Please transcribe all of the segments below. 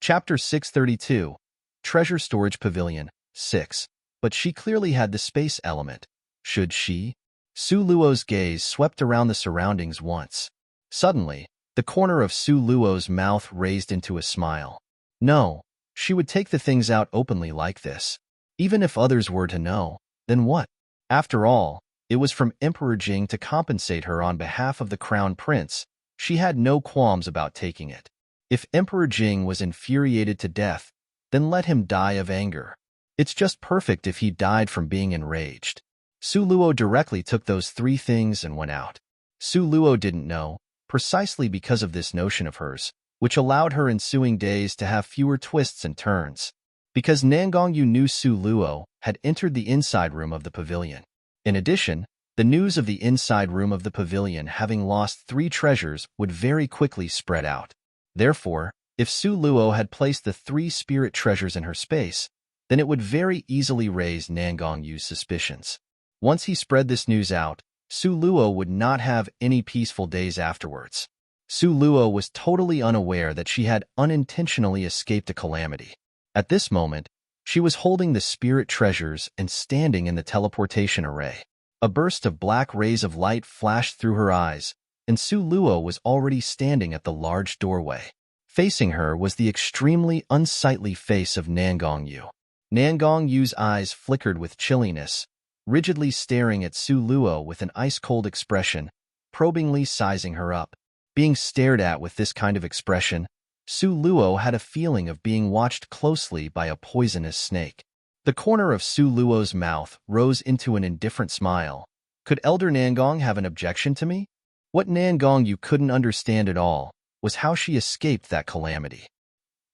Chapter 632, Treasure Storage Pavilion, 6. But she clearly had the space element. Should she? Su Luo's gaze swept around the surroundings once. Suddenly, the corner of Su Luo's mouth raised into a smile. No, she would take the things out openly like this. Even if others were to know, then what? After all, it was from Emperor Jing to compensate her on behalf of the Crown Prince. She had no qualms about taking it. If Emperor Jing was infuriated to death, then let him die of anger. It's just perfect if he died from being enraged. Su Luo directly took those 3 things and went out. Su Luo didn't know, precisely because of this notion of hers, which allowed her ensuing days to have fewer twists and turns. Because Nangongyu knew Su Luo had entered the inside room of the pavilion. In addition, the news of the inside room of the pavilion having lost 3 treasures would very quickly spread out. Therefore, if Su Luo had placed the 3 spirit treasures in her space, then it would very easily raise Nangongyu's suspicions. Once he spread this news out, Su Luo would not have any peaceful days afterwards. Su Luo was totally unaware that she had unintentionally escaped a calamity. At this moment, she was holding the spirit treasures and standing in the teleportation array. A burst of black rays of light flashed through her eyes, and Su Luo was already standing at the large doorway. Facing her was the extremely unsightly face of Nangongyu. Nangongyu's eyes flickered with chilliness, rigidly staring at Su Luo with an ice-cold expression, probingly sizing her up. Being stared at with this kind of expression, Su Luo had a feeling of being watched closely by a poisonous snake. The corner of Su Luo's mouth rose into an indifferent smile. Could Elder Nangong have an objection to me? What Nangongyu couldn't understand at all was how she escaped that calamity.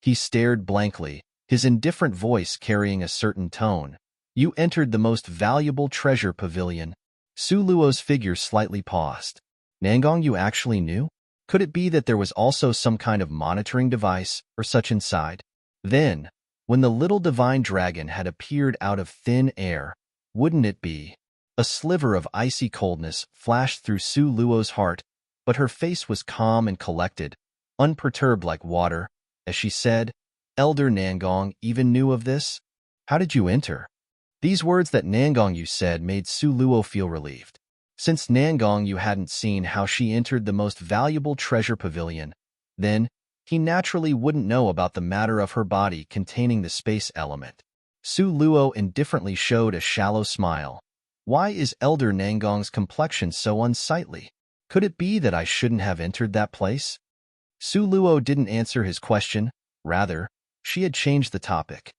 He stared blankly, his indifferent voice carrying a certain tone. You entered the most valuable treasure pavilion. Su Luo's figure slightly paused. Nangongyu actually knew? Could it be that there was also some kind of monitoring device or such inside? Then, when the little divine dragon had appeared out of thin air, wouldn't it be? A sliver of icy coldness flashed through Su Luo's heart, but her face was calm and collected, unperturbed like water, as she said, Elder Nangong even knew of this? How did you enter? These words that Nangongyu said made Su Luo feel relieved. Since Nangongyu hadn't seen how she entered the most valuable treasure pavilion, then he naturally wouldn't know about the matter of her body containing the space element. Su Luo indifferently showed a shallow smile. Why is Elder Nangong's complexion so unsightly? Could it be that I shouldn't have entered that place? Su Luo didn't answer his question. Rather, she had changed the topic.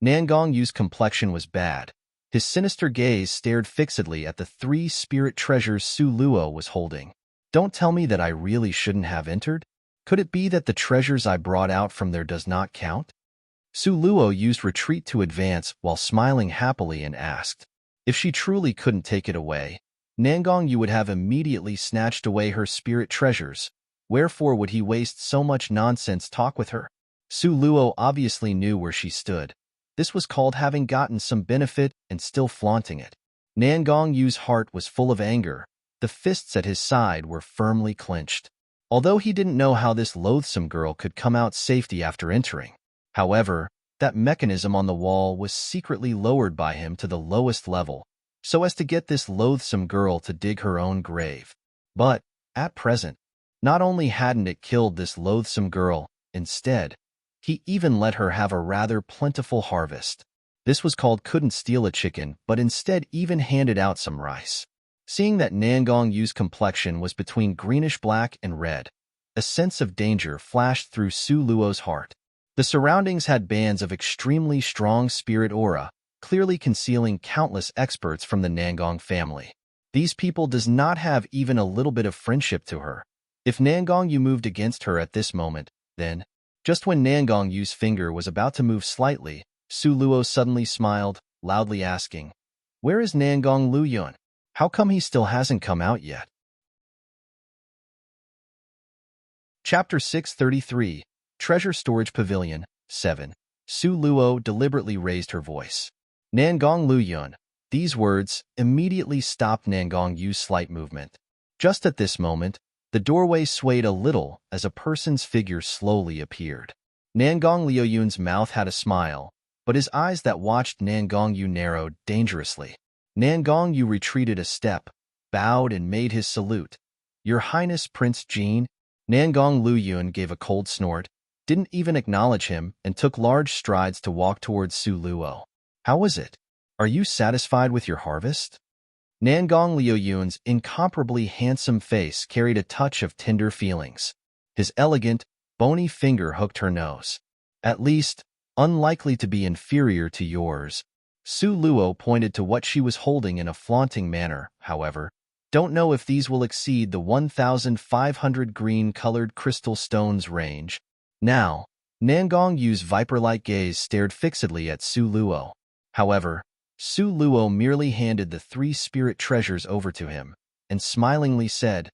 Nangongyu's complexion was bad. His sinister gaze stared fixedly at the 3 spirit treasures Su Luo was holding. Don't tell me that I really shouldn't have entered? Could it be that the treasures I brought out from there does not count? Su Luo used retreat to advance while smiling happily and asked. If she truly couldn't take it away, Nangongyu would have immediately snatched away her spirit treasures. Wherefore would he waste so much nonsense talk with her? Su Luo obviously knew where she stood. This was called having gotten some benefit and still flaunting it. Nangongyu's heart was full of anger. The fists at his side were firmly clenched. Although he didn't know how this loathsome girl could come out safely after entering. However, that mechanism on the wall was secretly lowered by him to the lowest level, so as to get this loathsome girl to dig her own grave. But, at present, not only hadn't it killed this loathsome girl, instead, he even let her have a rather plentiful harvest. This was called couldn't steal a chicken, but instead even handed out some rice. Seeing that Nangongyu's complexion was between greenish-black and red, a sense of danger flashed through Su Luo's heart. The surroundings had bands of extremely strong spirit aura, clearly concealing countless experts from the Nangong family. These people does not have even a little bit of friendship to her. If Nangongyu moved against her at this moment, then, just when Nangongyu's finger was about to move slightly, Su Luo suddenly smiled, loudly asking, "Where is Nangong Luyun? How come he still hasn't come out yet?" Chapter 633, Treasure Storage Pavilion, 7. Su Luo deliberately raised her voice. Nangong Luyun. These words immediately stopped Nangongyu's slight movement. Just at this moment, the doorway swayed a little as a person's figure slowly appeared. Nangong Liuyun's mouth had a smile, but his eyes that watched Nangong Yu narrowed dangerously. Nangong Yu retreated a step, bowed and made his salute. "Your Highness Prince Jin." Nangong Luyun gave a cold snort, didn't even acknowledge him, and took large strides to walk towards Su Luo. "How was it? Are you satisfied with your harvest?" Nangong Liuyun's incomparably handsome face carried a touch of tender feelings. His elegant, bony finger hooked her nose. "At least, unlikely to be inferior to yours." Su Luo pointed to what she was holding in a flaunting manner, however. "Don't know if these will exceed the 1,500 green-colored crystal stones range." Now, Nangong Yu's viper-like gaze stared fixedly at Su Luo. However, Su Luo merely handed the 3 spirit treasures over to him, and smilingly said,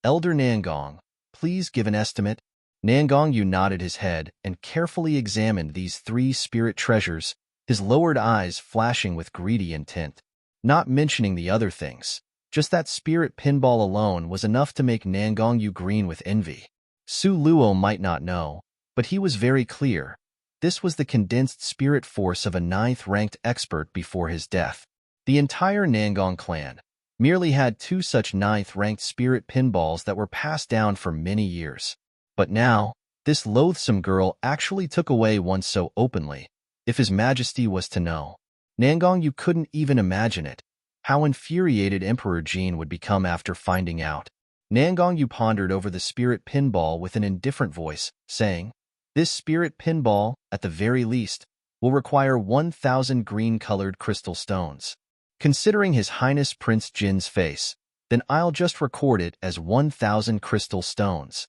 "Elder Nangong, please give an estimate." Nangong Yu nodded his head and carefully examined these 3 spirit treasures, his lowered eyes flashing with greedy intent. Not mentioning the other things, just that spirit pinball alone was enough to make Nangong Yu green with envy. Su Luo might not know, but he was very clear. This was the condensed spirit force of a 9th-ranked expert before his death. The entire Nangong clan merely had 2 such 9th-ranked spirit pinballs that were passed down for many years. But now, this loathsome girl actually took away one so openly. If His Majesty was to know, Nangong Yu couldn't even imagine it. How infuriated Emperor Jin would become after finding out. Nangong Yu pondered over the spirit pinball with an indifferent voice, saying, "This spirit pinball, at the very least, will require 1,000 green-colored crystal stones. Considering His Highness Prince Jin's face, then I'll just record it as 1,000 crystal stones."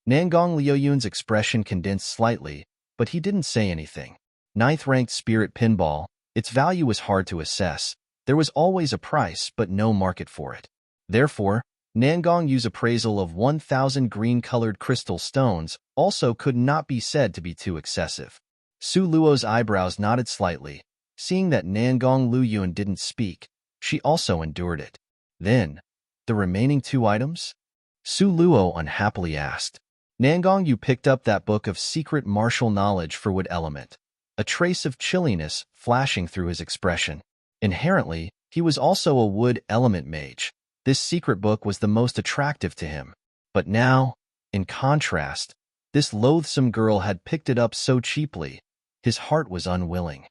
Nangong Liuyun's expression condensed slightly, but he didn't say anything. 9th-ranked spirit pinball, its value was hard to assess. There was always a price, but no market for it. Therefore, Nangong Yu's appraisal of 1,000 green-colored crystal stones also could not be said to be too excessive. Su Luo's eyebrows nodded slightly. Seeing that Nangong Luyun didn't speak, she also endured it. "Then, the remaining 2 items?" Su Luo unhappily asked. Nangong Yu picked up that book of secret martial knowledge for wood element, a trace of chilliness flashing through his expression. Inherently, he was also a wood element mage. This secret book was the most attractive to him. But now, in contrast, this loathsome girl had picked it up so cheaply. His heart was unwilling.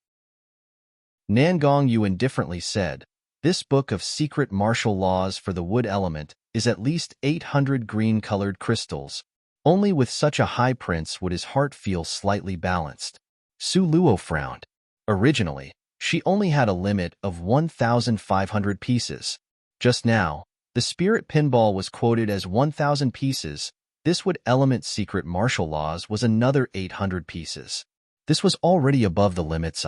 Nangong Yu indifferently said, "This book of secret martial laws for the wood element is at least 800 green-colored crystals. Only with such a high prince would his heart feel slightly balanced." Su Luo frowned. Originally, she only had a limit of 1,500 pieces. Just now, the spirit pinball was quoted as 1,000 pieces. This wood element secret martial laws was another 800 pieces. This was already above the limits.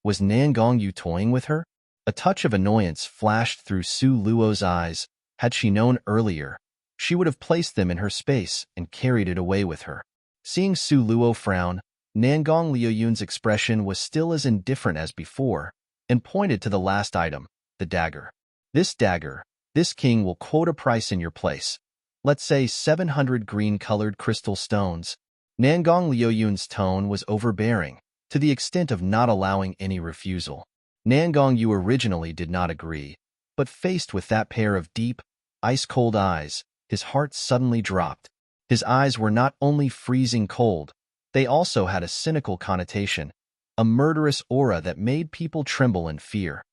Was Nangong Yu toying with her? A touch of annoyance flashed through Su Luo's eyes. Had she known earlier, she would have placed them in her space and carried it away with her. Seeing Su Luo frown, Nangong Liuyun's expression was still as indifferent as before, and pointed to the last item, the dagger. "This dagger, this king will quote a price in your place. Let's say 700 green-colored crystal stones." Nangong Liuyun's tone was overbearing, to the extent of not allowing any refusal. Nangong Yu originally did not agree, but faced with that pair of deep, ice-cold eyes, his heart suddenly dropped. His eyes were not only freezing cold, they also had a cynical connotation, a murderous aura that made people tremble in fear.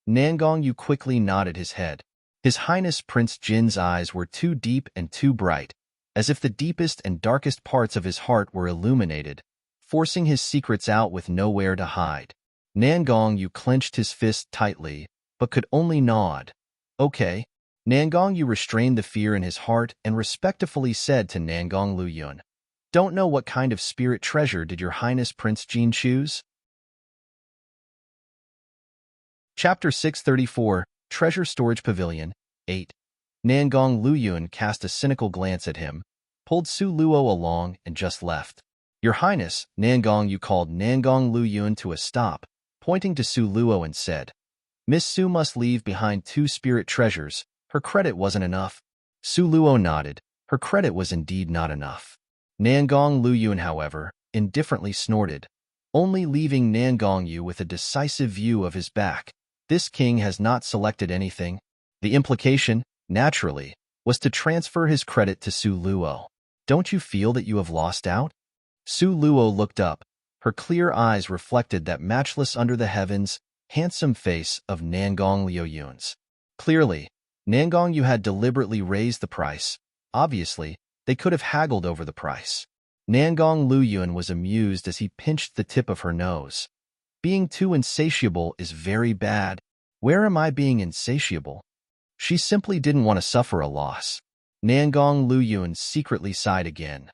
Nangong Yu quickly nodded his head. His Highness Prince Jin's eyes were too deep and too bright, as if the deepest and darkest parts of his heart were illuminated, forcing his secrets out with nowhere to hide. Nangong Yu clenched his fist tightly, but could only nod. "Okay." Nangong Yu restrained the fear in his heart and respectfully said to Nangong Luyun, "Don't know what kind of spirit treasure did your Highness Prince Jin choose?" Chapter 634, Treasure Storage Pavilion, 8. Nangong Luyun cast a cynical glance at him, pulled Su Luo along, and just left. "Your Highness," Nangong Yu called Nangong Luyun to a stop, pointing to Su Luo and said, "Miss Su must leave behind 2 spirit treasures. Her credit wasn't enough." Su Luo nodded. Her credit was indeed not enough. Nangong Luyun, however, indifferently snorted, only leaving Nan Gongyu with a decisive view of his back. This king has not selected anything. The implication, naturally, was to transfer his credit to Su Luo. Don't you feel that you have lost out? Su Luo looked up. Her clear eyes reflected that matchless under the heavens, handsome face of Nangong Liuyun's. Clearly, Nangongyu had deliberately raised the price. Obviously, they could have haggled over the price. Nangong Liuyun was amused as he pinched the tip of her nose. Being too insatiable is very bad. Where am I being insatiable? She simply didn't want to suffer a loss. Nangong Liuyun secretly sighed again.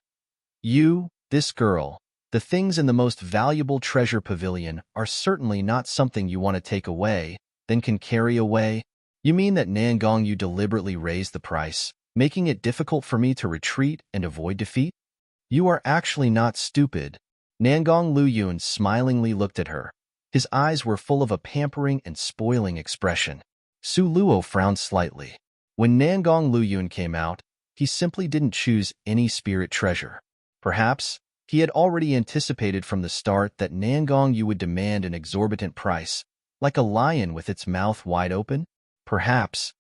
This girl, the things in the most valuable treasure pavilion are certainly not something you want to take away, then can carry away. You mean that Nangongyu deliberately raised the price, making it difficult for me to retreat and avoid defeat? You are actually not stupid. Nangong Liuyun smilingly looked at her. His eyes were full of a pampering and spoiling expression. Su Luo frowned slightly. When Nangong Liuyun came out, he simply didn't choose any spirit treasure. Perhaps he had already anticipated from the start that Nangongyu would demand an exorbitant price, like a lion with its mouth wide open. Perhaps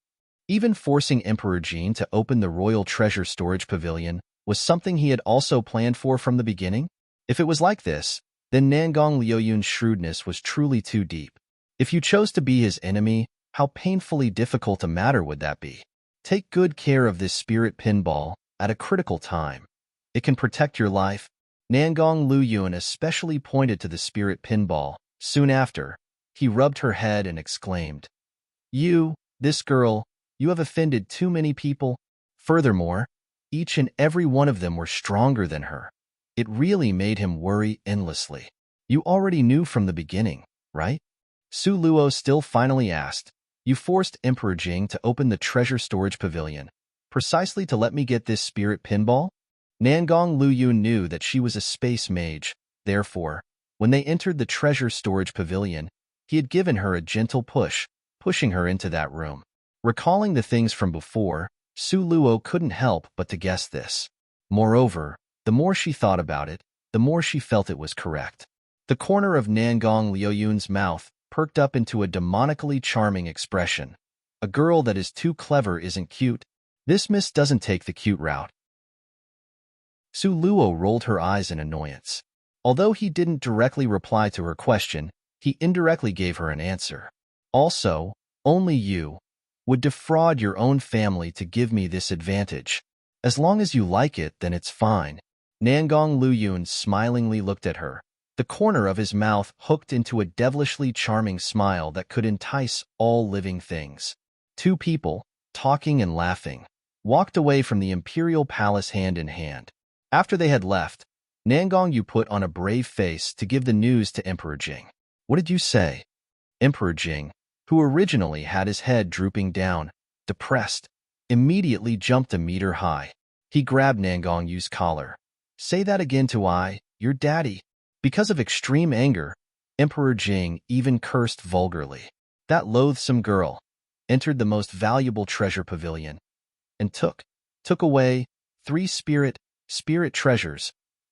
even forcing Emperor Jin to open the royal treasure storage pavilion was something he had also planned for from the beginning. If it was like this, then Nangong Liuyun's shrewdness was truly too deep. If you chose to be his enemy, how painfully difficult a matter would that be? Take good care of this spirit pinball at a critical time. It can protect your life. Nangong Liuyun especially pointed to the spirit pinball. Soon after, he rubbed her head and exclaimed, This girl, you have offended too many people. Furthermore, each and every one of them were stronger than her. It really made him worry endlessly. You already knew from the beginning, right? Su Luo still finally asked, You forced Emperor Jing to open the treasure storage pavilion, precisely to let me get this spirit pinball? Nangong Liuyun knew that she was a space mage. Therefore, when they entered the treasure storage pavilion, he had given her a gentle push, pushing her into that room. Recalling the things from before, Su Luo couldn't help but to guess this. Moreover, the more she thought about it, the more she felt it was correct. The corner of Nangong Liuyun's mouth perked up into a demonically charming expression. A girl that is too clever isn't cute. This miss doesn't take the cute route. Su Luo rolled her eyes in annoyance. Although he didn't directly reply to her question, he indirectly gave her an answer. Also, only you would defraud your own family to give me this advantage. As long as you like it, then it's fine. Nangong Liuyun smilingly looked at her. The corner of his mouth hooked into a devilishly charming smile that could entice all living things. Two people, talking and laughing, walked away from the imperial palace hand in hand. After they had left, Nangongyu put on a brave face to give the news to Emperor Jing. What did you say? Emperor Jing, who originally had his head drooping down, depressed, immediately jumped a meter high. He grabbed Nangongyu's collar. Say that again to your daddy. Because of extreme anger, Emperor Jing even cursed vulgarly. That loathsome girl entered the most valuable treasure pavilion and took away 3 spirit treasures.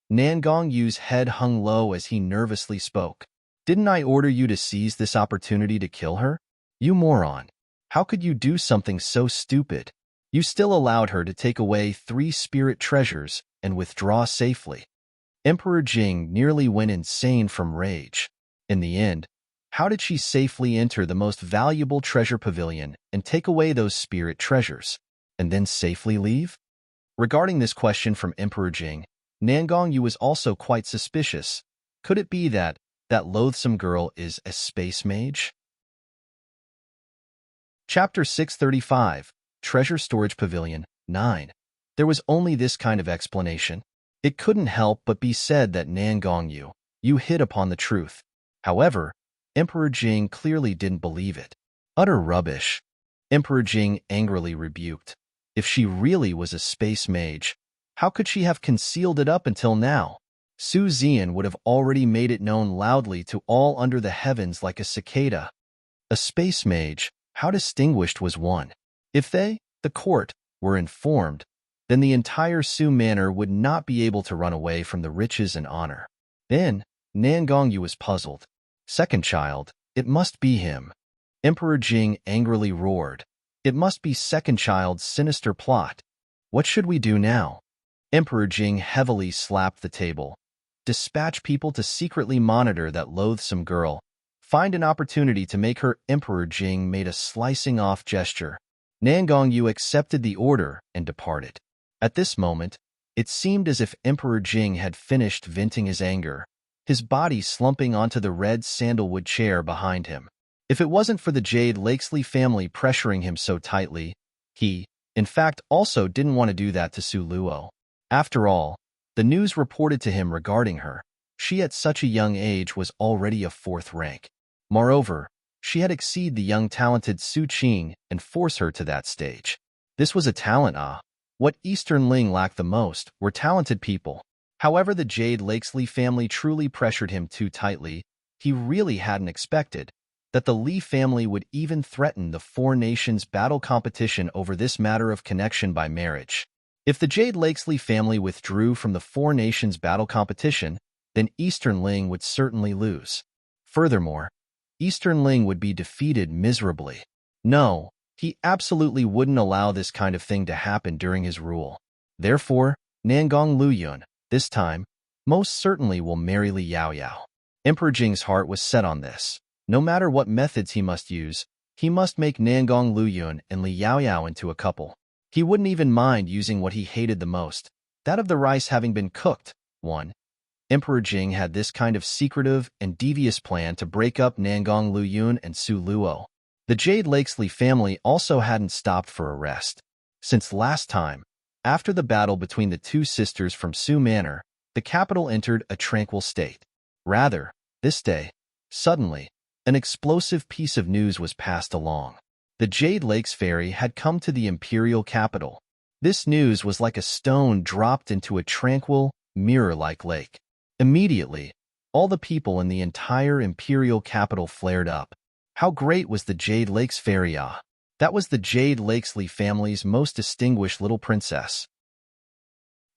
Nangongyu's head hung low as he nervously spoke. Didn't I order you to seize this opportunity to kill her? You moron. How could you do something so stupid? You still allowed her to take away 3 spirit treasures and withdraw safely. Emperor Jing nearly went insane from rage. In the end, how did she safely enter the most valuable treasure pavilion and take away those spirit treasures, and then safely leave? Regarding this question from Emperor Jing, Nangongyu was also quite suspicious. Could it be that loathsome girl is a space mage? Chapter 635, Treasure Storage Pavilion, 9. There was only this kind of explanation. It couldn't help but be said that Nangongyu, you hit upon the truth. However, Emperor Jing clearly didn't believe it. Utter rubbish. Emperor Jing angrily rebuked. If she really was a space mage, how could she have concealed it up until now? Su Zian would have already made it known loudly to all under the heavens like a cicada. A space mage, how distinguished was one? If they, the court, were informed, then the entire Su manor would not be able to run away from the riches and honor. Then, Nangongyu was puzzled. Second child, it must be him. Emperor Jing angrily roared. It must be second child's sinister plot. What should we do now? Emperor Jing heavily slapped the table. Dispatch people to secretly monitor that loathsome girl. Find an opportunity to make her. Emperor Jing made a slicing-off gesture. Nangongyu accepted the order and departed. At this moment, it seemed as if Emperor Jing had finished venting his anger, his body slumping onto the red sandalwood chair behind him. If it wasn't for the Jade Lakesley family pressuring him so tightly, he, in fact, also didn't want to do that to Su Luo. After all, the news reported to him regarding her, she at such a young age was already a fourth rank. Moreover, she had exceeded the young talented Su Qing and forced her to that stage. This was a talent. What Eastern Ling lacked the most were talented people. However, the Jade Lakesley family truly pressured him too tightly. He really hadn't expected that the Li family would even threaten the four nations' battle competition over this matter of connection by marriage. If the Jade Lakesley family withdrew from the four nations' battle competition, then Eastern Ling would certainly lose. Furthermore, Eastern Ling would be defeated miserably. No, he absolutely wouldn't allow this kind of thing to happen during his rule. Therefore, Nangong Luyun, this time, most certainly will marry Li Yaoyao. Emperor Jing's heart was set on this. No matter what methods he must use, he must make Nangong Luyun and Li Yaoyao into a couple. He wouldn't even mind using what he hated the most, that of the rice having been cooked. 1. Emperor Jing had this kind of secretive and devious plan to break up Nangong Luyun and Su Luo. The Jade Lakesley family also hadn't stopped for a rest. Since last time, after the battle between the two sisters from Su Manor, the capital entered a tranquil state. Rather, this day, suddenly, an explosive piece of news was passed along. The Jade Lakes ferry had come to the imperial capital. This news was like a stone dropped into a tranquil, mirror-like lake. Immediately, all the people in the entire imperial capital flared up. How great was the Jade Lakes ferry? That was the Jade Lakesley family's most distinguished little princess.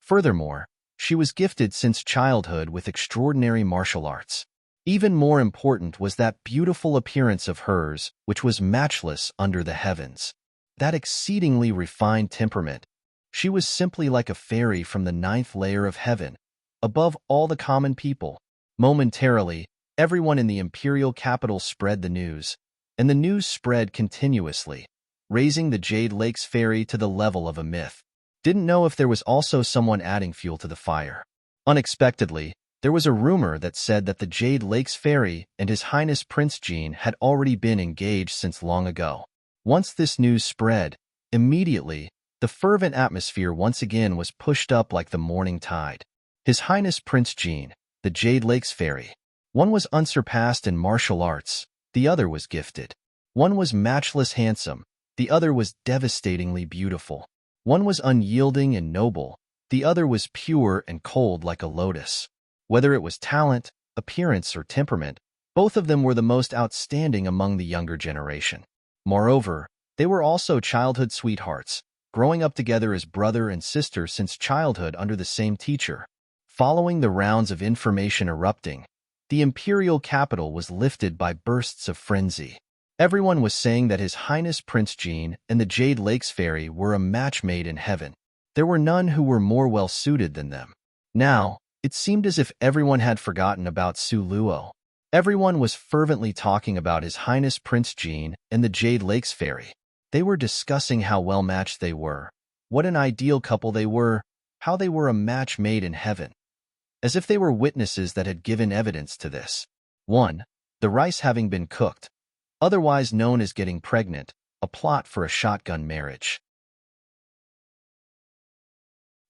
Furthermore, she was gifted since childhood with extraordinary martial arts. Even more important was that beautiful appearance of hers, which was matchless under the heavens. That exceedingly refined temperament. She was simply like a fairy from the 9th layer of heaven, above all the common people. Momentarily, everyone in the imperial capital spread the news, and the news spread continuously, raising the Jade Lakes ferry to the level of a myth. Didn't know if there was also someone adding fuel to the fire. Unexpectedly, there was a rumor that said that the Jade Lakes ferry and His Highness Prince Jean had already been engaged since long ago. Once this news spread, immediately, the fervent atmosphere once again was pushed up like the morning tide. His Highness Prince Jean, the Jade Lakes ferry. One was unsurpassed in martial arts, the other was gifted. One was matchless handsome, the other was devastatingly beautiful. One was unyielding and noble, the other was pure and cold like a lotus. Whether it was talent, appearance, or temperament, both of them were the most outstanding among the younger generation. Moreover, they were also childhood sweethearts, growing up together as brother and sister since childhood under the same teacher. Following the rounds of information erupting, the imperial capital was lifted by bursts of frenzy. Everyone was saying that His Highness Prince Jean and the Jade Lakes ferry were a match made in heaven. There were none who were more well-suited than them. Now, it seemed as if everyone had forgotten about Su Luo. Everyone was fervently talking about His Highness Prince Jean and the Jade Lakes ferry. They were discussing how well-matched they were, what an ideal couple they were, how they were a match made in heaven. As if they were witnesses that had given evidence to this. 1. The rice having been cooked, otherwise known as getting pregnant, a plot for a shotgun marriage.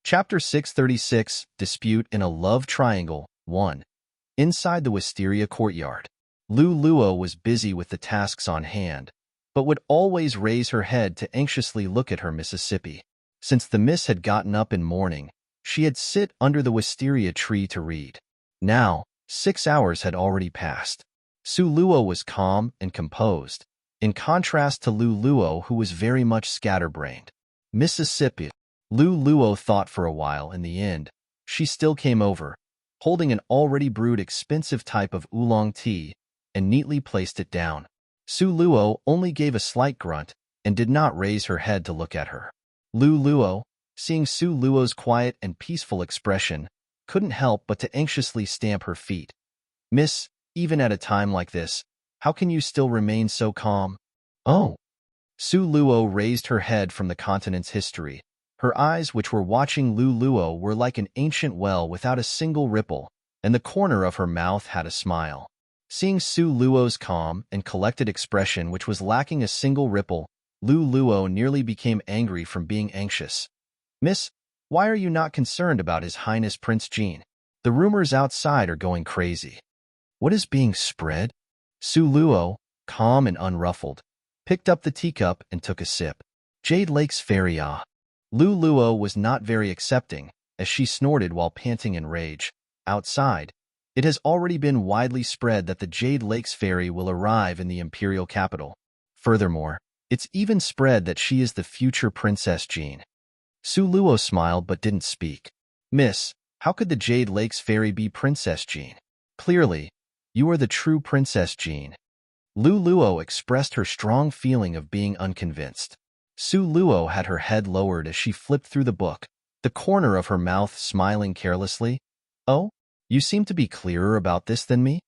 Chapter 636, Dispute in a Love Triangle, 1. Inside the wisteria courtyard. Lu Luo was busy with the tasks on hand, but would always raise her head to anxiously look at her Mississippi. Since the miss had gotten up in mourning, she had sit under the wisteria tree to read. Now, 6 hours had already passed. Su Luo was calm and composed, in contrast to Lu Luo, who was very much scatterbrained. Mississippi. Lu Luo thought for a while. In the end, she still came over. holding an already brewed expensive type of oolong tea, and neatly placed it down. Su Luo only gave a slight grunt and did not raise her head to look at her. Lu Luo, seeing Su Luo's quiet and peaceful expression, couldn't help but to anxiously stamp her feet. "Miss, even at a time like this, how can you still remain so calm?" "Oh." Su Luo raised her head from the continent's history. Her eyes, which were watching Lu Luo, were like an ancient well without a single ripple, and the corner of her mouth had a smile. Seeing Su Luo's calm and collected expression, which was lacking a single ripple, Lu Luo nearly became angry from being anxious. "Miss, why are you not concerned about His Highness Prince Jean? The rumors outside are going crazy." "What is being spread?" Su Luo, calm and unruffled, picked up the teacup and took a sip. "Jade Lake's fairy, ah." Lu Luo was not very accepting, as she snorted while panting in rage. "Outside, it has already been widely spread that the Jade Lake's fairy will arrive in the imperial capital. Furthermore, it's even spread that she is the future Princess Jean." Su Luo smiled but didn't speak. "Miss, how could the Jade Lake's fairy be Princess Jean? Clearly, you are the true Princess Jean." Lu Luo expressed her strong feeling of being unconvinced. Su Luo had her head lowered as she flipped through the book, the corner of her mouth smiling carelessly. "Oh, you seem to be clearer about this than me?"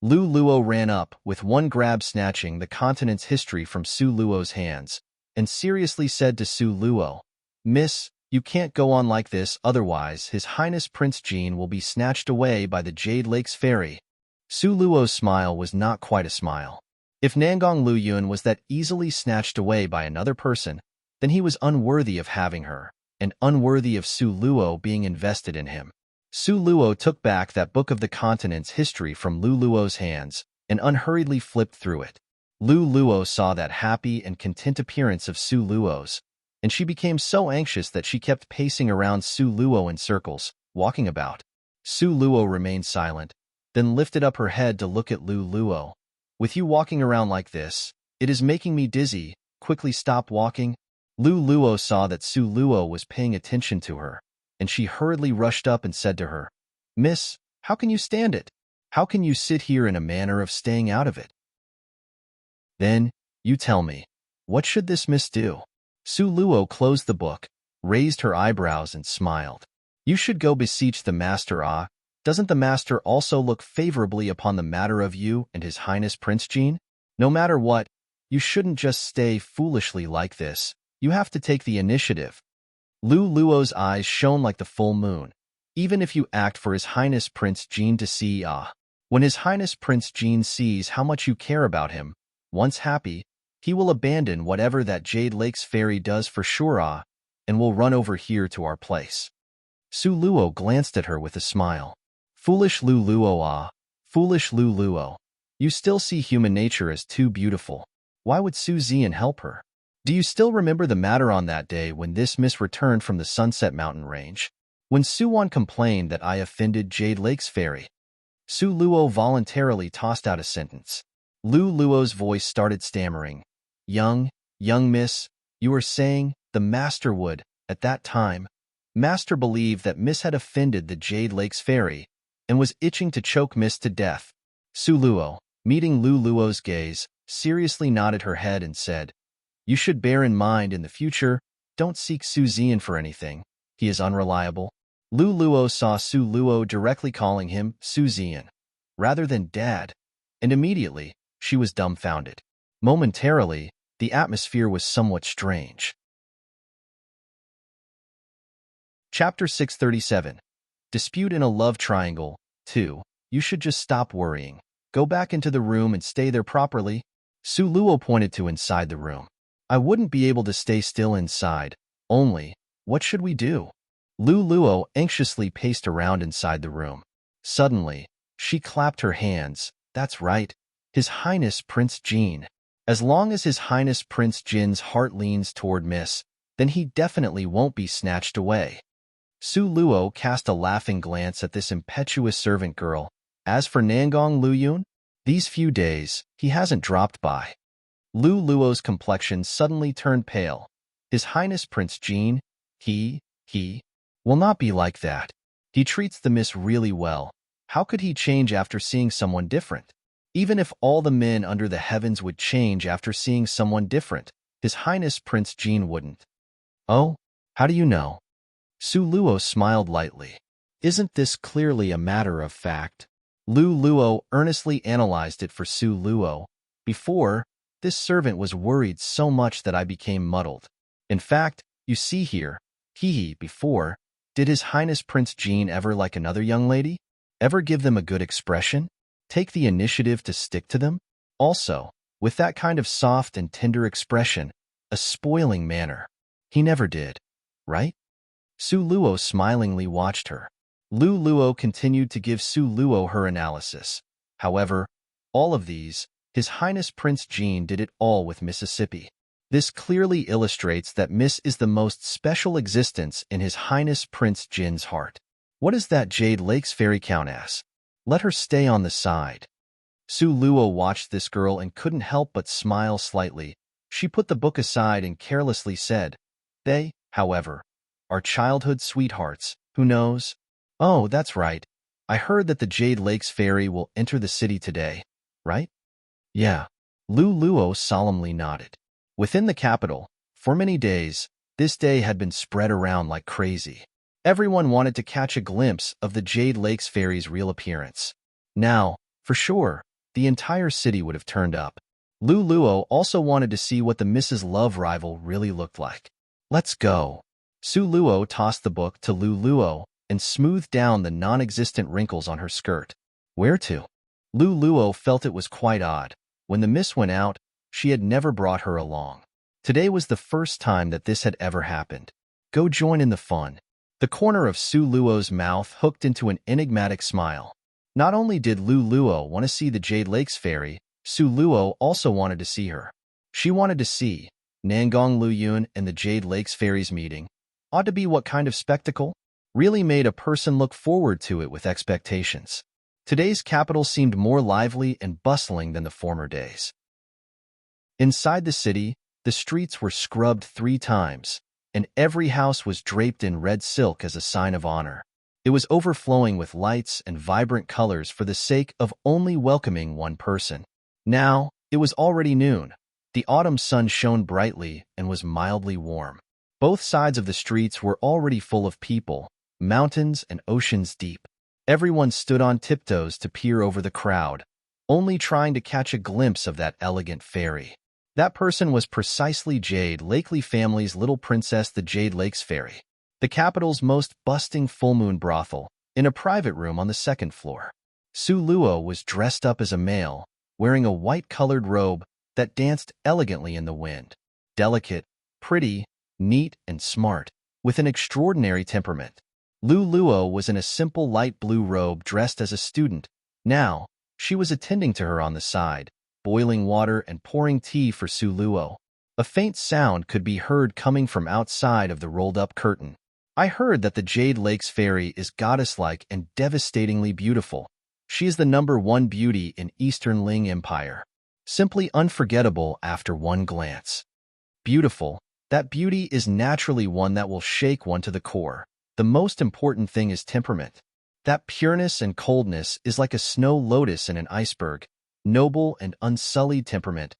Lu Luo ran up, with one grab snatching the continent's history from Su Luo's hands, and seriously said to Su Luo, "Miss, you can't go on like this, otherwise His Highness Prince Jean will be snatched away by the Jade Lake's fairy." Su Luo's smile was not quite a smile. If Nangong Luyun was that easily snatched away by another person, then he was unworthy of having her, and unworthy of Su Luo being invested in him. Su Luo took back that book of the continent's history from Lu Luo's hands and unhurriedly flipped through it. Lu Luo saw that happy and content appearance of Su Luo's, and she became so anxious that she kept pacing around Su Luo in circles, walking about. Su Luo remained silent, then lifted up her head to look at Lu Luo. "With you walking around like this, it is making me dizzy. Quickly stop walking." Lu Luo saw that Su Luo was paying attention to her, and she hurriedly rushed up and said to her, "Miss, how can you stand it? How can you sit here in a manner of staying out of it? Then, you tell me, what should this miss do?" Su Luo closed the book, raised her eyebrows and smiled. "You should go beseech the master. Ah, doesn't the master also look favorably upon the matter of you and His Highness Prince Jean? No matter what, you shouldn't just stay foolishly like this. You have to take the initiative." Lu Luo's eyes shone like the full moon. "Even if you act for His Highness Prince Jean to see, when His Highness Prince Jean sees how much you care about him, once happy, he will abandon whatever that Jade Lake's fairy does for sure, and will run over here to our place." Su Luo glanced at her with a smile. "Foolish Lu Luo, foolish Lu Luo. You still see human nature as too beautiful. Why would Su Zian help her? Do you still remember the matter on that day when this miss returned from the Sunset Mountain Range? When Su Wan complained that I offended Jade Lake's fairy?" Su Luo voluntarily tossed out a sentence. Lu Luo's voice started stammering. Young miss, you were saying the master would, at that time. Master believed that miss had offended the Jade Lake's fairy, and was itching to choke miss to death." Su Luo, meeting Lu Luo's gaze, seriously nodded her head and said, "You should bear in mind in the future, don't seek Su Zian for anything. He is unreliable." Lu Luo saw Su Luo directly calling him Su Zian, rather than Dad, and immediately, she was dumbfounded. Momentarily, the atmosphere was somewhat strange. Chapter 637. Dispute in a Love Triangle. 2. You should just stop worrying. Go back into the room and stay there properly. Su Luo pointed to inside the room. "I wouldn't be able to stay still inside. Only, what should we do?" Lu Luo anxiously paced around inside the room. Suddenly, she clapped her hands. "That's right. His Highness Prince Jean. As long as His Highness Prince Jin's heart leans toward miss, then he definitely won't be snatched away." Su Luo cast a laughing glance at this impetuous servant girl. As for Nangong Luyun, these few days, he hasn't dropped by. Lu Luo's complexion suddenly turned pale. "His Highness Prince Jean, he will not be like that." He treats the miss really well. How could he change after seeing someone different? Even if all the men under the heavens would change after seeing someone different, His Highness Prince Jean wouldn't. Oh, how do you know? Su Luo smiled lightly. Isn't this clearly a matter of fact? Lu Luo earnestly analyzed it for Su Luo. Before, this servant was worried so much that I became muddled. In fact, you see here, before, did His Highness Prince Jean ever like another young lady? Ever give them a good expression? Take the initiative to stick to them? Also, with that kind of soft and tender expression, a spoiling manner. He never did, right? Su Luo smilingly watched her. Lu Luo continued to give Su Luo her analysis. However, all of these, His Highness Prince Jean did it all with Mississippi. This clearly illustrates that Miss is the most special existence in His Highness Prince Jin's heart. What does that Jade Lake's fairy count as? Let her stay on the side. Su Luo watched this girl and couldn't help but smile slightly. She put the book aside and carelessly said, They, however, are childhood sweethearts. Who knows? Oh, that's right. I heard that the Jade Lake's fairy will enter the city today, right? Yeah. Lu Luo solemnly nodded. Within the capital, for many days, this day had been spread around like crazy. Everyone wanted to catch a glimpse of the Jade Lake's fairy's real appearance. Now, for sure, the entire city would have turned up. Lu Luo also wanted to see what the Mrs. Love rival really looked like. Let's go. Su Luo tossed the book to Lu Luo and smoothed down the non-existent wrinkles on her skirt. Where to? Lu Luo felt it was quite odd. When the miss went out, she had never brought her along. Today was the first time that this had ever happened. Go join in the fun. The corner of Su Luo's mouth hooked into an enigmatic smile. Not only did Lu Luo want to see the Jade Lake's fairy, Su Luo also wanted to see her. She wanted to see Nangong Lu Yun and the Jade Lake's fairies meeting. Ought to be what kind of spectacle? Really made a person look forward to it with expectations. Today's capital seemed more lively and bustling than the former days. Inside the city, the streets were scrubbed 3 times, and every house was draped in red silk as a sign of honor. It was overflowing with lights and vibrant colors for the sake of only welcoming one person. Now, it was already noon. The autumn sun shone brightly and was mildly warm. Both sides of the streets were already full of people, mountains and oceans deep. Everyone stood on tiptoes to peer over the crowd, only trying to catch a glimpse of that elegant fairy. That person was precisely Jade Lakely family's little princess, the Jade Lake's fairy. The capital's most busting full moon brothel, in a private room on the 2nd floor. Su Luo was dressed up as a male, wearing a white-colored robe that danced elegantly in the wind. Delicate, pretty, neat, and smart, with an extraordinary temperament. Lu Luo was in a simple light blue robe dressed as a student. Now, she was attending to her on the side, boiling water and pouring tea for Su Luo. A faint sound could be heard coming from outside of the rolled-up curtain. I heard that the Jade Lake's fairy is goddess-like and devastatingly beautiful. She is the #1 beauty in Eastern Ling Empire. Simply unforgettable after one glance. Beautiful, that beauty is naturally one that will shake one to the core. The most important thing is temperament. That pureness and coldness is like a snow lotus in an iceberg, noble and unsullied temperament.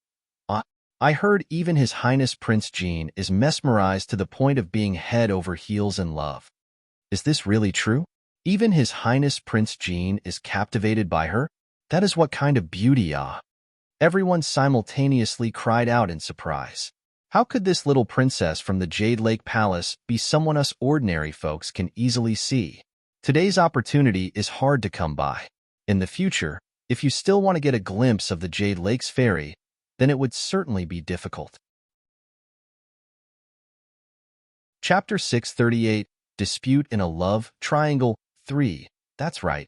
I heard even His Highness Prince Jean is mesmerized to the point of being head over heels in love. Is this really true? Even His Highness Prince Jean is captivated by her? That is what kind of beauty, ah! Everyone simultaneously cried out in surprise. How could this little princess from the Jade Lake Palace be someone us ordinary folks can easily see? Today's opportunity is hard to come by. In the future, if you still want to get a glimpse of the Jade Lake's fairy, then it would certainly be difficult. Chapter 638, Dispute in a Love Triangle 3. That's right.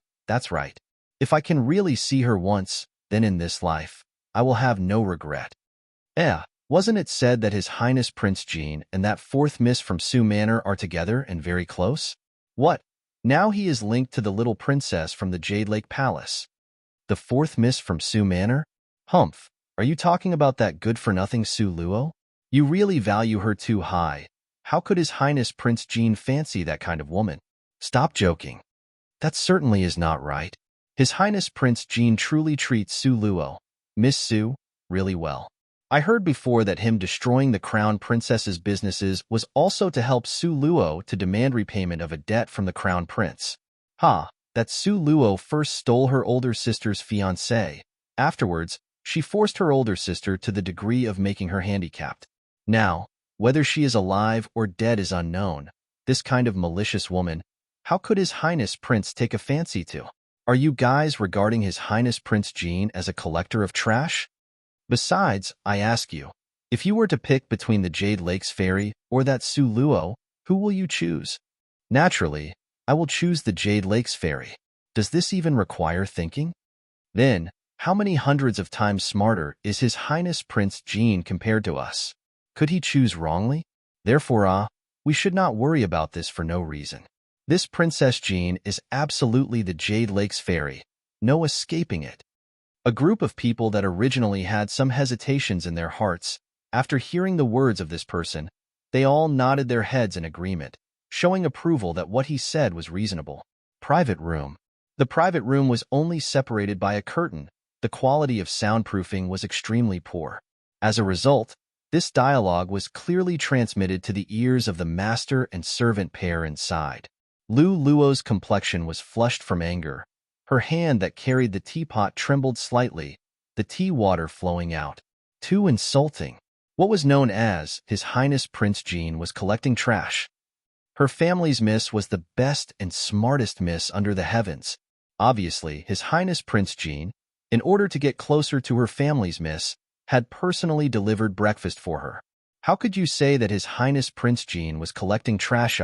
If I can really see her once, then in this life, I will have no regret. Wasn't it said that His Highness Prince Jean and that 4th miss from Su Manor are together and very close? What? Now he is linked to the little princess from the Jade Lake Palace. The 4th miss from Su Manor? Humph. Are you talking about that good-for-nothing Su Luo? You really value her too high. How could His Highness Prince Jean fancy that kind of woman? Stop joking. That certainly is not right. His Highness Prince Jean truly treats Su Luo, Miss Su, really well. I heard before that him destroying the Crown Princess's businesses was also to help Su Luo to demand repayment of a debt from the Crown Prince. That Su Luo first stole her older sister's fiancé. Afterwards, she forced her older sister to the degree of making her handicapped. Now, whether she is alive or dead is unknown. This kind of malicious woman, how could His Highness Prince take a fancy to? Are you guys regarding His Highness Prince Jean as a collector of trash? Besides, I ask you, if you were to pick between the Jade Lakes Fairy or that Su Luo, who will you choose? Naturally, I will choose the Jade Lakes Fairy. Does this even require thinking? Then, how many hundreds of times smarter is His Highness Prince Jean compared to us? Could he choose wrongly? Therefore, we should not worry about this for no reason. This Princess Jean is absolutely the Jade Lakes Fairy, no escaping it. A group of people that originally had some hesitations in their hearts, after hearing the words of this person, they all nodded their heads in agreement, showing approval that what he said was reasonable. Private room. The private room was only separated by a curtain. The quality of soundproofing was extremely poor. As a result, this dialogue was clearly transmitted to the ears of the master and servant pair inside. Lu Luo's complexion was flushed from anger. Her hand that carried the teapot trembled slightly, the tea water flowing out. Too insulting. What was known as His Highness Prince Jean was collecting trash. Her family's miss was the best and smartest miss under the heavens. Obviously, His Highness Prince Jean, in order to get closer to her family's miss, had personally delivered breakfast for her. How could you say that His Highness Prince Jean was collecting trash?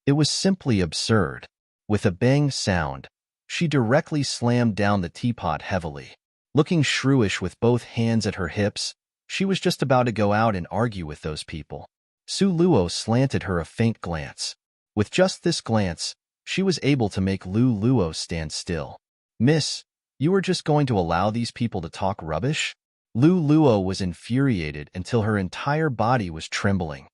It was simply absurd. With a bang sound, she directly slammed down the teapot heavily. Looking shrewish with both hands at her hips, she was just about to go out and argue with those people. Su Luo slanted her a faint glance. With just this glance, she was able to make Lu Luo stand still. Miss, you are just going to allow these people to talk rubbish? Lu Luo was infuriated until her entire body was trembling.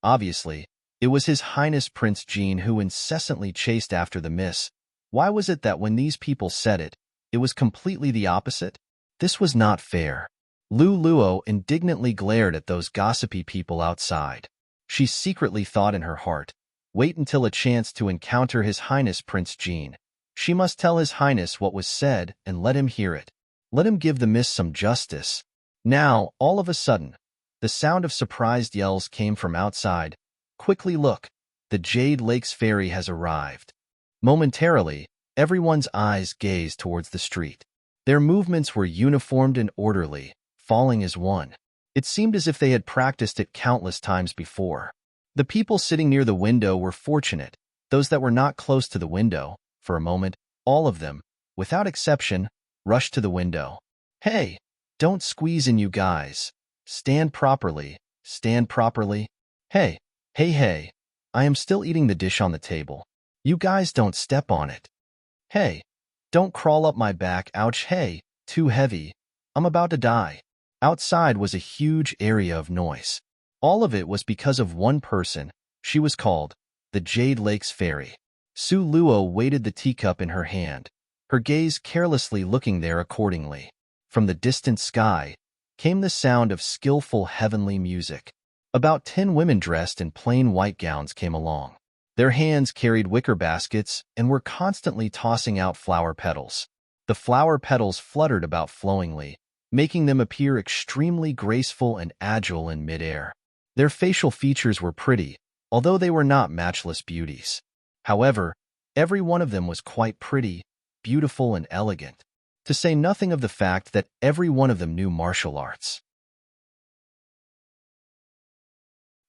Obviously, it was His Highness Prince Jean who incessantly chased after the miss. Why was it that when these people said it, it was completely the opposite? This was not fair. Lu Luo indignantly glared at those gossipy people outside. She secretly thought in her heart, wait until a chance to encounter His Highness Prince Jean. She must tell His Highness what was said and let him hear it. Let him give the miss some justice. Now, all of a sudden, the sound of surprised yells came from outside. Quickly look, the Jade Lakes Fairy has arrived. Momentarily, everyone's eyes gazed towards the street. Their movements were uniformed and orderly, falling as one. It seemed as if they had practiced it countless times before. The people sitting near the window were fortunate. Those that were not close to the window, for a moment, all of them, without exception, rushed to the window. Hey, don't squeeze in, you guys. Stand properly, stand properly. Hey, hey, I am still eating the dish on the table. You guys don't step on it. Hey, don't crawl up my back, ouch, hey, too heavy. I'm about to die. Outside was a huge area of noise. All of it was because of one person. She was called the Jade Lakes Fairy. Su Luo weighted the teacup in her hand, her gaze carelessly looking there accordingly. From the distant sky came the sound of skillful heavenly music. About 10 women dressed in plain white gowns came along. Their hands carried wicker baskets and were constantly tossing out flower petals. The flower petals fluttered about flowingly, making them appear extremely graceful and agile in midair. Their facial features were pretty, although they were not matchless beauties. However, every one of them was quite pretty, beautiful, and elegant, to say nothing of the fact that every one of them knew martial arts.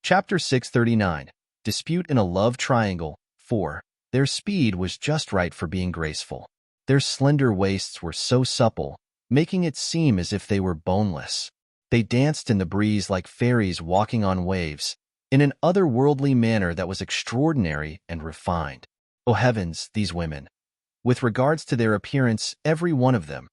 Chapter 639. Dispute in a Love Triangle. 4. Their speed was just right for being graceful. Their slender waists were so supple, making it seem as if they were boneless. They danced in the breeze like fairies walking on waves, in an otherworldly manner that was extraordinary and refined. Oh heavens, these women! With regards to their appearance, every one of them,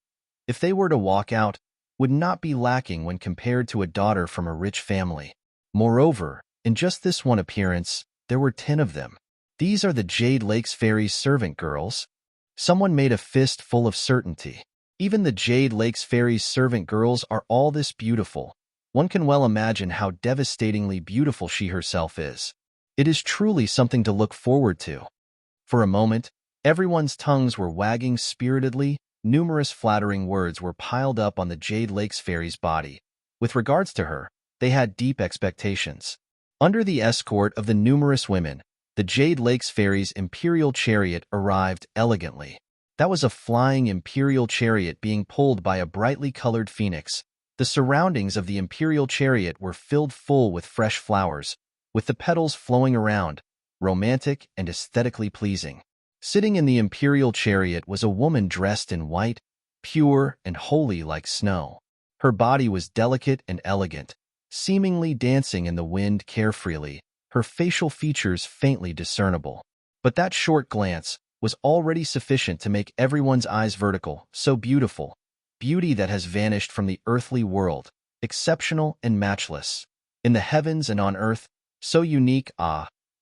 if they were to walk out, would not be lacking when compared to a daughter from a rich family. Moreover, in just this one appearance, there were 10 of them. These are the Jade Lakes Fairies' servant girls. Someone made a fist full of certainty. Even the Jade Lakes Fairies' servant girls are all this beautiful. One can well imagine how devastatingly beautiful she herself is. It is truly something to look forward to. For a moment, everyone's tongues were wagging spiritedly. Numerous flattering words were piled up on the Jade Lakes Fairy's body. With regards to her, they had deep expectations. Under the escort of the numerous women, the Jade Lakes Fairy's imperial chariot arrived elegantly. That was a flying imperial chariot being pulled by a brightly colored phoenix. The surroundings of the imperial chariot were filled full with fresh flowers, with the petals flowing around, romantic and aesthetically pleasing. Sitting in the imperial chariot was a woman dressed in white, pure and holy like snow. Her body was delicate and elegant, seemingly dancing in the wind carefreely, her facial features faintly discernible. But that short glance was already sufficient to make everyone's eyes vertical. So beautiful, beauty that has vanished from the earthly world, exceptional and matchless. In the heavens and on earth, so unique,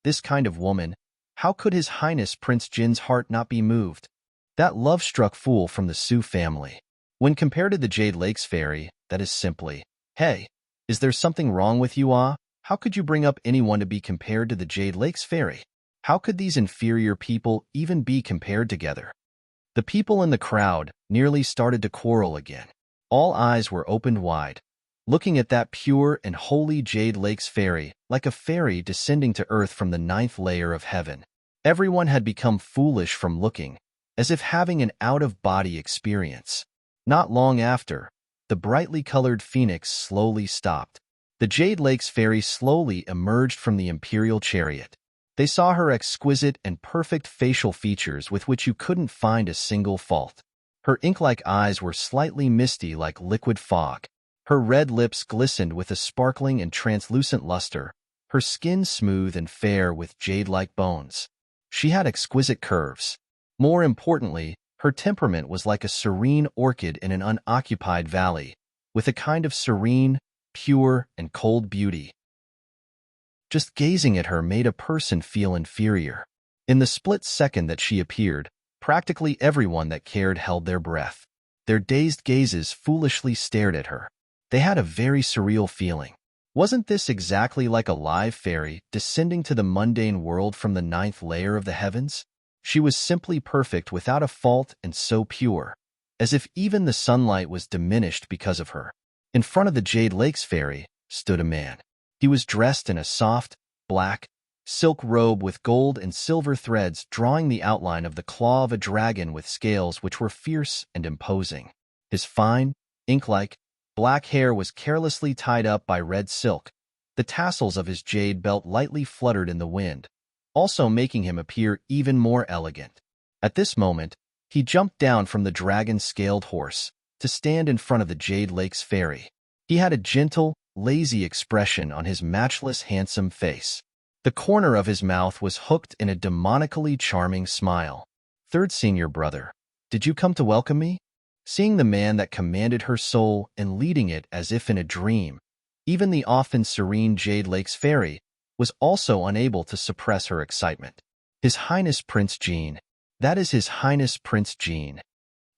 this kind of woman. How could His Highness Prince Jin's heart not be moved? That love-struck fool from the Su family. When compared to the Jade Lakes Fairy, that is simply, hey, is there something wrong with you, How could you bring up anyone to be compared to the Jade Lakes Fairy? How could these inferior people even be compared together? The people in the crowd nearly started to quarrel again. All eyes were opened wide, looking at that pure and holy Jade Lakes Fairy like a fairy descending to earth from the 9th layer of heaven. Everyone had become foolish from looking, as if having an out-of-body experience. Not long after, the brightly colored phoenix slowly stopped. The Jade Lakes Fairy slowly emerged from the imperial chariot. They saw her exquisite and perfect facial features with which you couldn't find a single fault. Her ink-like eyes were slightly misty like liquid fog. Her red lips glistened with a sparkling and translucent luster, her skin smooth and fair with jade-like bones. She had exquisite curves. More importantly, her temperament was like a serene orchid in an unoccupied valley, with a kind of serene, pure, and cold beauty. Just gazing at her made a person feel inferior. In the split second that she appeared, practically everyone that cared held their breath. Their dazed gazes foolishly stared at her. They had a very surreal feeling. Wasn't this exactly like a live fairy descending to the mundane world from the 9th layer of the heavens? She was simply perfect without a fault and so pure, as if even the sunlight was diminished because of her. In front of the Jade Lakes Fairy stood a man. He was dressed in a soft, black, silk robe with gold and silver threads drawing the outline of the claw of a dragon with scales which were fierce and imposing. His fine, ink-like, black hair was carelessly tied up by red silk. The tassels of his jade belt lightly fluttered in the wind, also making him appear even more elegant. At this moment, he jumped down from the dragon-scaled horse to stand in front of the Jade Lakes Fairy. He had a gentle, lazy expression on his matchless handsome face. The corner of his mouth was hooked in a demonically charming smile. "Third senior brother, did you come to welcome me?" Seeing the man that commanded her soul and leading it as if in a dream, even the often serene Jade Lakes Fairy was also unable to suppress her excitement. His Highness Prince Jin. That is His Highness Prince Jin.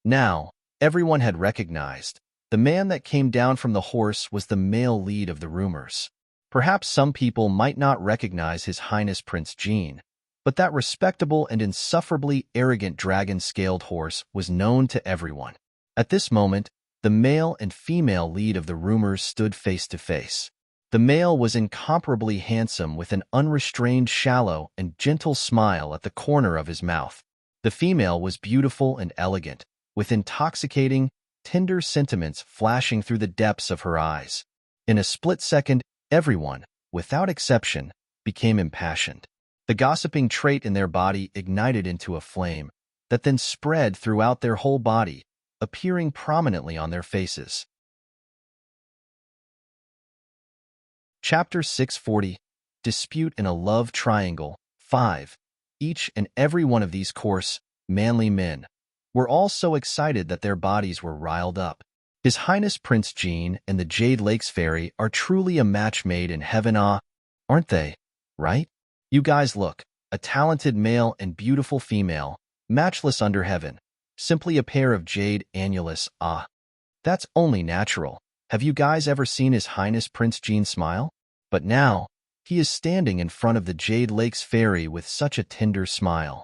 Now, everyone had recognized. The man that came down from the horse was the male lead of the rumors. Perhaps some people might not recognize His Highness Prince Jin, but that respectable and insufferably arrogant dragon-scaled horse was known to everyone. At this moment, the male and female lead of the rumors stood face to face. The male was incomparably handsome with an unrestrained, shallow, and gentle smile at the corner of his mouth. The female was beautiful and elegant, with intoxicating, tender sentiments flashing through the depths of her eyes. In a split second, everyone, without exception, became impassioned. The gossiping trait in their body ignited into a flame that then spread throughout their whole body, appearing prominently on their faces. Chapter 640, Dispute in a Love Triangle. 5. Each and every one of these coarse, manly men were all so excited that their bodies were riled up. His Highness Prince Jin and the Jade Lakes Fairy are truly a match made in heaven, aren't they? Right? You guys look. a talented male and beautiful female, matchless under heaven. Simply a pair of jade annulus. Ah, that's only natural. Have you guys ever seen His Highness Prince Jean smile? But now, he is standing in front of the Jade Lakes Fairy with such a tender smile.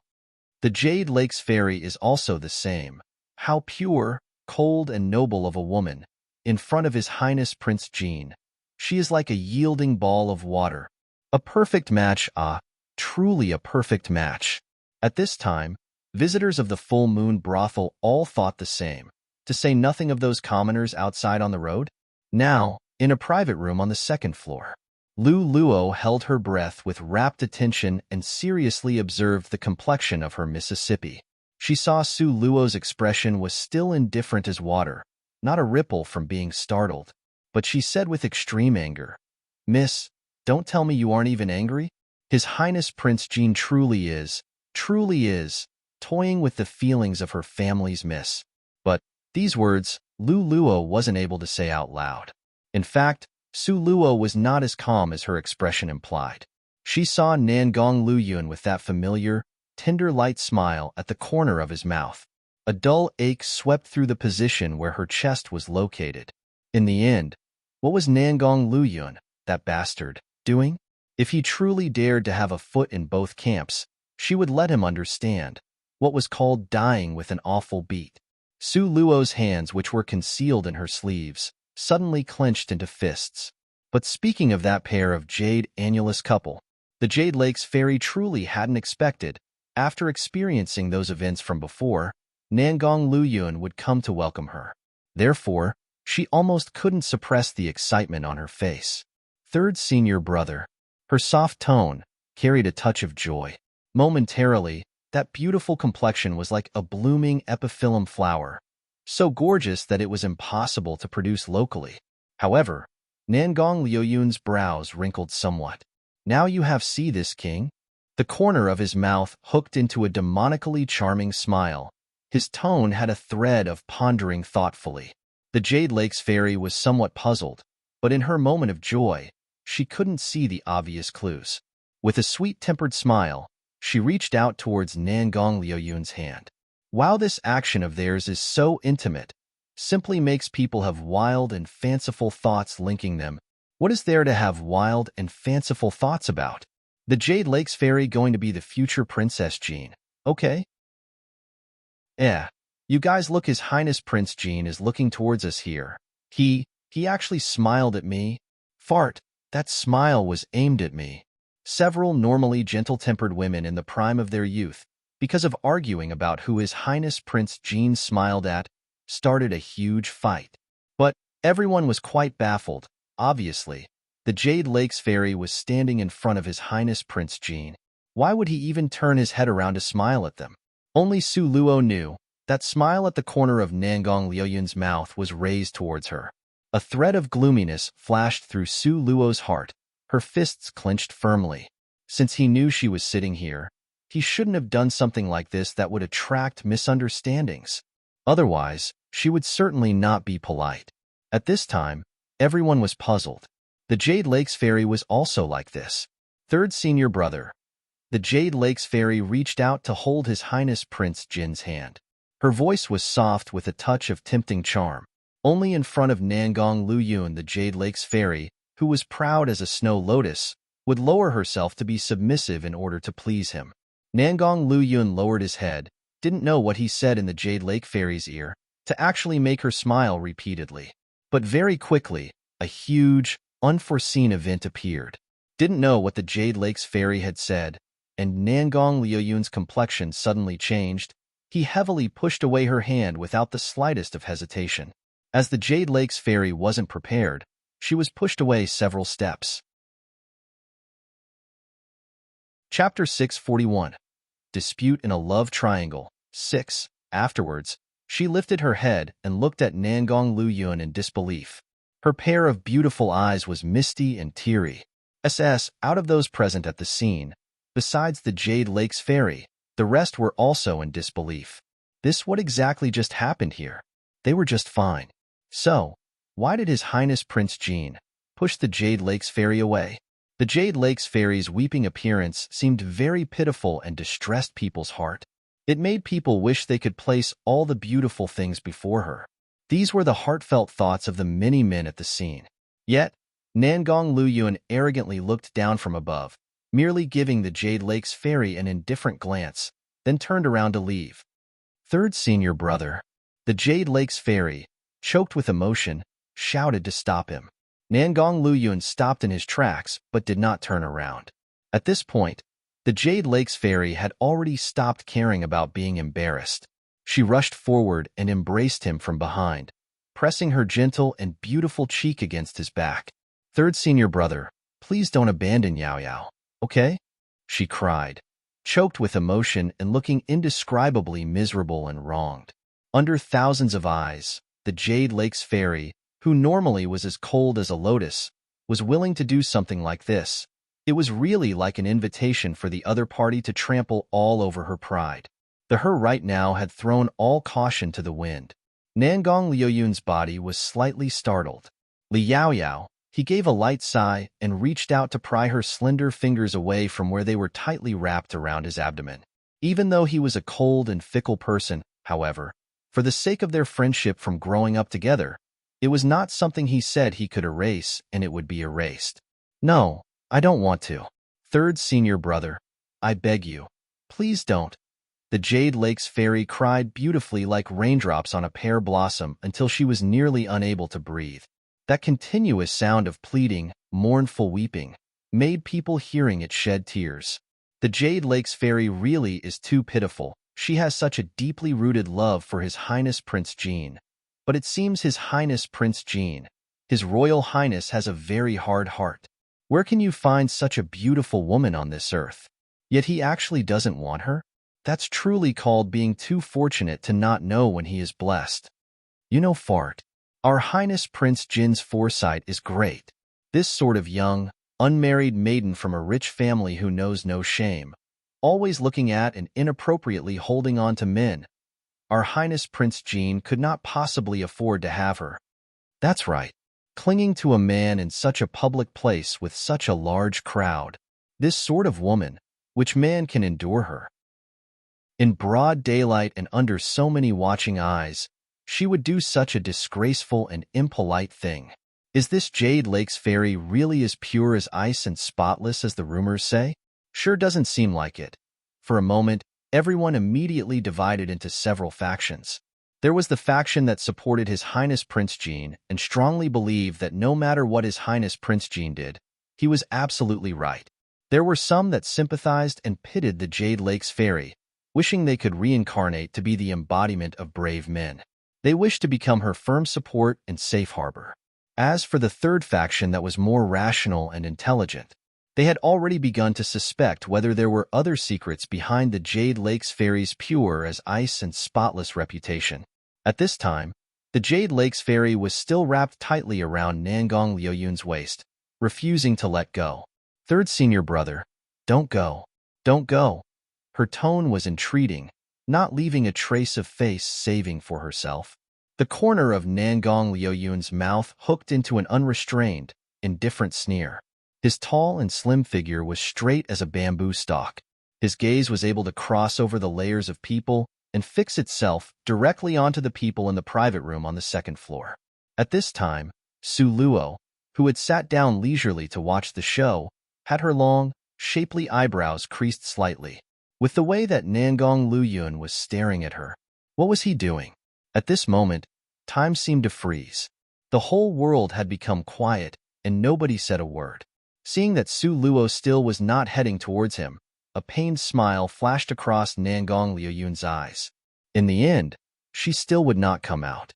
The Jade Lakes Fairy is also the same. How pure, cold, and noble of a woman. In front of His Highness Prince Jean, she is like a yielding ball of water. A perfect match, ah, truly a perfect match. At this time, visitors of the full moon brothel all thought the same, to say nothing of those commoners outside on the road. Now, in a private room on the second floor, Lu Luo held her breath with rapt attention and seriously observed the complexion of her Mississippi. She saw Su Luo's expression was still indifferent as water, not a ripple from being startled. But she said with extreme anger, "Miss, don't tell me you aren't even angry? His Highness Prince Jean truly is, toying with the feelings of her family's miss." But these words, Lu Luo wasn't able to say out loud. In fact, Su Luo was not as calm as her expression implied. She saw Nangong Luyun with that familiar, tender light smile at the corner of his mouth. A dull ache swept through the position where her chest was located. In the end, what was Nangong Luyun, that bastard, doing? If he truly dared to have a foot in both camps, she would let him understand what was called dying with an awful beat. Su Luo's hands, which were concealed in her sleeves, suddenly clenched into fists. But speaking of that pair of jade annulus couple, the Jade Lakes Fairy truly hadn't expected, after experiencing those events from before, Nangong Luyun would come to welcome her. Therefore, she almost couldn't suppress the excitement on her face. Third senior brother. Her soft tone carried a touch of joy. Momentarily, that beautiful complexion was like a blooming epiphyllum flower, so gorgeous that it was impossible to produce locally. However, Nangong Luyun's brows wrinkled somewhat. "Now you have see this, king?" The corner of his mouth hooked into a demonically charming smile. His tone had a thread of pondering thoughtfully. The Jade Lakes Fairy was somewhat puzzled, but in her moment of joy, she couldn't see the obvious clues. With a sweet-tempered smile, she reached out towards Nangong Luyun's hand. Wow, this action of theirs is so intimate, simply makes people have wild and fanciful thoughts linking them. What is there to have wild and fanciful thoughts about? The Jade Lakes Fairy going to be the future Princess Jean, okay? You guys look, His Highness Prince Jean is looking towards us here. He actually smiled at me. Fart, that smile was aimed at me. Several normally gentle-tempered women in the prime of their youth, because of arguing about who His Highness Prince Jean smiled at, started a huge fight. But everyone was quite baffled. Obviously, the Jade Lakes Fairy was standing in front of His Highness Prince Jean. Why would he even turn his head around to smile at them? Only Su Luo knew. That smile at the corner of Nangong Luyun's mouth was raised towards her. A thread of gloominess flashed through Su Luo's heart. Her fists clenched firmly. Since he knew she was sitting here, he shouldn't have done something like this that would attract misunderstandings. Otherwise, she would certainly not be polite. At this time, everyone was puzzled. The Jade Lakes Fairy was also like this. Third senior brother. The Jade Lakes Fairy reached out to hold His Highness Prince Jin's hand. Her voice was soft with a touch of tempting charm. Only in front of Nangong Luyun, the Jade Lakes Fairy, who was proud as a snow lotus, would lower herself to be submissive in order to please him. Nangong Luyun lowered his head, didn't know what he said in the Jade Lake Fairy's ear, to actually make her smile repeatedly. But very quickly, a huge, unforeseen event appeared. Didn't know what the Jade Lakes Fairy had said, and Nangong Luyun's complexion suddenly changed. He heavily pushed away her hand without the slightest of hesitation. As the Jade Lakes Fairy wasn't prepared, she was pushed away several steps. Chapter 641. Dispute in a Love Triangle. 6. Afterwards, she lifted her head and looked at Nangong Luyun in disbelief. Her pair of beautiful eyes was misty and teary. Out of those present at the scene, besides the Jade Lakes Fairy, the rest were also in disbelief. What exactly just happened here? They were just fine. So, why did His Highness Prince Jean push the Jade Lakes Fairy away? The Jade Lake's fairy's weeping appearance seemed very pitiful and distressed people's heart. It made people wish they could place all the beautiful things before her. These were the heartfelt thoughts of the many men at the scene. Yet, Nangong Luyuan arrogantly looked down from above, merely giving the Jade Lake's fairy an indifferent glance, then turned around to leave. Third senior brother. The Jade Lake's fairy, choked with emotion, shouted to stop him. Nangong Luyuan stopped in his tracks but did not turn around. At this point, the Jade Lake's fairy had already stopped caring about being embarrassed. She rushed forward and embraced him from behind, pressing her gentle and beautiful cheek against his back. Third senior brother, please don't abandon Yao Yao, okay? She cried, choked with emotion and looking indescribably miserable and wronged. Under thousands of eyes, the Jade Lake's fairy, who normally was as cold as a lotus, was willing to do something like this. It was really like an invitation for the other party to trample all over her pride. The her right now had thrown all caution to the wind. Nangong Liuyun's body was slightly startled. Li Yao Yao, he gave a light sigh and reached out to pry her slender fingers away from where they were tightly wrapped around his abdomen. Even though he was a cold and fickle person, however, for the sake of their friendship from growing up together, it was not something he said he could erase, and it would be erased. No, I don't want to. Third senior brother, I beg you, please don't. The Jade Lake's fairy cried beautifully like raindrops on a pear blossom until she was nearly unable to breathe. That continuous sound of pleading, mournful weeping, made people hearing it shed tears. The Jade Lake's fairy really is too pitiful. She has such a deeply rooted love for His Highness Prince Jean. But it seems His Highness Prince Jean, His Royal Highness, has a very hard heart. Where can you find such a beautiful woman on this earth? Yet he actually doesn't want her? That's truly called being too fortunate to not know when he is blessed. You know, fart. Our Highness Prince Jin's foresight is great. This sort of young, unmarried maiden from a rich family who knows no shame, always looking at and inappropriately holding on to men. Our Highness Prince Jean could not possibly afford to have her. That's right. Clinging to a man in such a public place with such a large crowd. This sort of woman, which man can endure her? In broad daylight and under so many watching eyes, she would do such a disgraceful and impolite thing. Is this Jade Lake's fairy really as pure as ice and spotless as the rumors say? Sure doesn't seem like it. For a moment, everyone immediately divided into several factions. There was the faction that supported His Highness Prince Jean and strongly believed that no matter what His Highness Prince Jean did, he was absolutely right. There were some that sympathized and pitied the Jade Lake's fairy, wishing they could reincarnate to be the embodiment of brave men. They wished to become her firm support and safe harbor. As for the third faction that was more rational and intelligent, they had already begun to suspect whether there were other secrets behind the Jade Lake's fairy's pure as ice and spotless reputation. At this time, the Jade Lake's fairy was still wrapped tightly around Nangong Liuyun's waist, refusing to let go. Third senior brother, don't go. Don't go. Her tone was entreating, not leaving a trace of face saving for herself. The corner of Nangong Liuyun's mouth hooked into an unrestrained, indifferent sneer. His tall and slim figure was straight as a bamboo stalk. His gaze was able to cross over the layers of people and fix itself directly onto the people in the private room on the second floor. At this time, Su Luo, who had sat down leisurely to watch the show, had her long, shapely eyebrows creased slightly. With the way that Nangong Luyun was staring at her, what was he doing? At this moment, time seemed to freeze. The whole world had become quiet, and nobody said a word. Seeing that Su Luo still was not heading towards him, a pained smile flashed across Nangong Liuyun's eyes. In the end, she still would not come out.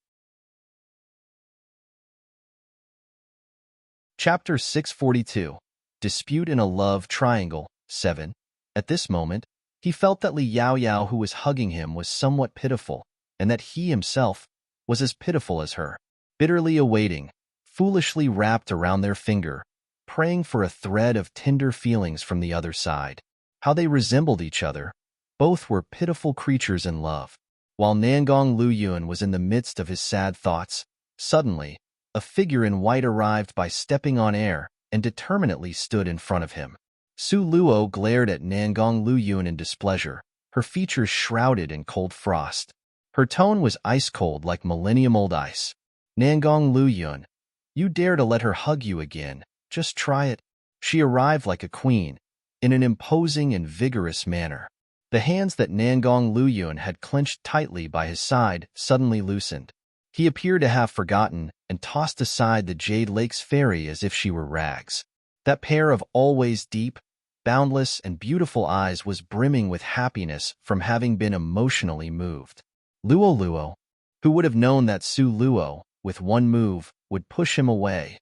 Chapter 642. Dispute in a Love Triangle, 7. At this moment, he felt that Li Yao Yao, who was hugging him, was somewhat pitiful, and that he himself was as pitiful as her, bitterly awaiting, foolishly wrapped around their finger, praying for a thread of tender feelings from the other side. How they resembled each other. Both were pitiful creatures in love. While Nangong Luyun was in the midst of his sad thoughts, suddenly, a figure in white arrived by stepping on air and determinedly stood in front of him. Su Luo glared at Nangong Luyun in displeasure, her features shrouded in cold frost. Her tone was ice-cold like millennium-old ice. Nangong Luyun, you dare to let her hug you again, just try it. She arrived like a queen, in an imposing and vigorous manner. The hands that Nangong Luyun had clenched tightly by his side suddenly loosened. He appeared to have forgotten and tossed aside the Jade Lake's fairy as if she were rags. That pair of always deep, boundless, and beautiful eyes was brimming with happiness from having been emotionally moved. Luo Luo, who would have known that Su Luo, with one move, would push him away.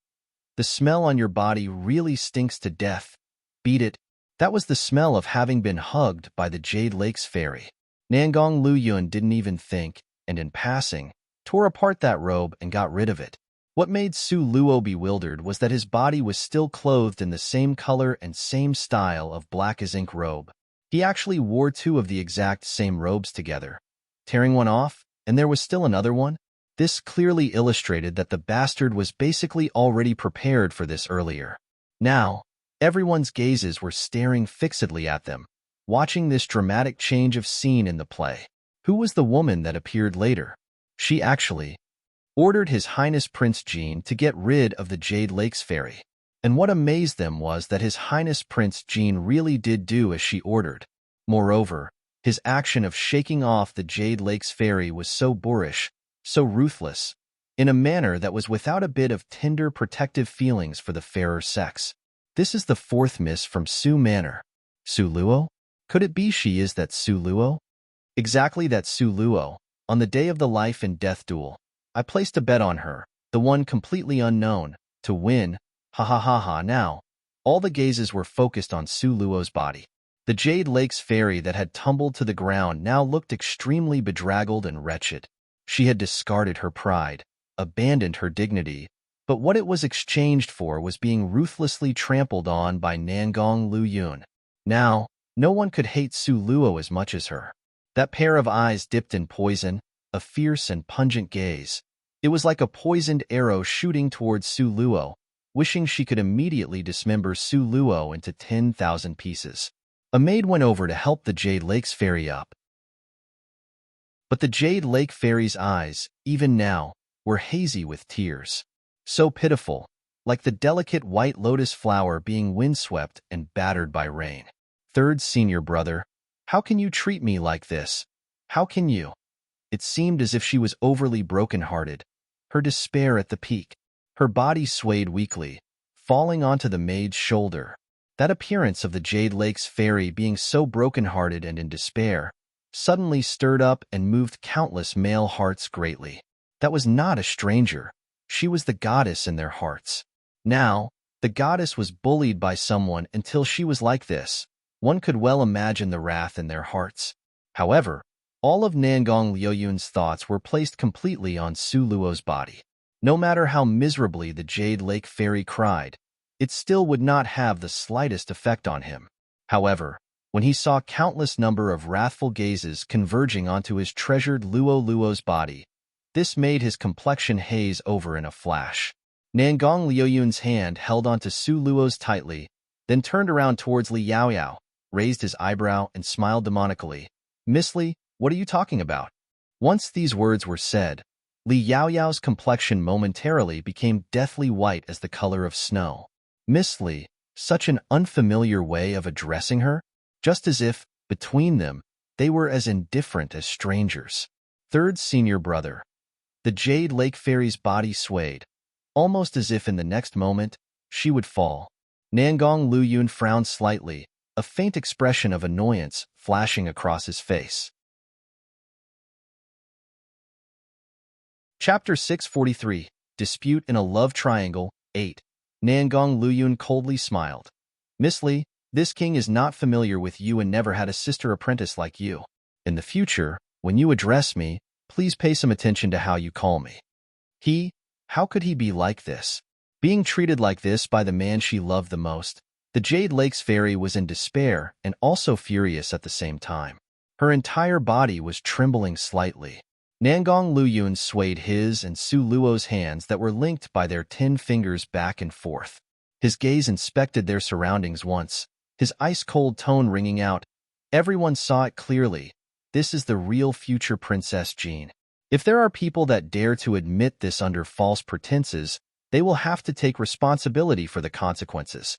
The smell on your body really stinks to death. Beat it. That was the smell of having been hugged by the Jade Lake's fairy. Nangong Luyun didn't even think, and in passing, tore apart that robe and got rid of it. What made Su Luo bewildered was that his body was still clothed in the same color and same style of black-as-ink robe. He actually wore two of the exact same robes together. Tearing one off, and there was still another one? This clearly illustrated that the bastard was basically already prepared for this earlier. Now, everyone's gazes were staring fixedly at them, watching this dramatic change of scene in the play. Who was the woman that appeared later? She actually ordered His Highness Prince Jean to get rid of the Jade Lake's fairy. And what amazed them was that His Highness Prince Jean really did do as she ordered. Moreover, his action of shaking off the Jade Lake's fairy was so boorish, so ruthless, in a manner that was without a bit of tender protective feelings for the fairer sex. This is the fourth miss from Su Manor. Su Luo? Could it be she is that Su Luo? Exactly that Su Luo. On the day of the life and death duel, I placed a bet on her, the one completely unknown, to win. Ha ha ha ha. Now, all the gazes were focused on Su Luo's body. The Jade Lake's fairy that had tumbled to the ground now looked extremely bedraggled and wretched. She had discarded her pride, abandoned her dignity, but what it was exchanged for was being ruthlessly trampled on by Nangong Luyun. Now, no one could hate Su Luo as much as her. That pair of eyes dipped in poison, a fierce and pungent gaze. It was like a poisoned arrow shooting towards Su Luo, wishing she could immediately dismember Su Luo into 10,000 pieces. A maid went over to help the Jade Lake's fairy up. But the Jade Lake fairy's eyes, even now, were hazy with tears. So pitiful, like the delicate white lotus flower being windswept and battered by rain. Third senior brother, how can you treat me like this? How can you? It seemed as if she was overly broken-hearted, her despair at the peak. Her body swayed weakly, falling onto the maid's shoulder. That appearance of the Jade Lake's fairy being so broken-hearted and in despair suddenly stirred up and moved countless male hearts greatly. That was not a stranger. She was the goddess in their hearts. Now, the goddess was bullied by someone until she was like this. One could well imagine the wrath in their hearts. However, all of Nangong Luyun's thoughts were placed completely on Su Luo's body. No matter how miserably the Jade Lake fairy cried, it still would not have the slightest effect on him. However, when he saw countless number of wrathful gazes converging onto his treasured Luo Luo's body, this made his complexion haze over in a flash. Nangong Luyun's hand held onto Su Luo's tightly, then turned around towards Li Yaoyao, raised his eyebrow and smiled demonically. Miss Li, what are you talking about? Once these words were said, Li Yaoyao's complexion momentarily became deathly white as the color of snow. Miss Li, such an unfamiliar way of addressing her, just as if, between them, they were as indifferent as strangers. Third senior brother. The Jade Lake fairy's body swayed, almost as if in the next moment, she would fall. Nangong Luyun frowned slightly, a faint expression of annoyance flashing across his face. Chapter 643, Dispute in a Love Triangle, 8. Nangong Luyun coldly smiled. Miss Li, this king is not familiar with you and never had a sister apprentice like you. In the future, when you address me, please pay some attention to how you call me. How could he be like this? Being treated like this by the man she loved the most, the Jade Lake's fairy was in despair and also furious at the same time. Her entire body was trembling slightly. Nangong Luyun swayed his and Su Luo's hands that were linked by their 10 fingers back and forth. His gaze inspected their surroundings once, his ice-cold tone ringing out. Everyone saw it clearly. This is the real future Princess Jean. If there are people that dare to admit this under false pretenses, they will have to take responsibility for the consequences.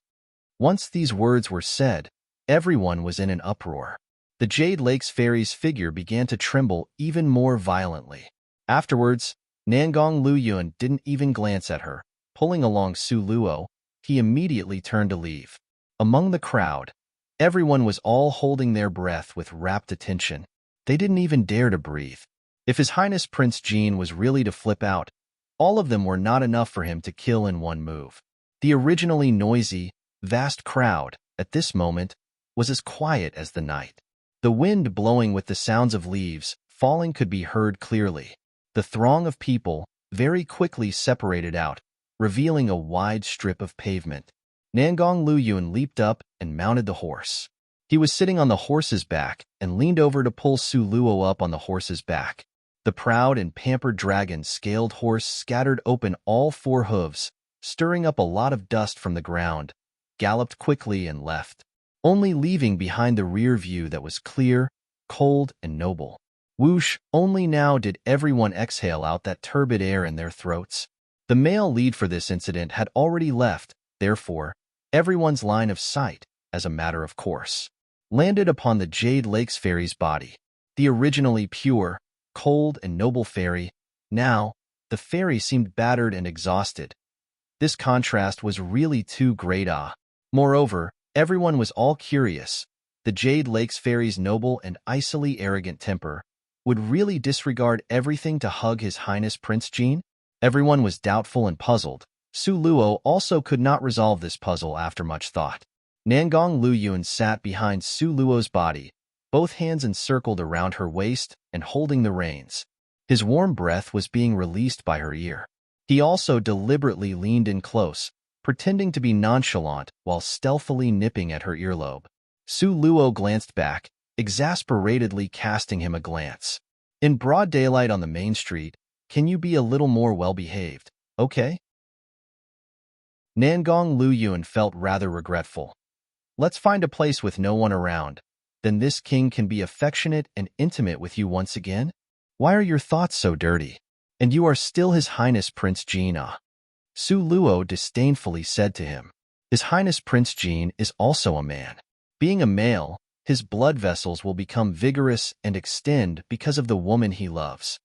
Once these words were said, everyone was in an uproar. The Jade Lake's fairy's figure began to tremble even more violently. Afterwards, Nangong Luyuan didn't even glance at her. Pulling along Su Luo, he immediately turned to leave. Among the crowd, everyone was all holding their breath with rapt attention. They didn't even dare to breathe. If His Highness Prince Jean was really to flip out, all of them were not enough for him to kill in one move. The originally noisy, vast crowd, at this moment, was as quiet as the night. The wind blowing with the sounds of leaves falling could be heard clearly. The throng of people very quickly separated out, revealing a wide strip of pavement. Nangong Luyuan leaped up and mounted the horse. He was sitting on the horse's back and leaned over to pull Su Luo up on the horse's back. The proud and pampered dragon-scaled horse scattered open all four hooves, stirring up a lot of dust from the ground, galloped quickly and left, only leaving behind the rear view that was clear, cold, and noble. Whoosh! Only now did everyone exhale out that turbid air in their throats. The male lead for this incident had already left, therefore, everyone's line of sight, as a matter of course, landed upon the Jade Lake's fairy's body. The originally pure, cold, and noble fairy, now, the fairy seemed battered and exhausted. This contrast was really too great. Moreover, everyone was all curious. The Jade Lake's fairy's noble and icily arrogant temper would really disregard everything to hug His Highness Prince Jean? Everyone was doubtful and puzzled. Su Luo also could not resolve this puzzle after much thought. Nangong Luyuan sat behind Su Luo's body, both hands encircled around her waist and holding the reins. His warm breath was being released by her ear. He also deliberately leaned in close, pretending to be nonchalant while stealthily nipping at her earlobe. Su Luo glanced back, exasperatedly casting him a glance. In broad daylight on the main street, can you be a little more well-behaved, okay? Nangong Luyuan felt rather regretful. Let's find a place with no one around. Then this king can be affectionate and intimate with you once again? Why are your thoughts so dirty? And you are still His Highness Prince Jean. Su Luo disdainfully said to him. His Highness Prince Jean is also a man. Being a male, his blood vessels will become vigorous and extend because of the woman he loves.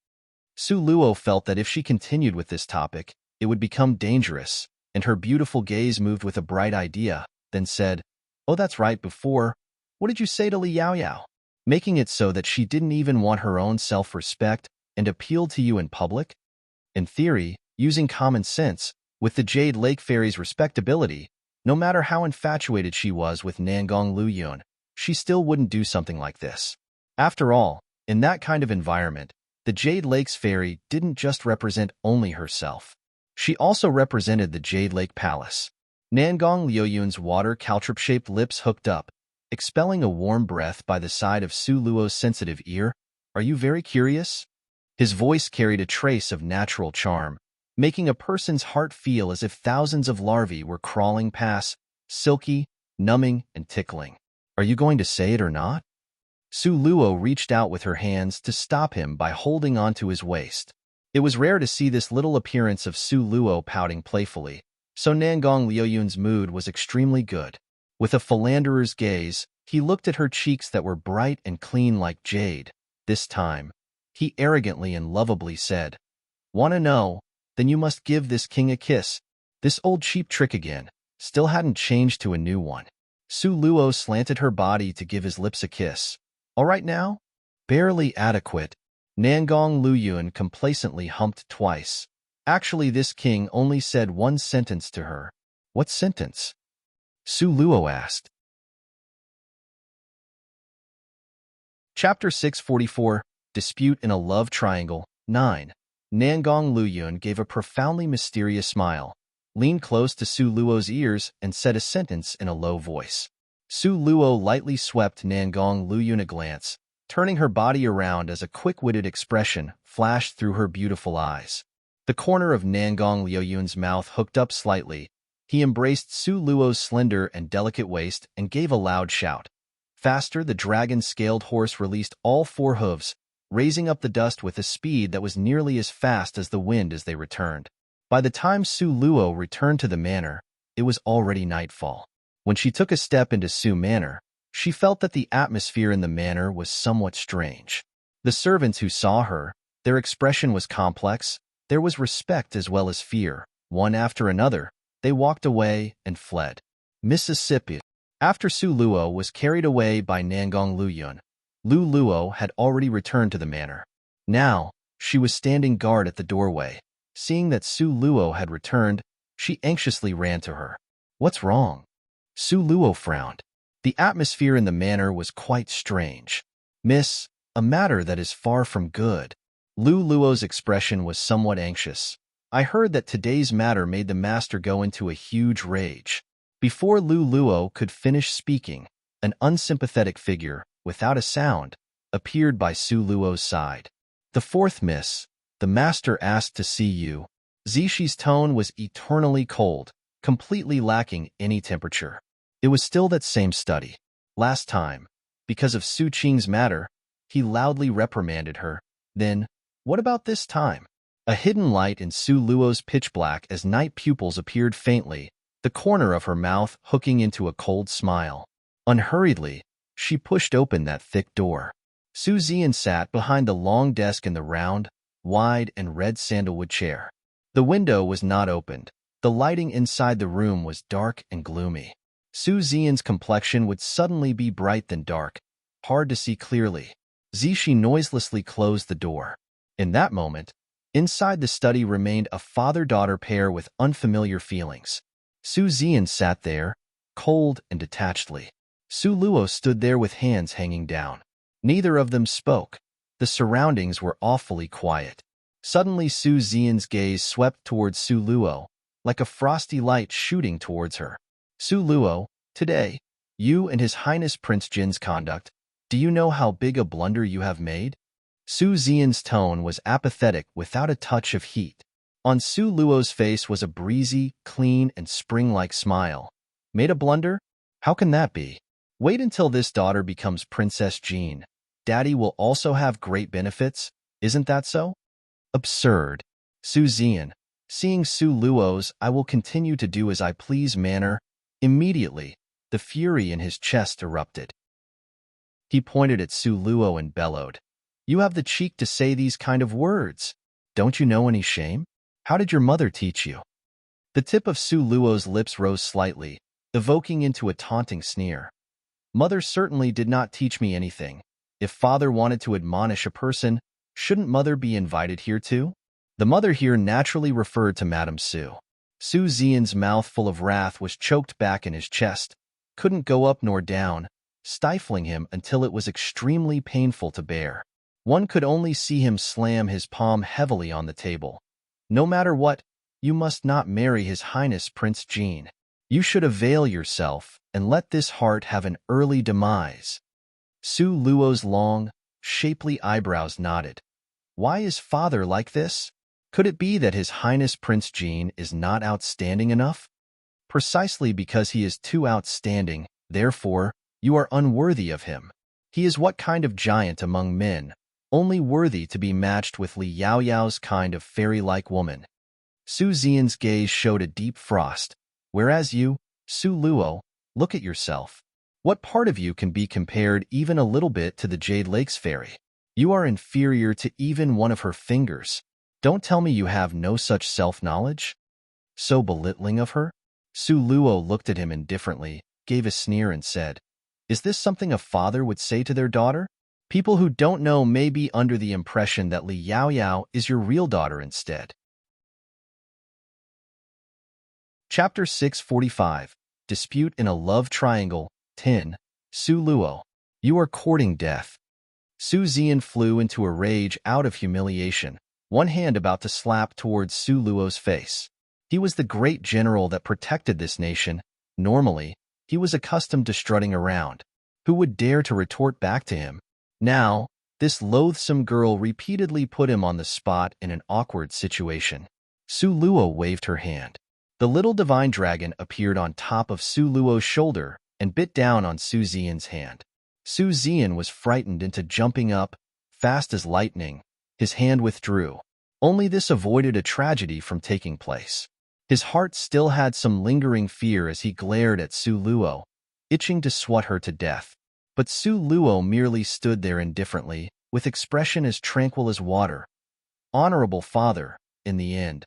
Su Luo felt that if she continued with this topic, it would become dangerous, and her beautiful gaze moved with a bright idea, then said, "Oh, that's right, before. What did you say to Li Yaoyao?" Making it so that she didn't even want her own self-respect and appealed to you in public? In theory, using common sense, with the Jade Lake Fairy's respectability, no matter how infatuated she was with Nangong Luyuan, she still wouldn't do something like this. After all, in that kind of environment, the Jade Lake's Fairy didn't just represent only herself. She also represented the Jade Lake Palace. Nangong Luyuan's water caltrop-shaped lips hooked up, expelling a warm breath by the side of Su Luo's sensitive ear. Are you very curious? His voice carried a trace of natural charm, making a person's heart feel as if thousands of larvae were crawling past, silky, numbing, and tickling. Are you going to say it or not? Su Luo reached out with her hands to stop him by holding onto his waist. It was rare to see this little appearance of Su Luo pouting playfully, so Nangong Luyuan's mood was extremely good. With a philanderer's gaze, he looked at her cheeks that were bright and clean like jade. This time, he arrogantly and lovably said, "Want to know? Then you must give this king a kiss." This old cheap trick again, still hadn't changed to a new one. Su Luo slanted her body to give his lips a kiss. All right now? Barely adequate. Nangong Luyuan complacently humped twice. Actually, this king only said one sentence to her. What sentence? Su Luo asked. Chapter 644, Dispute in a Love Triangle, 9. Nangong Luyuan gave a profoundly mysterious smile, leaned close to Su Luo's ears, and said a sentence in a low voice. Su Luo lightly swept Nangong Luyuan a glance, turning her body around as a quick-witted expression flashed through her beautiful eyes. The corner of Nangong Luyuan's mouth hooked up slightly, He embraced Su Luo's slender and delicate waist and gave a loud shout. Faster, the dragon-scaled horse released all four hooves, raising up the dust with a speed that was nearly as fast as the wind as they returned. By the time Su Luo returned to the manor, it was already nightfall. When she took a step into Su Manor, she felt that the atmosphere in the manor was somewhat strange. The servants who saw her, their expression was complex. There was respect as well as fear. One after another, they walked away and fled. Mississippi. After Su Luo was carried away by Nangong Luyun, Lu Luo had already returned to the manor. Now, she was standing guard at the doorway. Seeing that Su Luo had returned, she anxiously ran to her. "What's wrong?" Su Luo frowned. The atmosphere in the manor was quite strange. "Miss, a matter that is far from good." Lu Luo's expression was somewhat anxious. "I heard that today's matter made the master go into a huge rage." Before Lu Luo could finish speaking, an unsympathetic figure, without a sound, appeared by Su Luo's side. "The fourth miss, the master asked to see you." Zishi's tone was eternally cold, completely lacking any temperature. It was still that same study. Last time, because of Su Qing's matter, he loudly reprimanded her. Then, what about this time? A hidden light in Su Luo's pitch black as night pupils appeared faintly, the corner of her mouth hooking into a cold smile. Unhurriedly, she pushed open that thick door. Su Zian sat behind the long desk in the round, wide and red sandalwood chair. The window was not opened. The lighting inside the room was dark and gloomy. Su Zian's complexion would suddenly be bright then dark, hard to see clearly. Zishi noiselessly closed the door. In that moment, inside the study remained a father-daughter pair with unfamiliar feelings. Su Zian sat there, cold and detachedly. Su Luo stood there with hands hanging down. Neither of them spoke. The surroundings were awfully quiet. Suddenly Su Zian's gaze swept towards Su Luo, like a frosty light shooting towards her. "Su Luo, today, you and His Highness Prince Jin's conduct, do you know how big a blunder you have made?" Su Zian's tone was apathetic without a touch of heat. On Su Luo's face was a breezy, clean, and spring-like smile. "Made a blunder? How can that be? Wait until this daughter becomes Princess Jean. Daddy will also have great benefits, isn't that so?" "Absurd." Su Zian, seeing Su Luo's "I will continue to do as I please" manner, immediately, the fury in his chest erupted. He pointed at Su Luo and bellowed, "You have the cheek to say these kind of words. Don't you know any shame? How did your mother teach you?" The tip of Su Luo's lips rose slightly, evoking into a taunting sneer. "Mother certainly did not teach me anything. If father wanted to admonish a person, shouldn't mother be invited here too?" The mother here naturally referred to Madame Su. Su Zian's mouth full of wrath was choked back in his chest, couldn't go up nor down, stifling him until it was extremely painful to bear. One could only see him slam his palm heavily on the table. "No matter what, you must not marry His Highness Prince Jean. You should avail yourself and let this heart have an early demise." Su Luo's long, shapely eyebrows nodded. Why is father like this? Could it be that His Highness Prince Jean is not outstanding enough? Precisely because he is too outstanding, therefore, you are unworthy of him. He is what kind of giant among men, only worthy to be matched with Li Yaoyao's kind of fairy-like woman. Su Zian's gaze showed a deep frost, whereas you, Su Luo, look at yourself. What part of you can be compared even a little bit to the Jade Lake's fairy? You are inferior to even one of her fingers. Don't tell me you have no such self-knowledge? So belittling of her? Su Luo looked at him indifferently, gave a sneer and said, "Is this something a father would say to their daughter? People who don't know may be under the impression that Li Yaoyao is your real daughter instead." Chapter 645, Dispute in a Love Triangle, 10. Su Luo, you are courting death. Su Zian flew into a rage out of humiliation, one hand about to slap towards Su Luo's face. He was the great general that protected this nation. Normally, he was accustomed to strutting around. Who would dare to retort back to him? Now, this loathsome girl repeatedly put him on the spot in an awkward situation. Su Luo waved her hand. The little divine dragon appeared on top of Su Luo's shoulder and bit down on Su Xian's hand. Su Xian was frightened into jumping up, fast as lightning. His hand withdrew. Only this avoided a tragedy from taking place. His heart still had some lingering fear as he glared at Su Luo, itching to swat her to death. But Su Luo merely stood there indifferently, with expression as tranquil as water. Honorable father, in the end.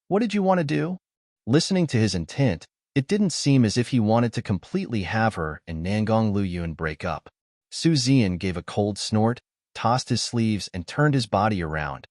What did you want to do? Listening to his intent, it didn't seem as if he wanted to completely have her and Nangong Luyuan break up. Su Xian gave a cold snort, tossed his sleeves, and turned his body around.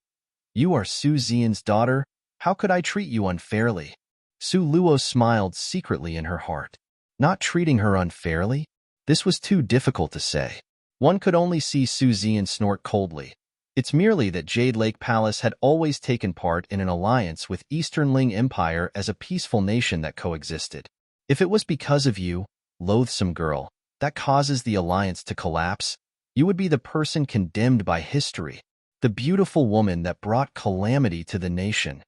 You are Su Xian's daughter? How could I treat you unfairly? Su Luo smiled secretly in her heart. Not treating her unfairly? This was too difficult to say. One could only see Su Xian snort coldly. It's merely that Jade Lake Palace had always taken part in an alliance with Eastern Ling Empire as a peaceful nation that coexisted. If it was because of you, loathsome girl, that causes the alliance to collapse, you would be the person condemned by history, the beautiful woman that brought calamity to the nation.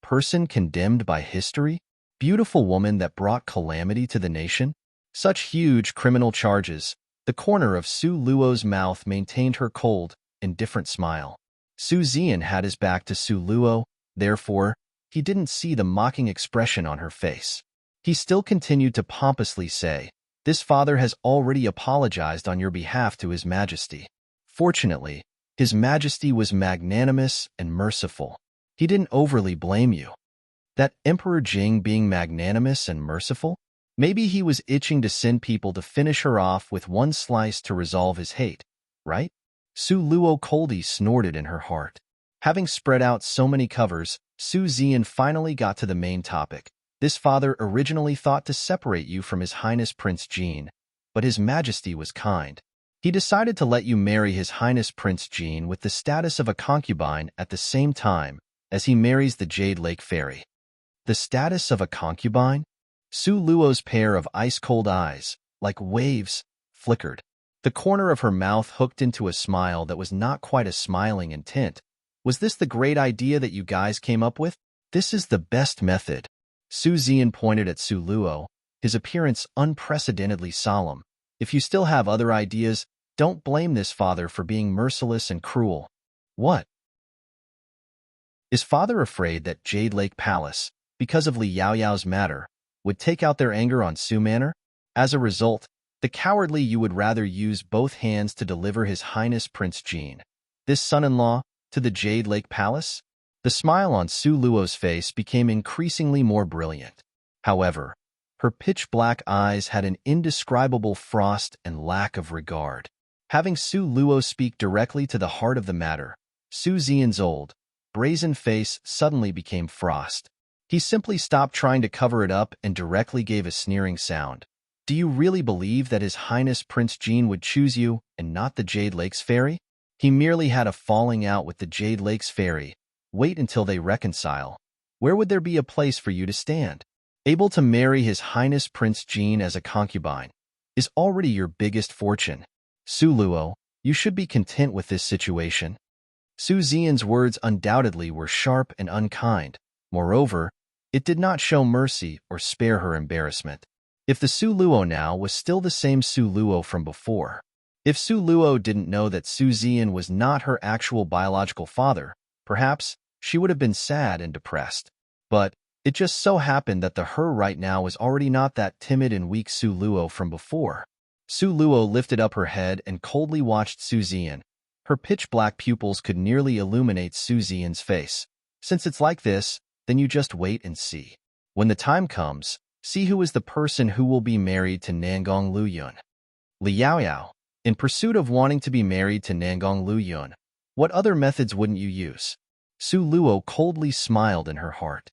Person condemned by history? Beautiful woman that brought calamity to the nation? Such huge criminal charges. The corner of Su Luo's mouth maintained her cold, indifferent smile. Su Xian had his back to Su Luo, therefore, he didn't see the mocking expression on her face. He still continued to pompously say, "This father has already apologized on your behalf to His Majesty." Fortunately, His Majesty was magnanimous and merciful. He didn't overly blame you. That Emperor Jing being magnanimous and merciful? Maybe he was itching to send people to finish her off with one slice to resolve his hate, right? Su Luo coldly snorted in her heart. Having spread out so many covers, Su Xian finally got to the main topic. This father originally thought to separate you from His Highness Prince Jin, but His Majesty was kind. He decided to let you marry His Highness Prince Jin with the status of a concubine at the same time as he marries the Jade Lake Fairy. The status of a concubine? Su Luo's pair of ice-cold eyes, like waves, flickered. The corner of her mouth hooked into a smile that was not quite a smiling intent. Was this the great idea that you guys came up with? This is the best method. Su Xian pointed at Su Luo, his appearance unprecedentedly solemn. If you still have other ideas, don't blame this father for being merciless and cruel. What? Is father afraid that Jade Lake Palace, because of Li Yaoyao's matter, would take out their anger on Su Manor? As a result, the cowardly you would rather use both hands to deliver His Highness Prince Jin, this son-in-law, to the Jade Lake Palace? The smile on Su Luo's face became increasingly more brilliant. However, her pitch-black eyes had an indescribable frost and lack of regard. Having Su Luo speak directly to the heart of the matter, Su Xian's old, brazen face suddenly became frost. He simply stopped trying to cover it up and directly gave a sneering sound. Do you really believe that His Highness Prince Jin would choose you and not the Jade Lakes Fairy? He merely had a falling out with the Jade Lakes Fairy. Wait until they reconcile. Where would there be a place for you to stand? Able to marry His Highness Prince Jin as a concubine is already your biggest fortune. Su Luo, you should be content with this situation. Su Xian's words undoubtedly were sharp and unkind. Moreover, it did not show mercy or spare her embarrassment. If the Su Luo now was still the same Su Luo from before, if Su Luo didn't know that Su Xian was not her actual biological father, perhaps she would have been sad and depressed. But it just so happened that the her right now was already not that timid and weak Su Luo from before. Su Luo lifted up her head and coldly watched Su Xian. Her pitch-black pupils could nearly illuminate Su Xian's face. Since it's like this, then you just wait and see. When the time comes, see who is the person who will be married to Nangong Luyuan. Li Yaoyao, in pursuit of wanting to be married to Nangong Luyuan, what other methods wouldn't you use? Su Luo coldly smiled in her heart.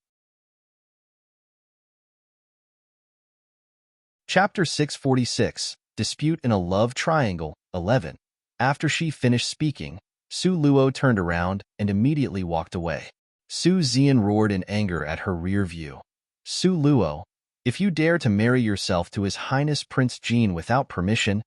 Chapter 646, Dispute in a Love Triangle, 11. After she finished speaking, Su Luo turned around and immediately walked away. Su Xian roared in anger at her rear view. Su Luo, if you dare to marry yourself to His Highness Prince Jin without permission,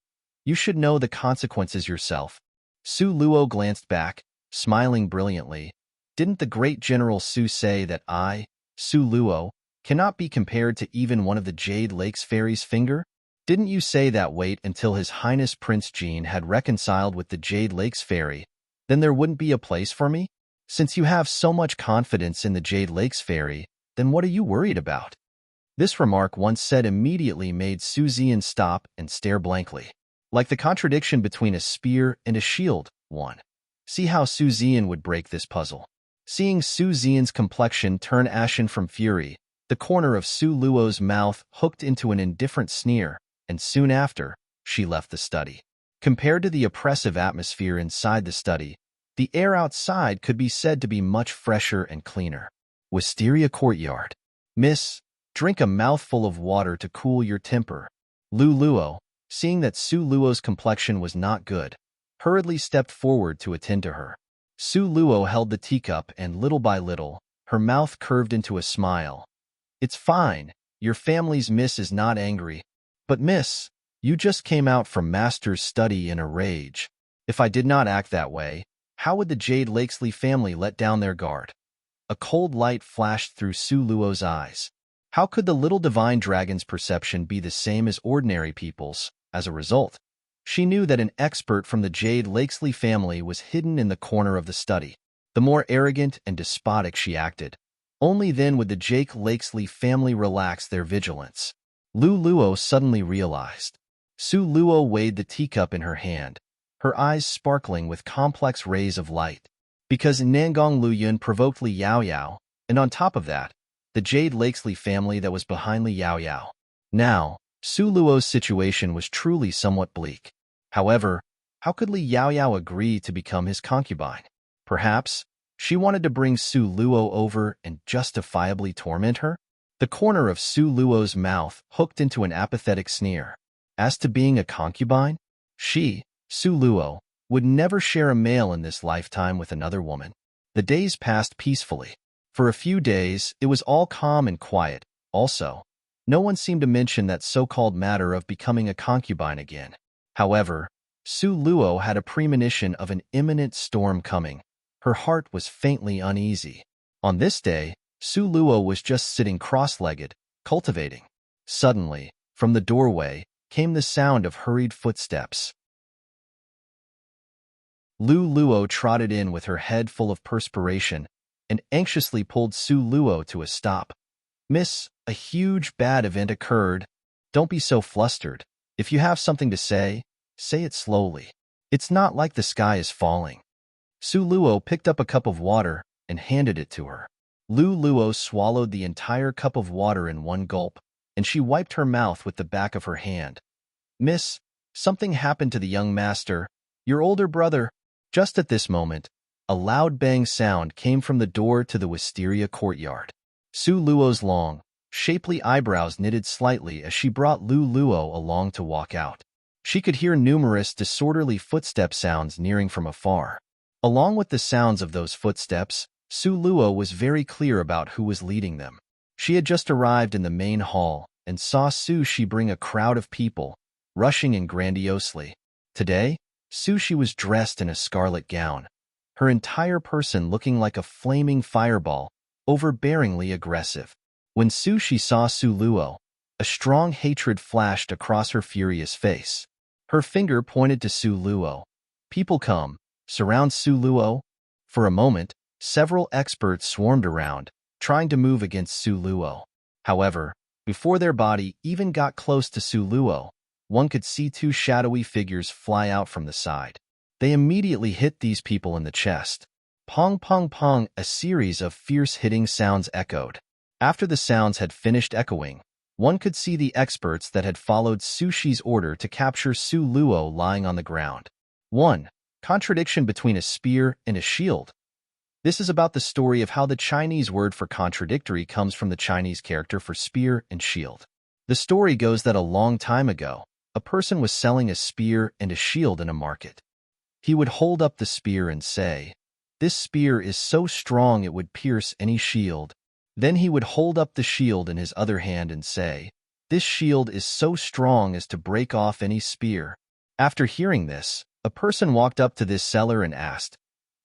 you should know the consequences yourself. Su Luo glanced back, smiling brilliantly. Didn't the great General Su say that I, Su Luo, cannot be compared to even one of the Jade Lake's fairy's finger? Didn't you say that wait until His Highness Prince Jean had reconciled with the Jade Lake's fairy, then there wouldn't be a place for me? Since you have so much confidence in the Jade Lake's fairy, then what are you worried about? This remark once said immediately made Su Zian stop and stare blankly. Like the contradiction between a spear and a shield, one. See how Su Zian would break this puzzle. Seeing Su Zian's complexion turn ashen from fury, the corner of Su Luo's mouth hooked into an indifferent sneer, and soon after, she left the study. Compared to the oppressive atmosphere inside the study, the air outside could be said to be much fresher and cleaner. Wisteria Courtyard. Miss, drink a mouthful of water to cool your temper. Lu Luo, seeing that Su Luo's complexion was not good, hurriedly stepped forward to attend to her. Su Luo held the teacup and little by little, her mouth curved into a smile. It's fine, your family's miss is not angry. But miss, you just came out from master's study in a rage. If I did not act that way, how would the Jade Lakesley family let down their guard? A cold light flashed through Su Luo's eyes. How could the little divine dragon's perception be the same as ordinary people's? As a result, she knew that an expert from the Jade Lakesley family was hidden in the corner of the study. The more arrogant and despotic she acted, only then would the Jade Lakesley family relax their vigilance. Lu Luo suddenly realized. Su Luo weighed the teacup in her hand, her eyes sparkling with complex rays of light. Because Nangong Luyun provoked Li Yao Yao, and on top of that, the Jade Lakesley family that was behind Li Yao Yao. Now, Su Luo's situation was truly somewhat bleak. However, how could Li Yao Yao agree to become his concubine? Perhaps, she wanted to bring Su Luo over and justifiably torment her? The corner of Su Luo's mouth hooked into an apathetic sneer. As to being a concubine, she, Su Luo, would never share a meal in this lifetime with another woman. The days passed peacefully. For a few days, it was all calm and quiet. Also, no one seemed to mention that so-called matter of becoming a concubine again. However, Su Luo had a premonition of an imminent storm coming. Her heart was faintly uneasy. On this day, Su Luo was just sitting cross-legged, cultivating. Suddenly, from the doorway, came the sound of hurried footsteps. Lu Luo trotted in with her head full of perspiration and anxiously pulled Su Luo to a stop. Miss, a huge bad event occurred. Don't be so flustered. If you have something to say it slowly. It's not like the sky is falling. Su Luo picked up a cup of water and handed it to her. Lu Luo swallowed the entire cup of water in one gulp, and she wiped her mouth with the back of her hand. Miss, something happened to the young master, your older brother. Just at this moment, a loud bang sound came from the door to the Wisteria Courtyard. Su Luo's long, shapely eyebrows knitted slightly as she brought Lu Luo along to walk out. She could hear numerous disorderly footstep sounds nearing from afar. Along with the sounds of those footsteps, Su Luo was very clear about who was leading them. She had just arrived in the main hall and saw Su Shi bring a crowd of people, rushing in grandiosely. Today, Su Shi was dressed in a scarlet gown, her entire person looking like a flaming fireball, overbearingly aggressive. When Su Shi saw Su Luo, a strong hatred flashed across her furious face. Her finger pointed to Su Luo. People come, surround Su Luo. For a moment, several experts swarmed around, trying to move against Su Luo. However, before their body even got close to Su Luo, one could see two shadowy figures fly out from the side. They immediately hit these people in the chest. Pong pong pong, a series of fierce hitting sounds echoed. After the sounds had finished echoing, one could see the experts that had followed Su Shi's order to capture Su Luo lying on the ground. 1. Contradiction between a spear and a shield. This is about the story of how the Chinese word for contradictory comes from the Chinese character for spear and shield. The story goes that a long time ago, a person was selling a spear and a shield in a market. He would hold up the spear and say, "This spear is so strong it would pierce any shield." Then he would hold up the shield in his other hand and say, "This shield is so strong as to break off any spear." After hearing this, a person walked up to this seller and asked,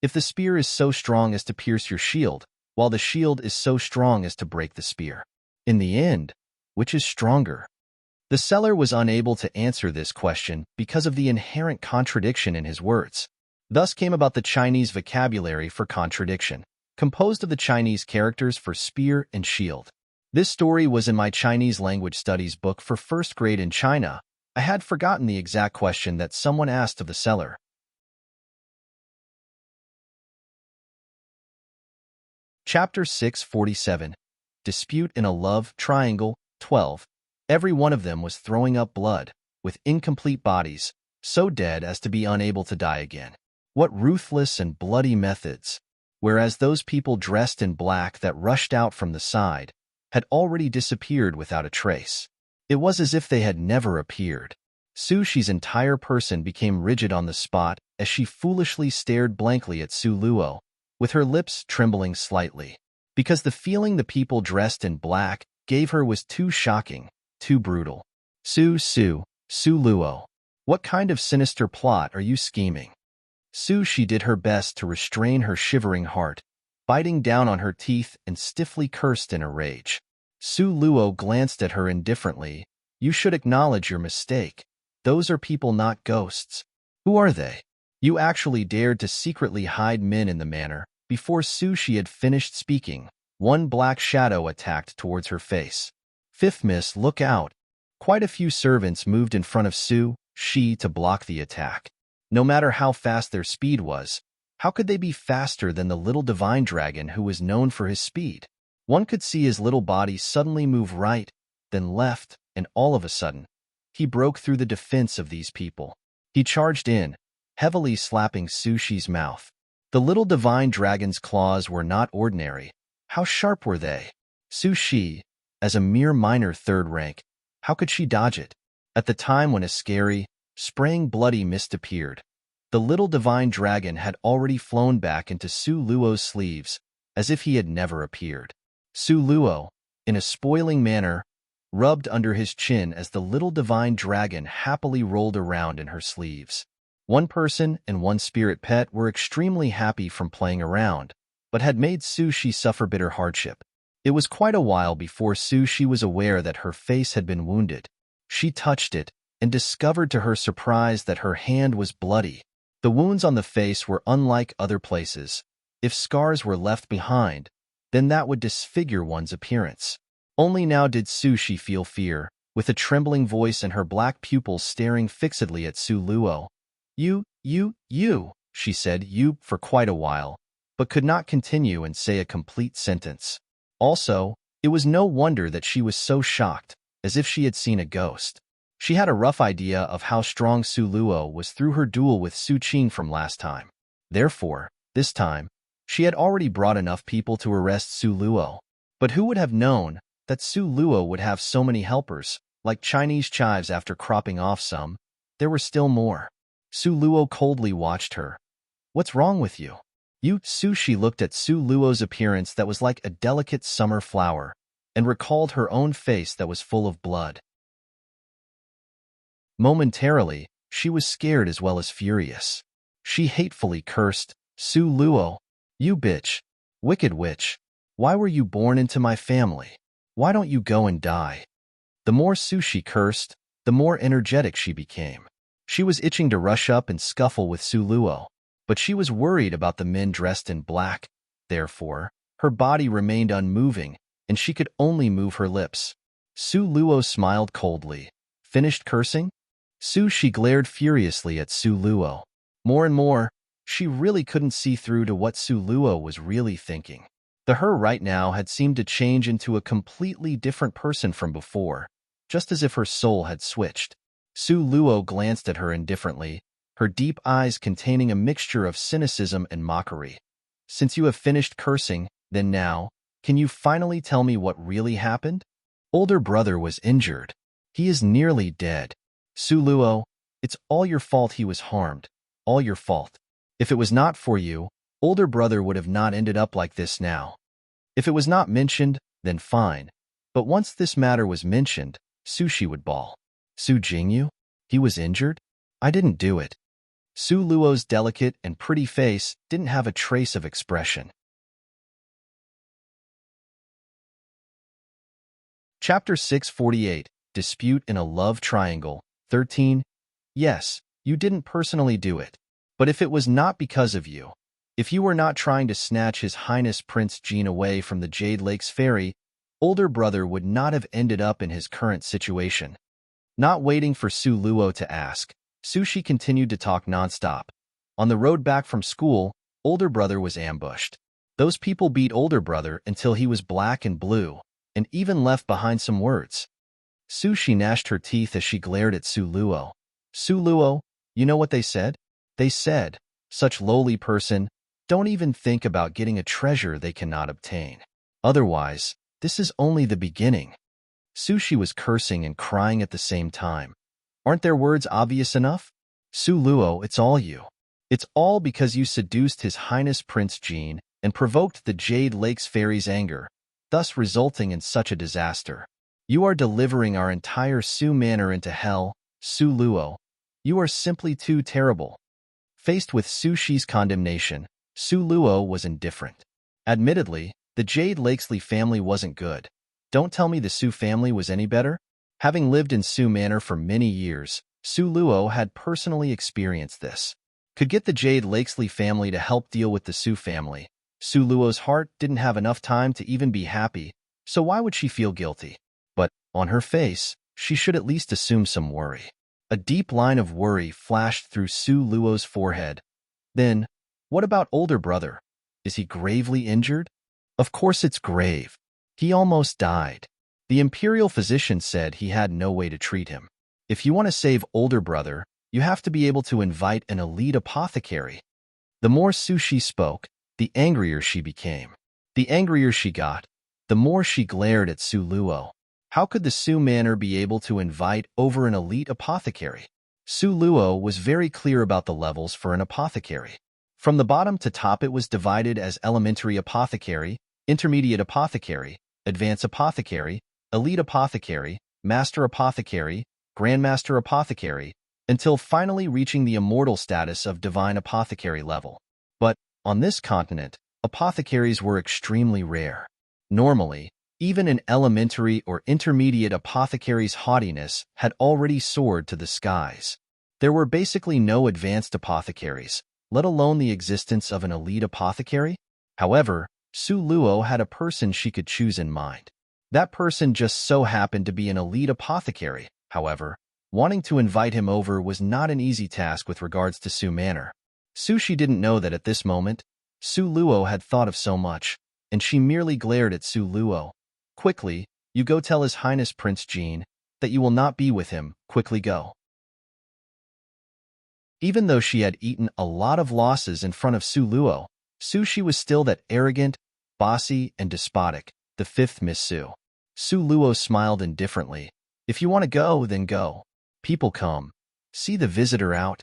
"If the spear is so strong as to pierce your shield, while the shield is so strong as to break the spear, In the end, which is stronger? The seller was unable to answer this question because of the inherent contradiction in his words. Thus came about the Chinese vocabulary for contradiction, composed of the Chinese characters for spear and shield. This story was in my Chinese language studies book for first grade in China. I had forgotten the exact question that someone asked of the seller. Chapter 647. Dispute in a Love Triangle 12. Every one of them was throwing up blood, with incomplete bodies, so dead as to be unable to die again. What ruthless and bloody methods! Whereas those people dressed in black that rushed out from the side had already disappeared without a trace. It was as if they had never appeared. Su Shi's entire person became rigid on the spot as she foolishly stared blankly at Su Luo, with her lips trembling slightly, because the feeling the people dressed in black gave her was too shocking, too brutal. Su Luo, what kind of sinister plot are you scheming? Su Shi did her best to restrain her shivering heart, biting down on her teeth and stiffly cursed in a rage. Su Luo glanced at her indifferently. You should acknowledge your mistake. Those are people, not ghosts. Who are they? You actually dared to secretly hide men in the manor. Before Su Shi had finished speaking, one black shadow attacked towards her face. Fifth Miss, look out. Quite a few servants moved in front of Su Shi to block the attack. No matter how fast their speed was, how could they be faster than the little divine dragon who was known for his speed? One could see his little body suddenly move right, then left, and all of a sudden, he broke through the defense of these people. He charged in, heavily slapping Su Shi's mouth. The little divine dragon's claws were not ordinary. How sharp were they? Su Shi, as a mere minor third rank, how could she dodge it? At the time when a scary, spraying bloody mist appeared, the little divine dragon had already flown back into Su Luo's sleeves, as if he had never appeared. Su Luo, in a spoiling manner, rubbed under his chin as the little divine dragon happily rolled around in her sleeves. One person and one spirit pet were extremely happy from playing around, but had made Su Shi suffer bitter hardship. It was quite a while before Su Shi was aware that her face had been wounded. She touched it and discovered to her surprise that her hand was bloody. The wounds on the face were unlike other places. If scars were left behind, then that would disfigure one's appearance. Only now did Su Shi feel fear, with a trembling voice and her black pupils staring fixedly at Su Luo. You, she said you for quite a while, but could not continue and say a complete sentence. Also, it was no wonder that she was so shocked, as if she had seen a ghost. She had a rough idea of how strong Su Luo was through her duel with Su Qing from last time. Therefore, this time, she had already brought enough people to arrest Su Luo. But who would have known that Su Luo would have so many helpers? Like Chinese chives after cropping off some, there were still more. Su Luo coldly watched her. What's wrong with you? Su Shi looked at Su Luo's appearance that was like a delicate summer flower, and recalled her own face that was full of blood. Momentarily, she was scared as well as furious. She hatefully cursed, Su Luo, you bitch, wicked witch, why were you born into my family? Why don't you go and die? The more Su Shi cursed, the more energetic she became. She was itching to rush up and scuffle with Su Luo, but she was worried about the men dressed in black. Therefore, her body remained unmoving, and she could only move her lips. Su Luo smiled coldly. Finished cursing? Su Shi glared furiously at Su Luo. More and more, she really couldn't see through to what Su Luo was really thinking. The her right now had seemed to change into a completely different person from before, just as if her soul had switched. Su Luo glanced at her indifferently, her deep eyes containing a mixture of cynicism and mockery. Since you have finished cursing, then now, can you finally tell me what really happened? Older brother was injured. He is nearly dead. Su Luo, it's all your fault he was harmed. All your fault. If it was not for you, older brother would have not ended up like this now. If it was not mentioned, then fine. But once this matter was mentioned, Su Shi would bawl. Su Jingyu? He was injured? I didn't do it. Su Luo's delicate and pretty face didn't have a trace of expression. Chapter 648, Dispute in a Love Triangle, 13. Yes, you didn't personally do it. But if it was not because of you, if you were not trying to snatch His Highness Prince Jean away from the Jade Lakes Ferry, older brother would not have ended up in his current situation. Not waiting for Su Luo to ask, Sushi continued to talk nonstop. On the road back from school, older brother was ambushed. Those people beat older brother until he was black and blue, and even left behind some words. Sushi gnashed her teeth as she glared at Su Luo. Su Luo, you know what they said? They said, such lowly person, don't even think about getting a treasure they cannot obtain. Otherwise, this is only the beginning. Sushi was cursing and crying at the same time. Aren't their words obvious enough? Su Luo, it's all you. It's all because you seduced His Highness Prince Jean and provoked the Jade Lakes Fairy's anger, thus resulting in such a disaster. You are delivering our entire Su Manor into hell, Su Luo. You are simply too terrible. Faced with Sushi's condemnation, Su Luo was indifferent. Admittedly, the Jade Lakesley family wasn't good. Don't tell me the Su family was any better. Having lived in Su Manor for many years, Su Luo had personally experienced this. Could get the Jade Lakesley family to help deal with the Su family. Su Luo's heart didn't have enough time to even be happy, so why would she feel guilty? But, on her face, she should at least assume some worry. A deep line of worry flashed through Su Luo's forehead. Then, what about older brother? Is he gravely injured? Of course it's grave. He almost died. The imperial physician said he had no way to treat him. If you want to save older brother, you have to be able to invite an elite apothecary. The more Sushi spoke, the angrier she became. The angrier she got, the more she glared at Su Luo. How could the Su Manor be able to invite over an elite apothecary? Su Luo was very clear about the levels for an apothecary. From the bottom to top it was divided as elementary apothecary, intermediate apothecary, advanced apothecary, elite apothecary, master apothecary, grandmaster apothecary, until finally reaching the immortal status of divine apothecary level. But, on this continent, apothecaries were extremely rare. Normally, even an elementary or intermediate apothecary's haughtiness had already soared to the skies. There were basically no advanced apothecaries, let alone the existence of an elite apothecary. However, Su Luo had a person she could choose in mind. That person just so happened to be an elite apothecary. However, wanting to invite him over was not an easy task with regards to Su Manor. Sushi didn't know that at this moment, Su Luo had thought of so much, and she merely glared at Su Luo. Quickly, you go tell His Highness Prince Jean that you will not be with him. Quickly go. Even though she had eaten a lot of losses in front of Su Luo, Sushi was still that arrogant, bossy, and despotic, the fifth Miss Su. Su Luo smiled indifferently. If you want to go, then go. People come. See the visitor out.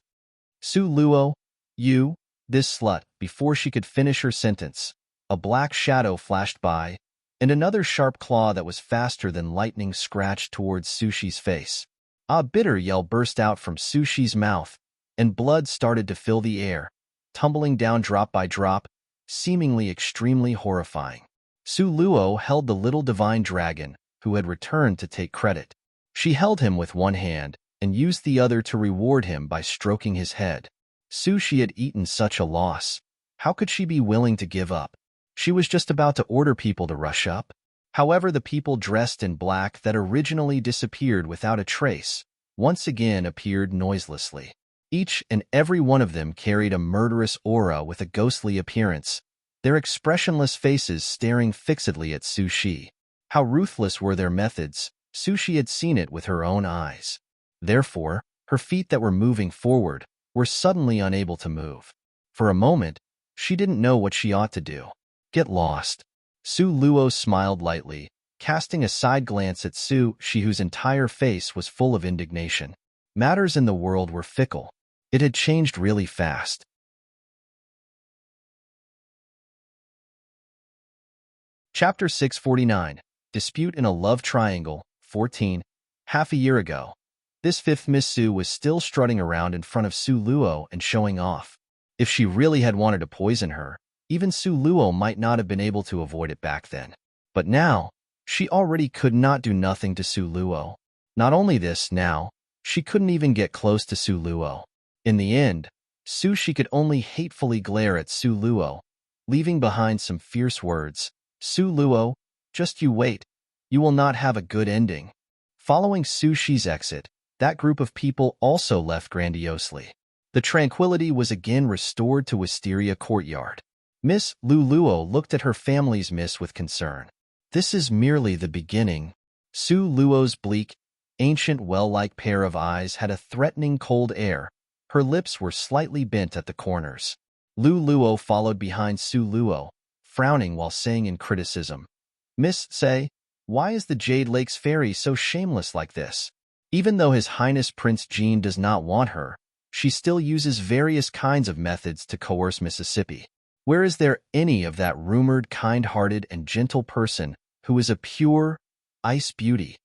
Su Luo, you, this slut. Before she could finish her sentence, a black shadow flashed by, and another sharp claw that was faster than lightning scratched towards Sushi's face. A bitter yell burst out from Sushi's mouth, and blood started to fill the air, tumbling down drop by drop, seemingly extremely horrifying. Su Luo held the little divine dragon, who had returned to take credit. She held him with one hand and used the other to reward him by stroking his head. Sushi had eaten such a loss. How could she be willing to give up? She was just about to order people to rush up. However, the people dressed in black that originally disappeared without a trace once again appeared noiselessly. Each and every one of them carried a murderous aura with a ghostly appearance, their expressionless faces staring fixedly at Sushi. How ruthless were their methods! Sushi had seen it with her own eyes. Therefore, her feet that were moving forward were suddenly unable to move. For a moment, she didn't know what she ought to do. Get lost. Su Luo smiled lightly, casting a side glance at Sushi, whose entire face was full of indignation. Matters in the world were fickle. It had changed really fast. Chapter 649, Dispute in a Love Triangle, 14. Half a year ago, this fifth Miss Su was still strutting around in front of Su Luo and showing off. If she really had wanted to poison her, even Su Luo might not have been able to avoid it back then. But now, She already could not do nothing to Su Luo. Not only this, now, she couldn't even get close to Su Luo. In the end, she could only hatefully glare at Su Luo, leaving behind some fierce words. Su Luo, just you wait. You will not have a good ending. Following Sushi's exit, that group of people also left grandiosely. The tranquility was again restored to Wisteria Courtyard. Miss Lu Luo looked at her family's miss with concern. This is merely the beginning. Su Luo's bleak, ancient well-like pair of eyes had a threatening cold air. Her lips were slightly bent at the corners. Lu Luo followed behind Su Luo, frowning while saying in criticism, Miss Say, why is the Jade Lake's fairy so shameless like this? Even though His Highness Prince Jean does not want her, she still uses various kinds of methods to coerce Mississippi. Where is there any of that rumored kind-hearted and gentle person who is a pure ice beauty?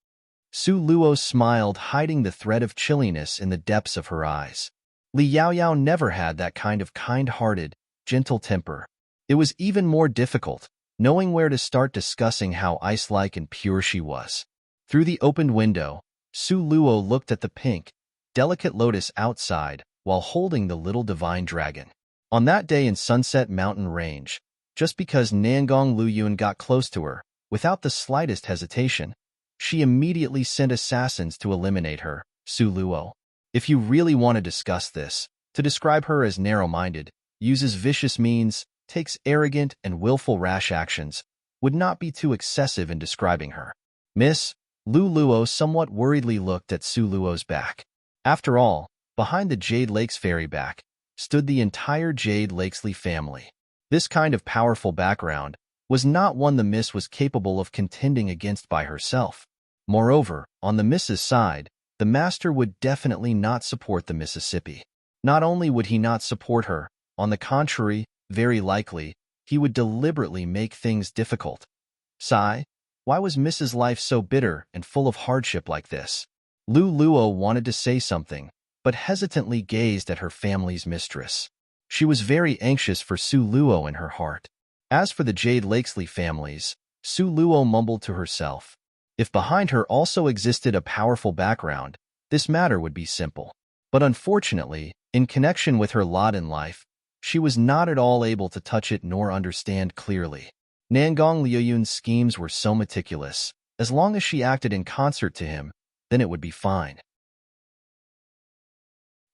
Su Luo smiled, hiding the thread of chilliness in the depths of her eyes. Li Yaoyao never had that kind of kind-hearted, gentle temper. It was even more difficult, knowing where to start discussing how ice-like and pure she was. Through the opened window, Su Luo looked at the pink, delicate lotus outside while holding the little divine dragon. On that day in Sunset Mountain Range, just because Nangong Luyun got close to her, without the slightest hesitation, she immediately sent assassins to eliminate her. Su Luo, if you really want to discuss this, to describe her as narrow-minded, uses vicious means, takes arrogant and willful rash actions, would not be too excessive in describing her. Miss Lu Luo somewhat worriedly looked at Su Luo's back. After all, behind the Jade Lake's fairy back, stood the entire Jade Lakesley family. This kind of powerful background was not one the Miss was capable of contending against by herself. Moreover, on the Miss's side, the Master would definitely not support the Mississippi. Not only would he not support her, on the contrary, very likely, he would deliberately make things difficult. Sigh, why was Mrs. Life so bitter and full of hardship like this? Lu Luo wanted to say something, but hesitantly gazed at her family's mistress. She was very anxious for Su Luo in her heart. As for the Jade Lakesley families, Su Luo mumbled to herself. If behind her also existed a powerful background, this matter would be simple. But unfortunately, in connection with her lot in life, she was not at all able to touch it nor understand clearly. Nangong Liuyun's schemes were so meticulous. As long as she acted in concert to him, then it would be fine.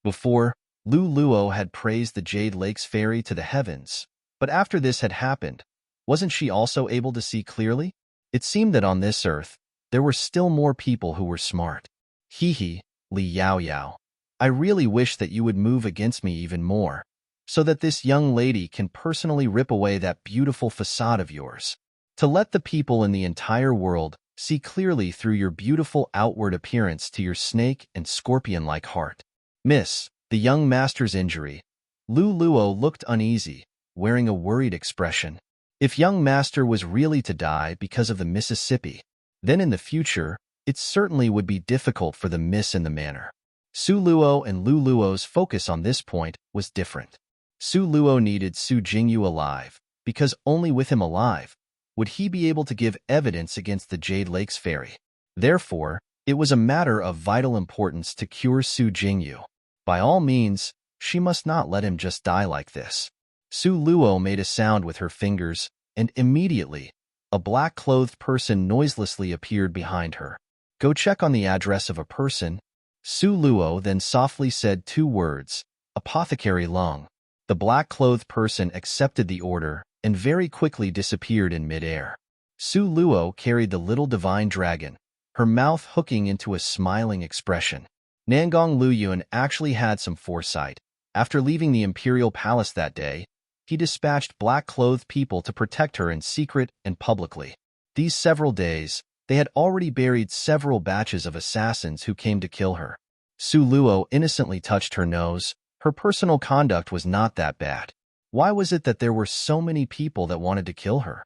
Before, Lu Luo had praised the Jade Lake's fairy to the heavens, but after this had happened, wasn't she also able to see clearly? It seemed that on this earth, there were still more people who were smart. Hee, Li Yaoyao. I really wish that you would move against me even more, so that this young lady can personally rip away that beautiful facade of yours. To let the people in the entire world see clearly through your beautiful outward appearance to your snake and scorpion-like heart. Miss, the young master's injury. Lu Luo looked uneasy, wearing a worried expression. If young master was really to die because of the Mississippi, then in the future, it certainly would be difficult for the Miss in the manor. Su Luo and Lu Luo's focus on this point was different. Su Luo needed Su Jingyu alive, because only with him alive would he be able to give evidence against the Jade Lake's fairy. Therefore, it was a matter of vital importance to cure Su Jingyu. By all means, she must not let him just die like this. Su Luo made a sound with her fingers, and immediately, a black-clothed person noiselessly appeared behind her. Go check on the address of a person. Su Luo then softly said 2 words, Apothecary Long. The black-clothed person accepted the order and very quickly disappeared in mid-air. Su Luo carried the little divine dragon, her mouth hooking into a smiling expression. Nangong Luyun actually had some foresight. After leaving the imperial palace that day, he dispatched black-clothed people to protect her in secret and publicly. These several days, they had already buried several batches of assassins who came to kill her. Su Luo innocently touched her nose. Her personal conduct was not that bad. Why was it that there were so many people that wanted to kill her?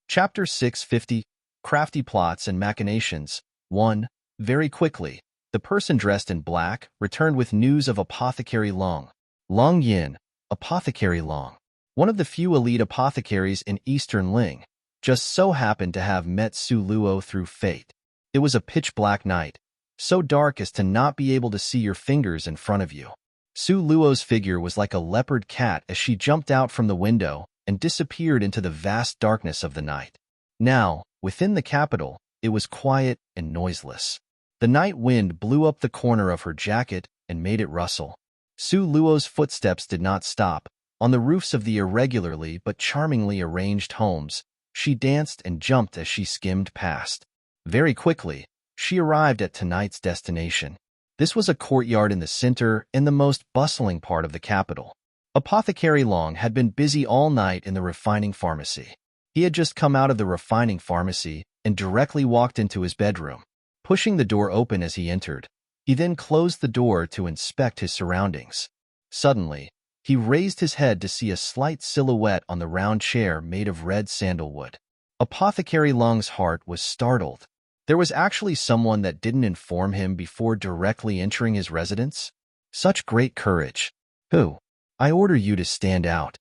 Chapter 650, Crafty Plots and Machinations. 1. Very quickly, the person dressed in black returned with news of Apothecary Long. Long Yin, Apothecary Long. one of the few elite apothecaries in Eastern Ling, just so happened to have met Su Luo through fate. It was a pitch-black night, so dark as to not be able to see your fingers in front of you. Su Luo's figure was like a leopard cat as she jumped out from the window and disappeared into the vast darkness of the night. Now, within the capital, it was quiet and noiseless. The night wind blew up the corner of her jacket and made it rustle. Su Luo's footsteps did not stop. On the roofs of the irregularly but charmingly arranged homes, she danced and jumped as she skimmed past. Very quickly, she arrived at tonight's destination. This was a courtyard in the center and the most bustling part of the capital. Apothecary Long had been busy all night in the refining pharmacy. He had just come out of the refining pharmacy and directly walked into his bedroom. Pushing the door open as he entered, he then closed the door to inspect his surroundings. Suddenly, he raised his head to see a slight silhouette on the round chair made of red sandalwood. Apothecary Long's heart was startled. There was actually someone that didn't inform him before directly entering his residence? Such great courage. Who? I order you to stand out.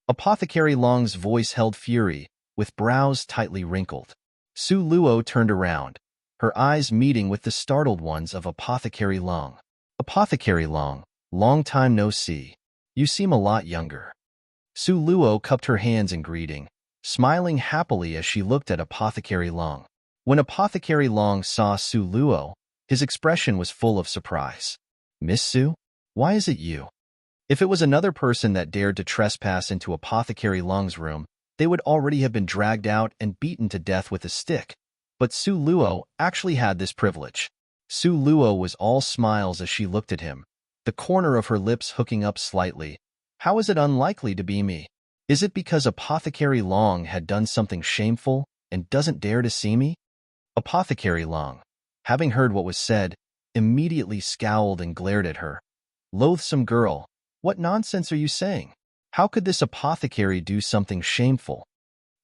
Apothecary Long's voice held fury, with brows tightly wrinkled. Su Luo turned around, her eyes meeting with the startled ones of Apothecary Long. Apothecary Long, long time no see. You seem a lot younger. Su Luo cupped her hands in greeting, smiling happily as she looked at Apothecary Long. When Apothecary Long saw Su Luo, his expression was full of surprise. Miss Su? Why is it you? If it was another person that dared to trespass into Apothecary Long's room, they would already have been dragged out and beaten to death with a stick. But Su Luo actually had this privilege. Su Luo was all smiles as she looked at him, the corner of her lips hooking up slightly. How is it unlikely to be me? Is it because Apothecary Long had done something shameful and doesn't dare to see me? Apothecary Long, having heard what was said, immediately scowled and glared at her. Loathsome girl, what nonsense are you saying? How could this apothecary do something shameful?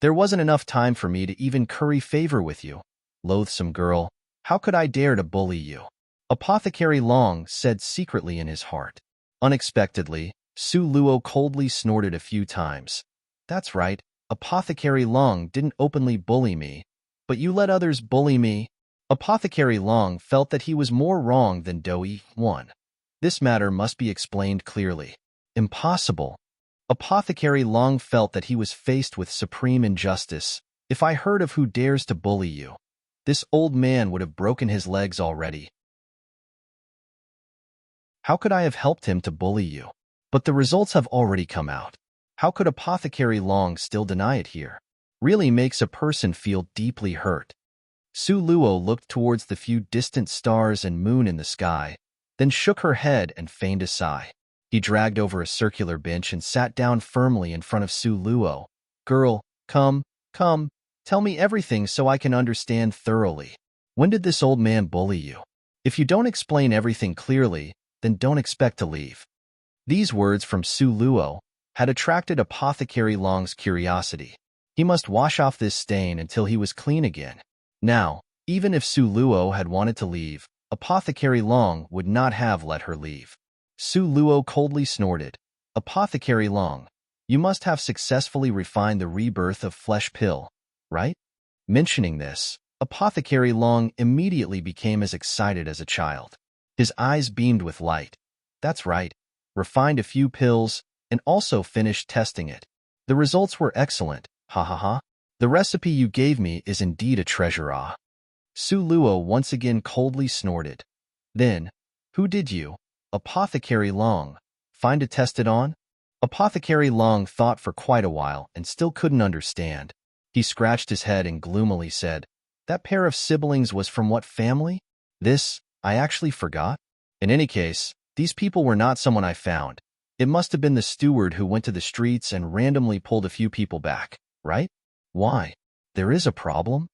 There wasn't enough time for me to even curry favor with you. Loathsome girl, how could I dare to bully you? Apothecary Long said secretly in his heart. Unexpectedly, Su Luo coldly snorted a few times. That's right, Apothecary Long didn't openly bully me, but you let others bully me. Apothecary Long felt that he was more wrong than Doi One. This matter must be explained clearly. Impossible. Apothecary Long felt that he was faced with supreme injustice. If I heard of who dares to bully you, this old man would have broken his legs already. How could I have helped him to bully you? But the results have already come out. How could Apothecary Long still deny it here? Really makes a person feel deeply hurt. Su Luo looked towards the few distant stars and moon in the sky, then shook her head and feigned a sigh. He dragged over a circular bench and sat down firmly in front of Su Luo. Girl, come, tell me everything so I can understand thoroughly. When did this old man bully you? If you don't explain everything clearly, then don't expect to leave. These words from Su Luo had attracted Apothecary Long's curiosity. He must wash off this stain until he was clean again. Now, even if Su Luo had wanted to leave, Apothecary Long would not have let her leave. Su Luo coldly snorted. Apothecary Long, you must have successfully refined the rebirth of flesh pill, right? Mentioning this, Apothecary Long immediately became as excited as a child. His eyes beamed with light. That's right, refined a few pills and also finished testing it. The results were excellent, ha ha ha. The recipe you gave me is indeed a treasure, ah. Su Luo once again coldly snorted. Then, who did you, Apothecary Long, find to test it on? Apothecary Long thought for quite a while and still couldn't understand. He scratched his head and gloomily said, that pair of siblings was from what family? This, I actually forgot. In any case, these people were not someone I found. It must have been the steward who went to the streets and randomly pulled a few people back, right? Why? There is a problem?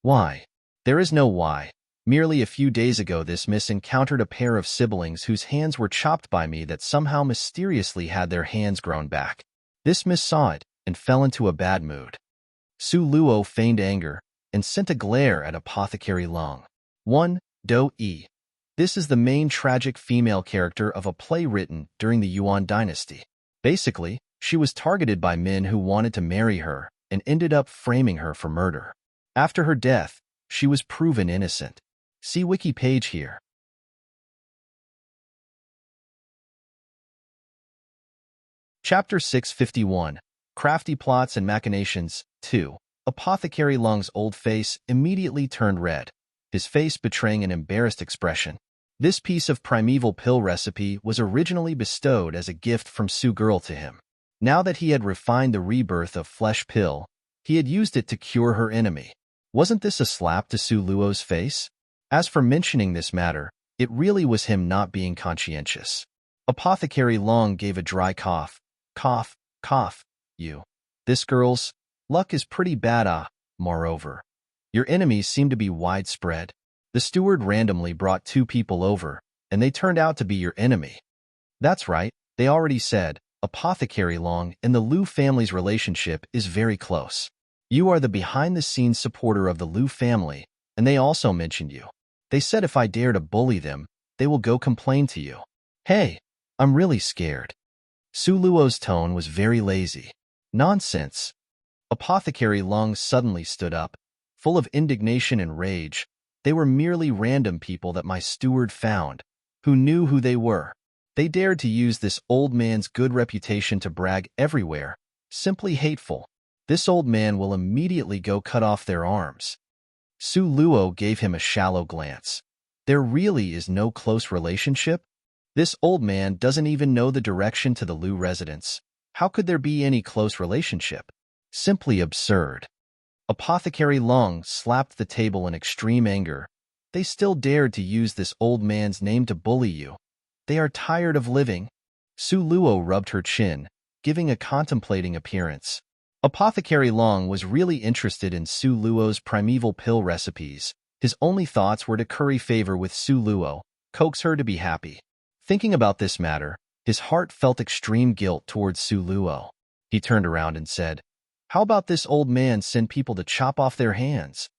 Why? There is no why. Merely a few days ago this miss encountered a pair of siblings whose hands were chopped by me that somehow mysteriously had their hands grown back. This miss saw it and fell into a bad mood. Su Luo feigned anger and sent a glare at Apothecary Long. 1. Do-e. This is the main tragic female character of a play written during the Yuan dynasty. Basically, She was targeted by men who wanted to marry her and ended up framing her for murder. After her death, she was proven innocent. See wiki page here. Chapter 651, Crafty Plots and Machinations, 2. Apothecary Lung's old face immediately turned red, his face betraying an embarrassed expression. This piece of primeval pill recipe was originally bestowed as a gift from Sue Girl to him. Now that he had refined the rebirth of Flesh Pill, he had used it to cure her enemy. Wasn't this a slap to Su Luo's face? As for mentioning this matter, it really was him not being conscientious. Apothecary Long gave a dry cough. Cough, cough, you. This girl's luck is pretty bad, moreover. Your enemies seem to be widespread. The steward randomly brought 2 people over, and they turned out to be your enemy. That's right, they already said, Apothecary Long and the Liu family's relationship is very close. You are the behind-the-scenes supporter of the Liu family, and they also mentioned you. They said if I dare to bully them, they will go complain to you. Hey, I'm really scared. Su Luo's tone was very lazy. Nonsense. Apothecary Long suddenly stood up, full of indignation and rage. They were merely random people that my steward found, who knew who they were. They dared to use this old man's good reputation to brag everywhere. Simply hateful. This old man will immediately go cut off their arms. Su Luo gave him a shallow glance. There really is no close relationship? This old man doesn't even know the direction to the Liu residence. How could there be any close relationship? Simply absurd. Apothecary Long slapped the table in extreme anger. They still dared to use this old man's name to bully you. They are tired of living. Su Luo rubbed her chin, giving a contemplating appearance. Apothecary Long was really interested in Su Luo's primeval pill recipes. His only thoughts were to curry favor with Su Luo, coax her to be happy. Thinking about this matter, his heart felt extreme guilt towards Su Luo. He turned around and said, "How about this old man send people to chop off their hands?"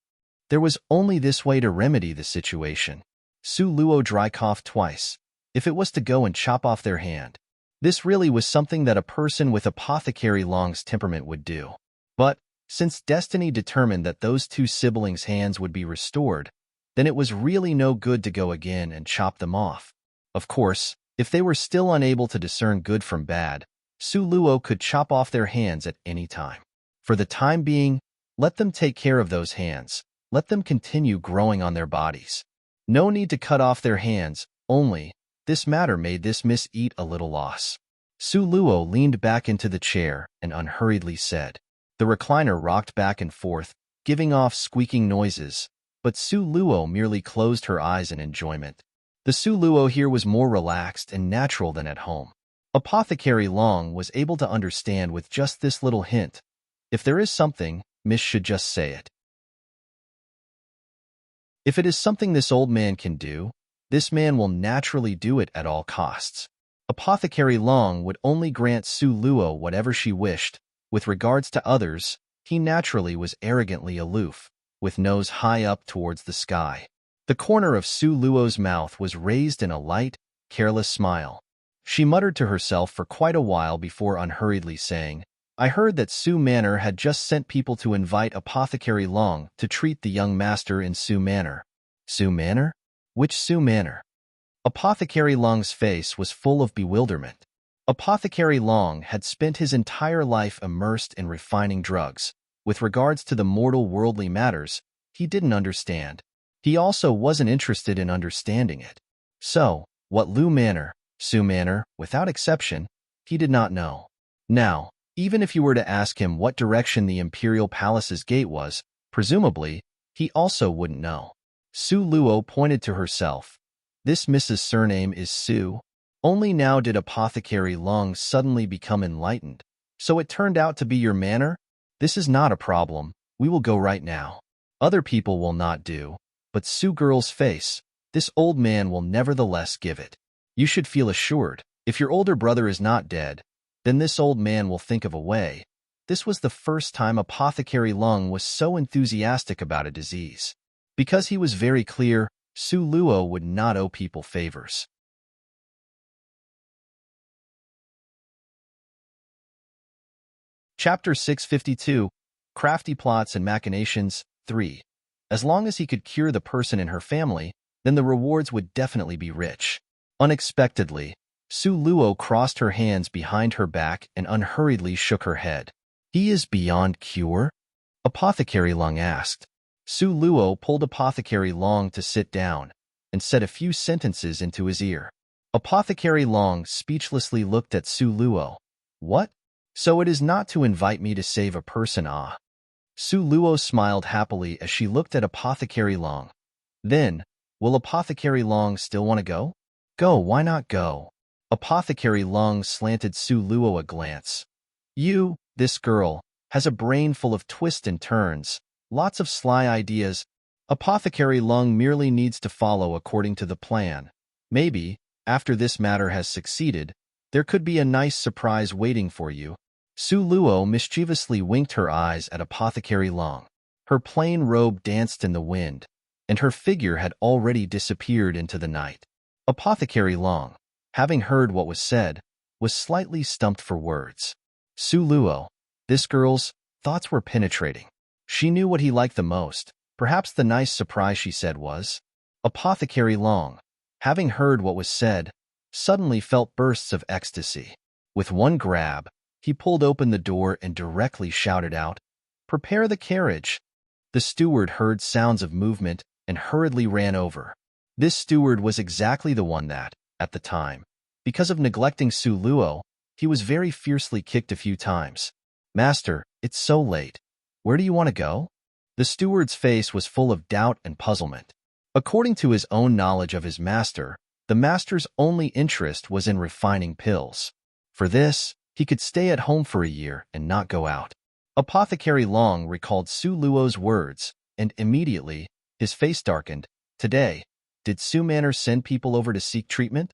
There was only this way to remedy the situation. Su Luo dry coughed twice. If it was to go and chop off their hand, this really was something that a person with Apothecary Long's temperament would do. But, since destiny determined that those 2 siblings' hands would be restored, then it was really no good to go again and chop them off. Of course, if they were still unable to discern good from bad, Su Luo could chop off their hands at any time. For the time being, let them take care of those hands. Let them continue growing on their bodies. No need to cut off their hands, only, this matter made this Miss Eat a little loss. Su Luo leaned back into the chair and unhurriedly said. The recliner rocked back and forth, giving off squeaking noises, but Su Luo merely closed her eyes in enjoyment. The Su Luo here was more relaxed and natural than at home. Apothecary Long was able to understand with just this little hint. If there is something, Miss should just say it. If it is something this old man can do, this man will naturally do it at all costs. Apothecary Long would only grant Su Luo whatever she wished. With regards to others, he naturally was arrogantly aloof, with nose high up towards the sky. The corner of Su Luo's mouth was raised in a light, careless smile. She muttered to herself for quite a while before unhurriedly saying, I heard that Su Manor had just sent people to invite Apothecary Long to treat the young master in Su Manor. Su Manor? Which Su Manor? Apothecary Long's face was full of bewilderment. Apothecary Long had spent his entire life immersed in refining drugs. With regards to the mortal worldly matters, he didn't understand. He also wasn't interested in understanding it. So, what Liu Manor, Su Manor, without exception, he did not know. Now, even if you were to ask him what direction the Imperial Palace's gate was, presumably, he also wouldn't know. Su Luo pointed to herself. This Mrs. Surname is Su. Only now did Apothecary Long suddenly become enlightened. So it turned out to be your manor? This is not a problem. We will go right now. Other people will not do. But Su Girl's face, this old man will nevertheless give it. You should feel assured. If your older brother is not dead, then this old man will think of a way. This was the first time Apothecary Long was so enthusiastic about a disease. Because he was very clear, Su Luo would not owe people favors. Chapter 652, Crafty Plots and Machinations, 3. As long as he could cure the person in her family, then the rewards would definitely be rich. Unexpectedly, Su Luo crossed her hands behind her back and unhurriedly shook her head. He is beyond cure? Apothecary Long asked. Su Luo pulled Apothecary Long to sit down and said a few sentences into his ear. Apothecary Long speechlessly looked at Su Luo. What? So it is not to invite me to save a person, ah? Su Luo smiled happily as she looked at Apothecary Long. Then, will Apothecary Long still want to go? Go, why not go? Apothecary Long slanted Su Luo a glance. This girl, has a brain full of twists and turns, lots of sly ideas. Apothecary Long merely needs to follow according to the plan. Maybe, after this matter has succeeded, there could be a nice surprise waiting for you. Su Luo mischievously winked her eyes at Apothecary Long. Her plain robe danced in the wind, and her figure had already disappeared into the night. Apothecary Long, having heard what was said, was slightly stumped for words. Su Luo, this girl's thoughts were penetrating. She knew what he liked the most. Perhaps the nice surprise she said was. Apothecary Long, having heard what was said, suddenly felt bursts of ecstasy. With one grab, he pulled open the door and directly shouted out, "Prepare the carriage." The steward heard sounds of movement and hurriedly ran over. This steward was exactly the one that, at the time, because of neglecting Su Luo, he was very fiercely kicked a few times. "Master, it's so late. Where do you want to go?" The steward's face was full of doubt and puzzlement. According to his own knowledge of his master, the master's only interest was in refining pills. For this, he could stay at home for a year and not go out. Apothecary Long recalled Su Luo's words, and immediately, his face darkened. Today, did Su Manor send people over to seek treatment?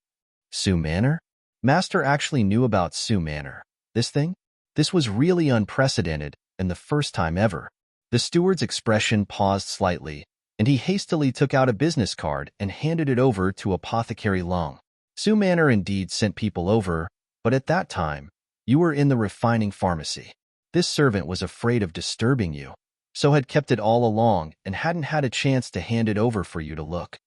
Su Manor? Master actually knew about Su Manor. This thing? This was really unprecedented and the first time ever. The steward's expression paused slightly, and he hastily took out a business card and handed it over to Apothecary Long. Su Manor indeed sent people over, but at that time, you were in the refining pharmacy. This servant was afraid of disturbing you, so had kept it all along and hadn't had a chance to hand it over for you to look.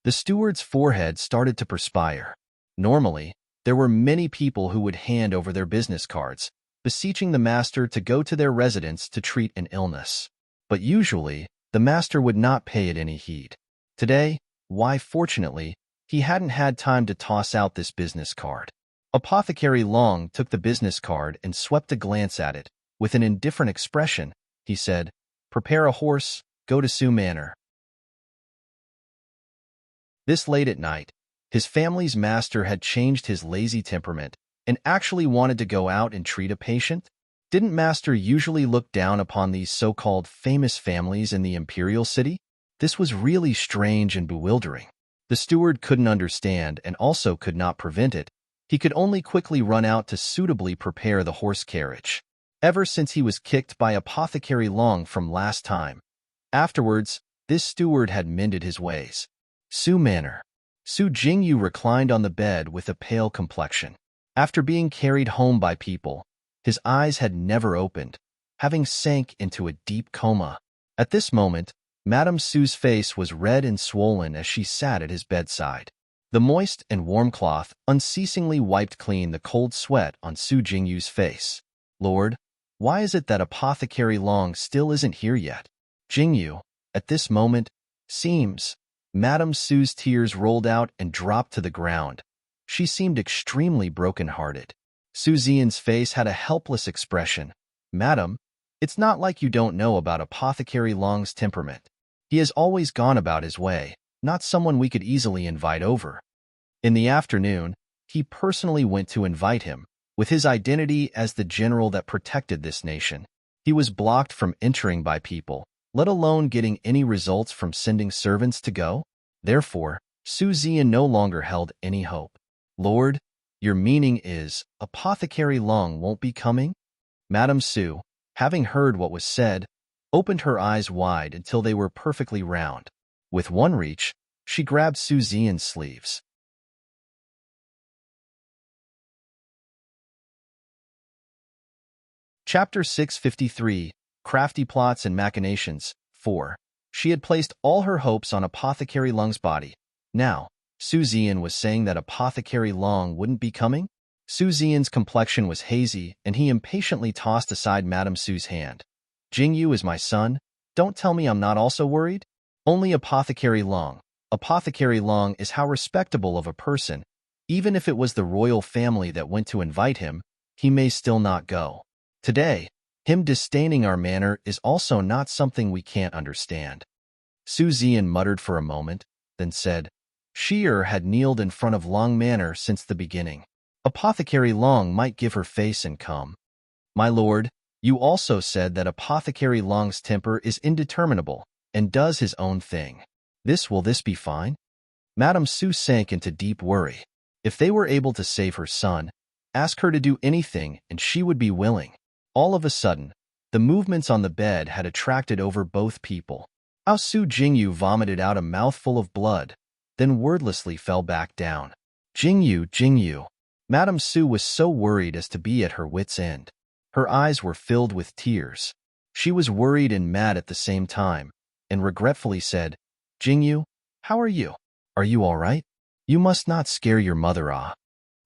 The steward's forehead started to perspire. Normally, there were many people who would hand over their business cards, beseeching the master to go to their residence to treat an illness. But usually, the master would not pay it any heed. Today, fortunately, he hadn't had time to toss out this business card. Apothecary Long took the business card and swept a glance at it. With an indifferent expression, he said, "Prepare a horse, go to Su Manor." This late at night, his family's master had changed his lazy temperament and actually wanted to go out and treat a patient. Didn't master usually look down upon these so-called famous families in the imperial city? This was really strange and bewildering. The steward couldn't understand and also could not prevent it. He could only quickly run out to suitably prepare the horse carriage. Ever since he was kicked by Apothecary Long from last time. Afterwards, this steward had mended his ways. Su Manor. Su Jingyu reclined on the bed with a pale complexion. After being carried home by people, his eyes had never opened, having sank into a deep coma. At this moment, Madame Su's face was red and swollen as she sat at his bedside. The moist and warm cloth unceasingly wiped clean the cold sweat on Su Jingyu's face. "Lord, why is it that Apothecary Long still isn't here yet?" Jingyu, at this moment, seems. Madame Su's tears rolled out and dropped to the ground. She seemed extremely broken-hearted. Su Zian's face had a helpless expression. "Madam, it's not like you don't know about Apothecary Long's temperament. He has always gone about his way, not someone we could easily invite over." In the afternoon, he personally went to invite him. With his identity as the general that protected this nation, he was blocked from entering by people, let alone getting any results from sending servants to go. Therefore, Su Zian no longer held any hope. "Lord, your meaning is, Apothecary Long won't be coming?" Madame Su, having heard what was said, opened her eyes wide until they were perfectly round. With one reach, she grabbed Su Zian's sleeves. Chapter 653, Crafty Plots and Machinations, 4. She had placed all her hopes on Apothecary Lung's body. Now, Su Zian was saying that Apothecary Lung wouldn't be coming? Su Zian's complexion was hazy, and he impatiently tossed aside Madame Su's hand. Jingyu is my son. Don't tell me I'm not also worried? Only Apothecary Lung. Apothecary Lung is how respectable of a person. Even if it was the royal family that went to invite him, he may still not go. Today, him disdaining our manor is also not something we can't understand. Su Zian muttered for a moment, then said, She had kneeled in front of Long Manor since the beginning. Apothecary Long might give her face and come. My lord, you also said that Apothecary Long's temper is indeterminable and does his own thing. Will this be fine? Madame Su sank into deep worry. If they were able to save her son, ask her to do anything and she would be willing. All of a sudden, the movements on the bed had attracted over both people. Su Jingyu vomited out a mouthful of blood, then wordlessly fell back down. Jingyu. Madame Su was so worried as to be at her wit's end. Her eyes were filled with tears. She was worried and mad at the same time, and regretfully said, Jingyu, how are you? Are you all right? You must not scare your mother,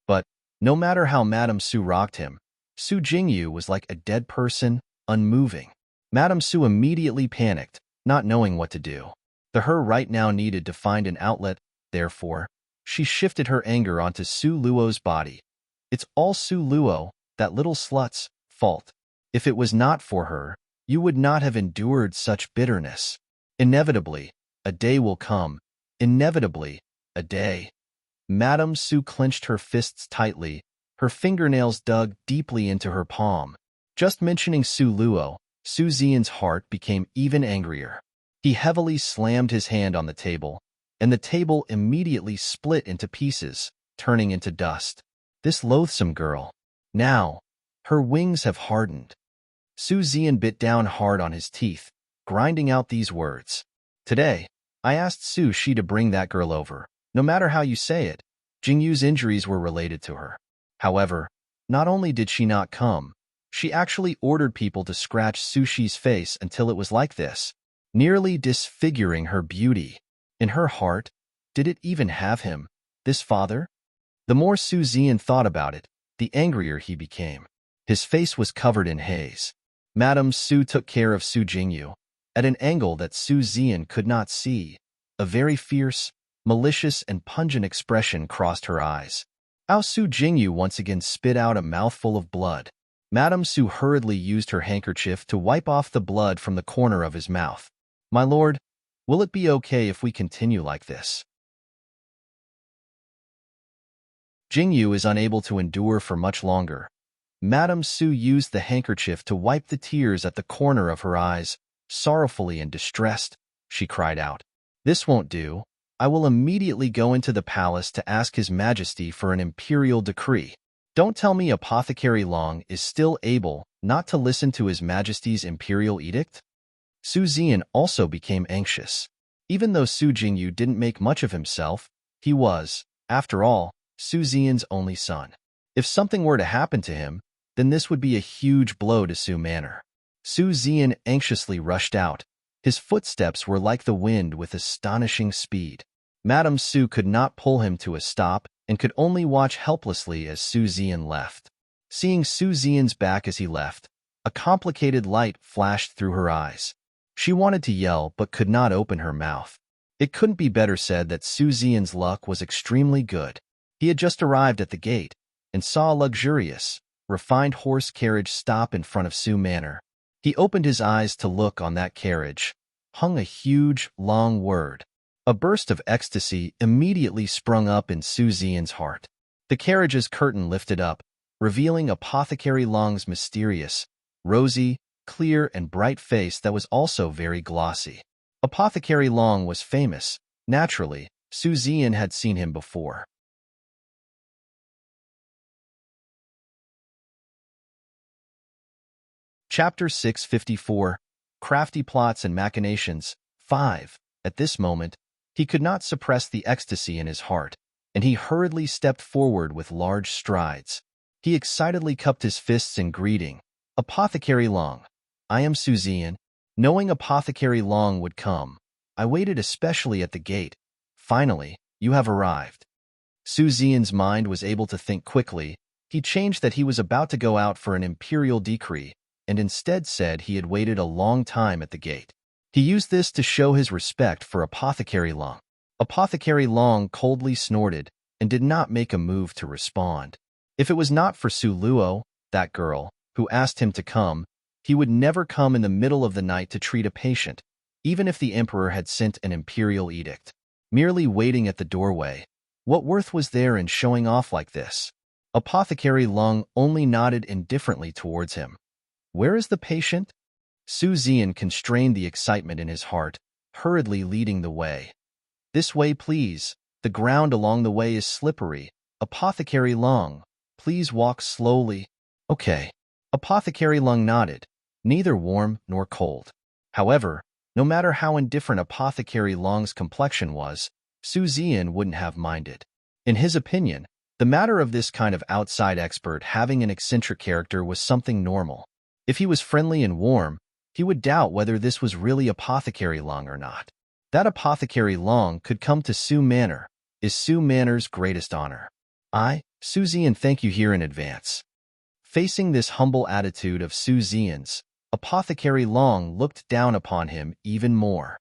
But, no matter how Madame Su rocked him, Su Jingyu was like a dead person, unmoving. Madame Su immediately panicked, not knowing what to do. Her right now needed to find an outlet, therefore, she shifted her anger onto Su Luo's body. It's all Su Luo, that little slut's, fault. If it was not for her, you would not have endured such bitterness. Inevitably, a day will come. Inevitably, a day. Madame Su clenched her fists tightly, her fingernails dug deeply into her palm. Just mentioning Su Luo, Su Zian's heart became even angrier. He heavily slammed his hand on the table, and the table immediately split into pieces, turning into dust. This loathsome girl. Now, her wings have hardened. Su Zian bit down hard on his teeth, grinding out these words. Today, I asked Su Shi to bring that girl over. No matter how you say it, Jingyu's injuries were related to her. However, not only did she not come, she actually ordered people to scratch Su Shi's face until it was like this, nearly disfiguring her beauty. In her heart, did it even have him, this father? The more Su Zian thought about it, the angrier he became. His face was covered in haze. Madame Su took care of Su Jingyu, at an angle that Su Zian could not see. A very fierce, malicious and pungent expression crossed her eyes. Su Jingyu once again spit out a mouthful of blood. Madame Su hurriedly used her handkerchief to wipe off the blood from the corner of his mouth. My lord, will it be okay if we continue like this? Jingyu is unable to endure for much longer. Madame Su used the handkerchief to wipe the tears at the corner of her eyes. Sorrowfully and distressed, she cried out, This won't do. I will immediately go into the palace to ask His Majesty for an imperial decree. Don't tell me Apothecary Long is still able not to listen to His Majesty's imperial edict? Su Zian also became anxious. Even though Su Jingyu didn't make much of himself, he was, after all, Su Zian's only son. If something were to happen to him, then this would be a huge blow to Su Manor. Su Zian anxiously rushed out. His footsteps were like the wind with astonishing speed. Madame Su could not pull him to a stop and could only watch helplessly as Su Zian left. Seeing Su Zian's back as he left, a complicated light flashed through her eyes. She wanted to yell but could not open her mouth. It couldn't be better said that Su Zian's luck was extremely good. He had just arrived at the gate and saw a luxurious, refined horse carriage stop in front of Su Manor. He opened his eyes to look on that carriage. Hung a huge, long word. A burst of ecstasy immediately sprung up in Su Zian's heart. The carriage's curtain lifted up, revealing Apothecary Long's mysterious, rosy, clear and bright face that was also very glossy. Apothecary Long was famous. Naturally, Su Zian had seen him before. Chapter 654, Crafty Plots and Machinations, 5. At this moment, he could not suppress the ecstasy in his heart, and he hurriedly stepped forward with large strides. He excitedly cupped his fists in greeting, Apothecary Long. I am Suzian. Knowing Apothecary Long would come, I waited especially at the gate. Finally, you have arrived. Suzian's mind was able to think quickly. He changed that he was about to go out for an imperial decree, and instead said he had waited a long time at the gate. He used this to show his respect for Apothecary Long. Apothecary Long coldly snorted and did not make a move to respond. If it was not for Su Luo, that girl, who asked him to come, he would never come in the middle of the night to treat a patient, even if the emperor had sent an imperial edict. Merely waiting at the doorway, what worth was there in showing off like this? Apothecary Long only nodded indifferently towards him. Where is the patient? Su Zian constrained the excitement in his heart, hurriedly leading the way. This way, please. The ground along the way is slippery. Apothecary Long, please walk slowly. Okay. Apothecary Long nodded, neither warm nor cold. However, no matter how indifferent Apothecary Long's complexion was, Su Zian wouldn't have minded. In his opinion, the matter of this kind of outside expert having an eccentric character was something normal. If he was friendly and warm, he would doubt whether this was really Apothecary Long or not. That Apothecary Long could come to Su Manor is Su Manor's greatest honor. Su Zian, thank you here in advance. Facing this humble attitude of Su Zian's, Apothecary Long looked down upon him even more.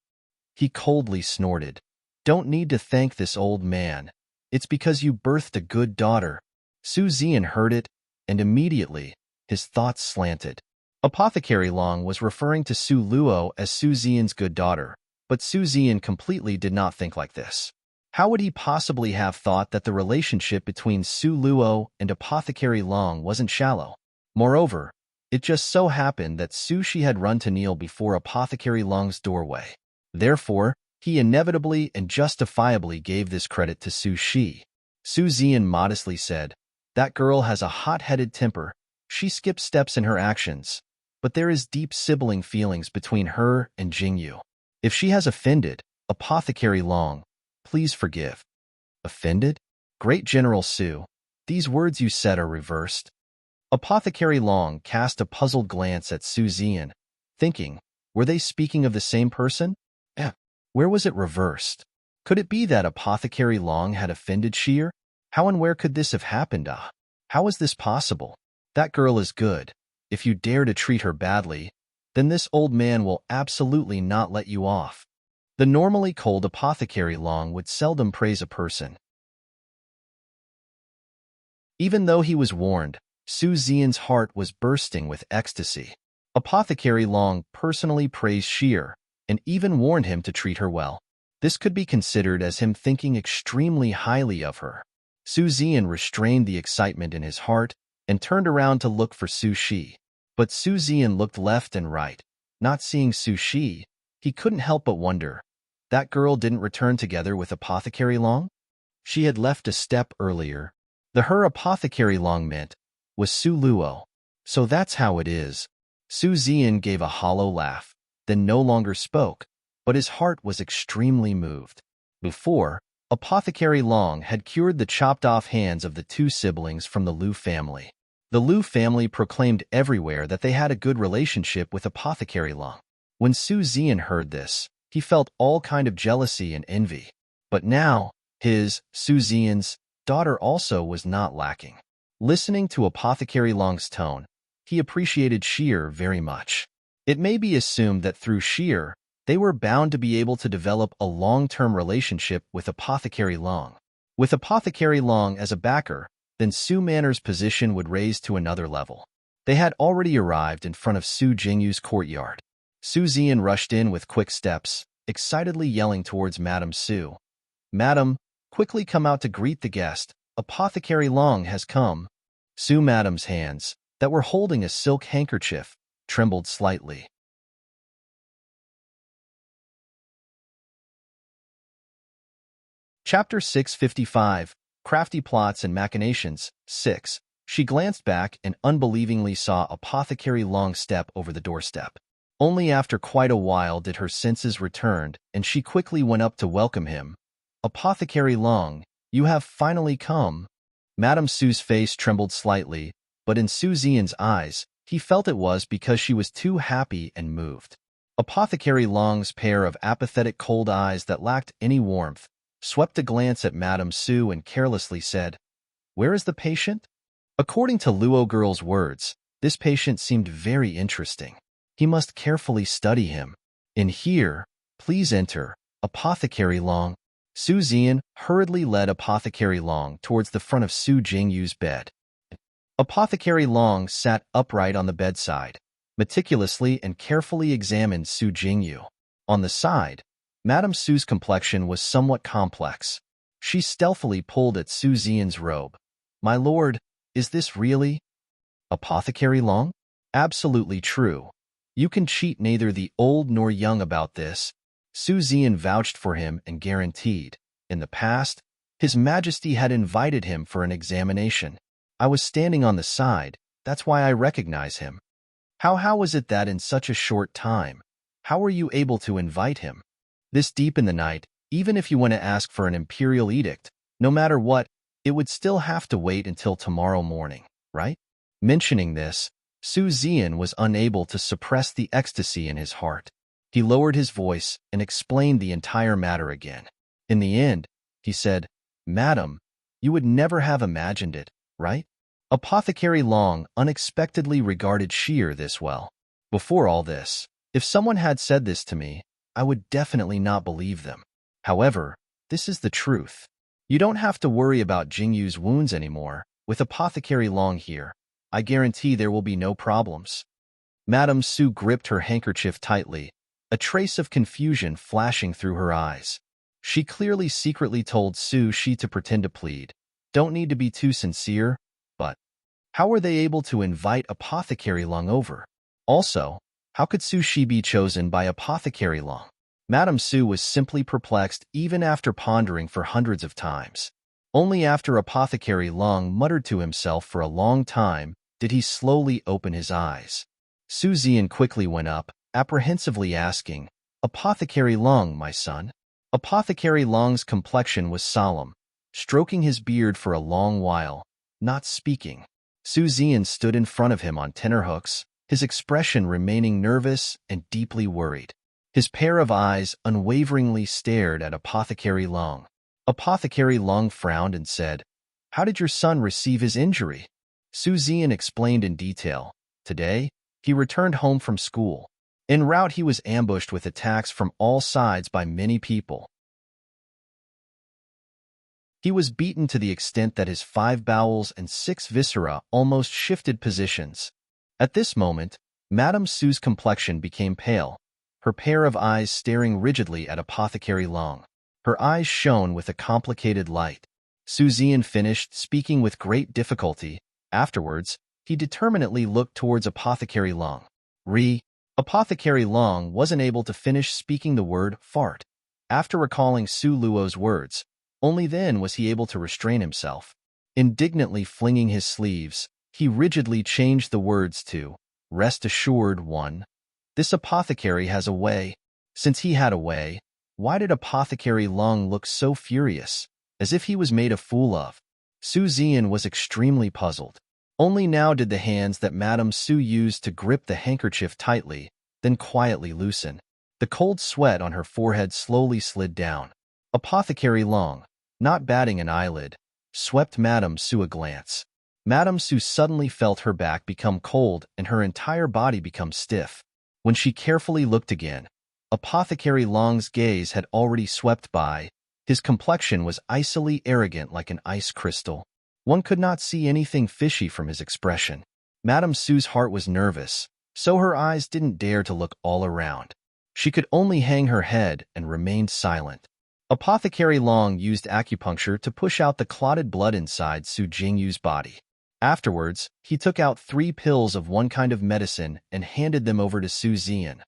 He coldly snorted. Don't need to thank this old man. It's because you birthed a good daughter. Su Zian heard it, and immediately, his thoughts slanted. Apothecary Long was referring to Su Luo as Su Zian's good daughter, but Su Zian completely did not think like this. How would he possibly have thought that the relationship between Su Luo and Apothecary Long wasn't shallow? Moreover, it just so happened that Su Shi had run to kneel before Apothecary Long's doorway. Therefore, he inevitably and justifiably gave this credit to Su Shi. Su Zian modestly said, that girl has a hot-headed temper. She skips steps in her actions, but there is deep sibling feelings between her and Jingyu. If she has offended Apothecary Long, please forgive. Offended? Great General Su, these words you said are reversed. Apothecary Long cast a puzzled glance at Su Zian, thinking, were they speaking of the same person? Where was it reversed? Could it be that Apothecary Long had offended Sheer? How and where could this have happened? How is this possible? That girl is good. If you dare to treat her badly, then this old man will absolutely not let you off. The normally cold Apothecary Long would seldom praise a person. Even though he was warned, Su Zian's heart was bursting with ecstasy. Apothecary Long personally praised Sheer, and even warned him to treat her well. This could be considered as him thinking extremely highly of her. Su Zian restrained the excitement in his heart and turned around to look for Su Shi. But Su Zian looked left and right. Not seeing Su Shi, he couldn't help but wonder. That girl didn't return together with Apothecary Long? She had left a step earlier. The her Apothecary Long meant was Su Luo. So that's how it is. Su Zian gave a hollow laugh, then no longer spoke, but his heart was extremely moved. Before, Apothecary Long had cured the chopped-off hands of the two siblings from the Liu family. The Liu family proclaimed everywhere that they had a good relationship with Apothecary Long. When Su Zian heard this, he felt all kind of jealousy and envy. But now, his, Su Zian's, daughter also was not lacking. Listening to Apothecary Long's tone, he appreciated Sheer very much. It may be assumed that through Sheer, they were bound to be able to develop a long-term relationship with Apothecary Long. With Apothecary Long as a backer, then Su Manor's position would raise to another level. They had already arrived in front of Su Jingyu's courtyard. Su Zian rushed in with quick steps, excitedly yelling towards Madame Su. Madam, quickly come out to greet the guest. Apothecary Long has come. Su Madam's hands, that were holding a silk handkerchief, trembled slightly. Chapter 655, Crafty Plots and Machinations, 6. She glanced back and unbelievingly saw Apothecary Long step over the doorstep. Only after quite a while did her senses return, and she quickly went up to welcome him. Apothecary Long, you have finally come. Madame Su's face trembled slightly, but in Su Zian's eyes, he felt it was because she was too happy and moved. Apothecary Long's pair of apathetic cold eyes that lacked any warmth swept a glance at Madame Sue and carelessly said, "Where is the patient?" According to Luo Girl's words, this patient seemed very interesting. He must carefully study him. "In here, please enter, Apothecary Long." Su Zian hurriedly led Apothecary Long towards the front of Su Jingyu's bed. Apothecary Long sat upright on the bedside, meticulously and carefully examined Su Jingyu. On the side, Madame Su's complexion was somewhat complex. She stealthily pulled at Su Zian's robe. "My lord, is this really Apothecary Long?" "Absolutely true. You can cheat neither the old nor young about this." Su Zian vouched for him and guaranteed. In the past, His Majesty had invited him for an examination. I was standing on the side, that's why I recognize him. How was it that in such a short time? How were you able to invite him? This deep in the night, even if you want to ask for an imperial edict, no matter what, it would still have to wait until tomorrow morning, right? Mentioning this, Su Zian was unable to suppress the ecstasy in his heart. He lowered his voice and explained the entire matter again. In the end, he said, "Madam, you would never have imagined it, right?" Apothecary Long unexpectedly regarded Sheer this well. Before all this, if someone had said this to me, I would definitely not believe them. However, this is the truth. You don't have to worry about Jingyu's wounds anymore. With Apothecary Long here, I guarantee there will be no problems. Madame Su gripped her handkerchief tightly, a trace of confusion flashing through her eyes. She clearly secretly told Su Shi to pretend to plead. Don't need to be too sincere, but how were they able to invite Apothecary Long over? Also, how could Su Shi be chosen by Apothecary Long? Madame Su was simply perplexed even after pondering for hundreds of times. Only after Apothecary Long muttered to himself for a long time did he slowly open his eyes. Su Zian quickly went up, apprehensively asking, "Apothecary Long, my son?" Apothecary Long's complexion was solemn, stroking his beard for a long while, not speaking. Su Zian stood in front of him on tenterhooks, his expression remaining nervous and deeply worried. His pair of eyes unwaveringly stared at Apothecary Long. Apothecary Long frowned and said, "How did your son receive his injury?" Su Zian explained in detail. Today, he returned home from school. En route, he was ambushed with attacks from all sides by many people. He was beaten to the extent that his 5 bowels and 6 viscera almost shifted positions. At this moment, Madame Su's complexion became pale, her pair of eyes staring rigidly at Apothecary Long. Her eyes shone with a complicated light. Su Zian finished speaking with great difficulty. Afterwards, he determinedly looked towards Apothecary Long. Apothecary Long wasn't able to finish speaking the word fart. After recalling Su Luo's words, only then was he able to restrain himself. Indignantly flinging his sleeves, he rigidly changed the words to, "Rest assured, one. This apothecary has a way." Since he had a way, why did Apothecary Long look so furious, as if he was made a fool of? Su Zian was extremely puzzled. Only now did the hands that Madame Su used to grip the handkerchief tightly, then quietly loosen. The cold sweat on her forehead slowly slid down. Apothecary Long, not batting an eyelid, swept Madame Su a glance. Madame Su suddenly felt her back become cold and her entire body become stiff. When she carefully looked again, Apothecary Long's gaze had already swept by. His complexion was icily arrogant like an ice crystal. One could not see anything fishy from his expression. Madame Su's heart was nervous, so her eyes didn't dare to look all around. She could only hang her head and remained silent. Apothecary Long used acupuncture to push out the clotted blood inside Su Jingyu's body. Afterwards, he took out 3 pills of one kind of medicine and handed them over to Su Zian.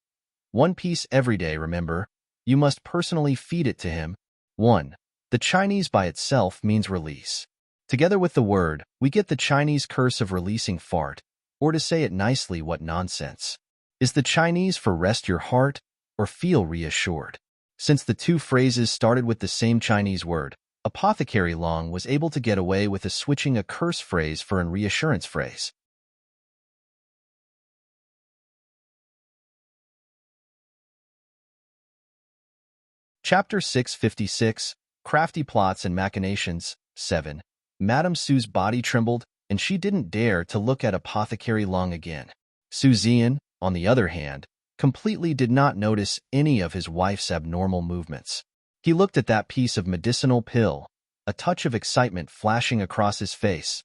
"1 piece every day, remember. You must personally feed it to him." 1. The Chinese by itself means release. Together with the word, we get the Chinese curse of releasing fart, or to say it nicely, what nonsense. Is the Chinese for rest your heart or feel reassured? Since the 2 phrases started with the same Chinese word, Apothecary Long was able to get away with switching a curse phrase for a reassurance phrase. Chapter 656, Crafty Plots and Machinations, 7. Madame Sue's body trembled, and she didn't dare to look at Apothecary Long again. Su Zian, on the other hand, completely did not notice any of his wife's abnormal movements. He looked at that piece of medicinal pill, a touch of excitement flashing across his face.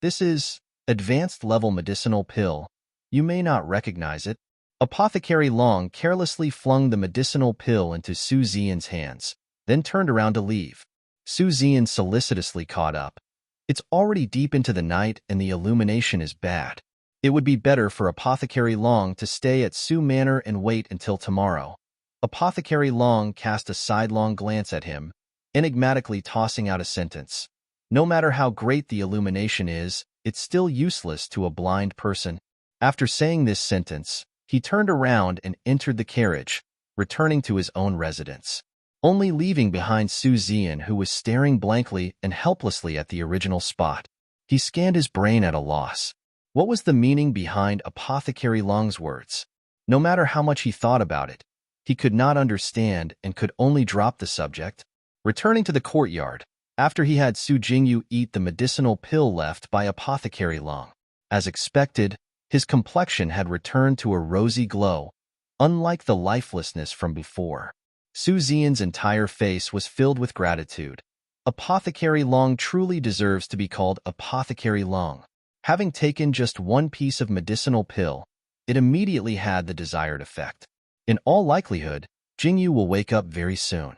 This is advanced-level medicinal pill. You may not recognize it. Apothecary Long carelessly flung the medicinal pill into Su Zian's hands, then turned around to leave. Su Zian solicitously caught up. It's already deep into the night and the illumination is bad. It would be better for Apothecary Long to stay at Su Manor and wait until tomorrow. Apothecary Long cast a sidelong glance at him, enigmatically tossing out a sentence. No matter how great the illumination is, it's still useless to a blind person. After saying this sentence, he turned around and entered the carriage, returning to his own residence, only leaving behind Su Zian, who was staring blankly and helplessly at the original spot. He scanned his brain at a loss. What was the meaning behind Apothecary Long's words? No matter how much he thought about it, he could not understand and could only drop the subject. Returning to the courtyard, after he had Su Jingyu eat the medicinal pill left by Apothecary Long. As expected, his complexion had returned to a rosy glow, unlike the lifelessness from before. Su Zian's entire face was filled with gratitude. Apothecary Long truly deserves to be called Apothecary Long. Having taken just one piece of medicinal pill, it immediately had the desired effect. In all likelihood, Jingyu will wake up very soon.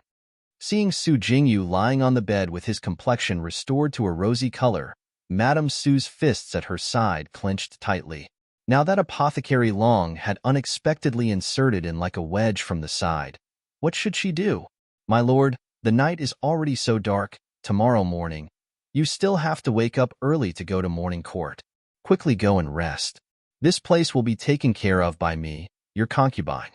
Seeing Su Jingyu lying on the bed with his complexion restored to a rosy color, Madame Su's fists at her side clenched tightly. Now that Apothecary Long had unexpectedly inserted in like a wedge from the side, what should she do? My lord, the night is already so dark. Tomorrow morning, you still have to wake up early to go to morning court. Quickly go and rest. This place will be taken care of by me, your concubine.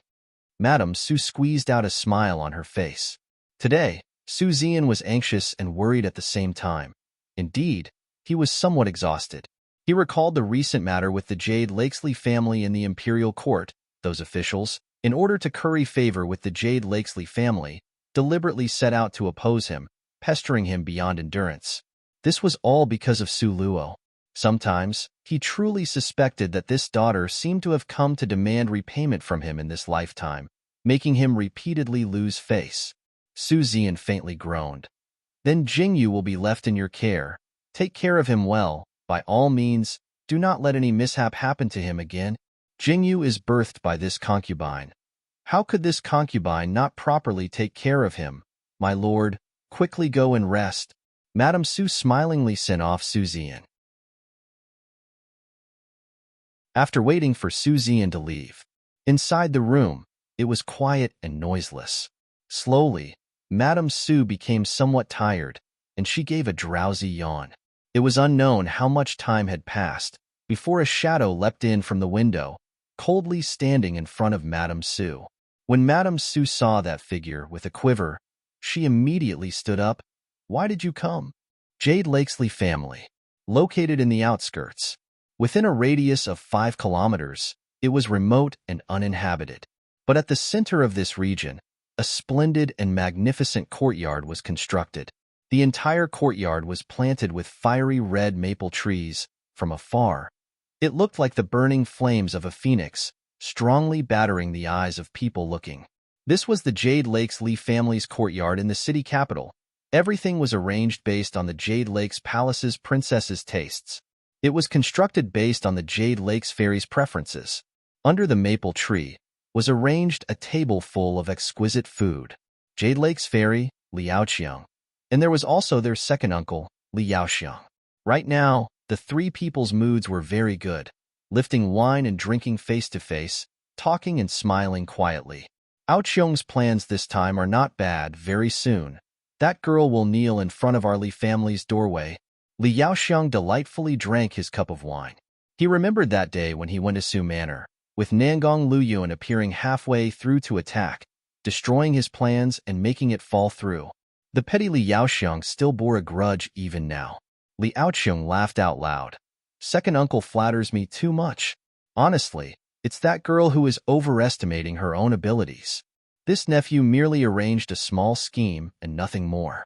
Madame Su squeezed out a smile on her face. Today, Su Zian was anxious and worried at the same time. Indeed, he was somewhat exhausted. He recalled the recent matter with the Jade Lakesley family in the imperial court. Those officials, in order to curry favor with the Jade Lakesley family, deliberately set out to oppose him, pestering him beyond endurance. This was all because of Su Luo. Sometimes, he truly suspected that this daughter seemed to have come to demand repayment from him in this lifetime, making him repeatedly lose face. Su Zian faintly groaned. Then Jingyu will be left in your care. Take care of him well. By all means, do not let any mishap happen to him again. Jingyu is birthed by this concubine. How could this concubine not properly take care of him? My lord, quickly go and rest. Madame Su smilingly sent off Su Zian. After waiting for Su Zian to leave, inside the room, it was quiet and noiseless. Slowly, Madame Su became somewhat tired, and she gave a drowsy yawn. It was unknown how much time had passed before a shadow leapt in from the window, coldly standing in front of Madame Su. When Madame Su saw that figure with a quiver, she immediately stood up. Why did you come? Jade Lakesley family. Located in the outskirts. Within a radius of 5 kilometers, it was remote and uninhabited. But at the center of this region, a splendid and magnificent courtyard was constructed. The entire courtyard was planted with fiery red maple trees. From afar, it looked like the burning flames of a phoenix, strongly battering the eyes of people looking. This was the Jade Lakesley family's courtyard in the city capital. Everything was arranged based on the Jade Lakes Palace's princess's tastes. It was constructed based on the Jade Lakes fairy's preferences. Under the maple tree was arranged a table full of exquisite food. Jade Lakes fairy, Liao Qiang. And there was also their second uncle, Liao Xiang. Right now, the three people's moods were very good, lifting wine and drinking face to face, talking and smiling quietly. Ao Qiong's plans this time are not bad. Very soon, that girl will kneel in front of our Li family's doorway. Liao Xiang delightfully drank his cup of wine. He remembered that day when he went to Su Manor, with Nangong Luyuan appearing halfway through to attack, destroying his plans and making it fall through. The petty Liao Xiang still bore a grudge even now. Liao Qiang laughed out loud. Second uncle flatters me too much. Honestly, it's that girl who is overestimating her own abilities. This nephew merely arranged a small scheme and nothing more.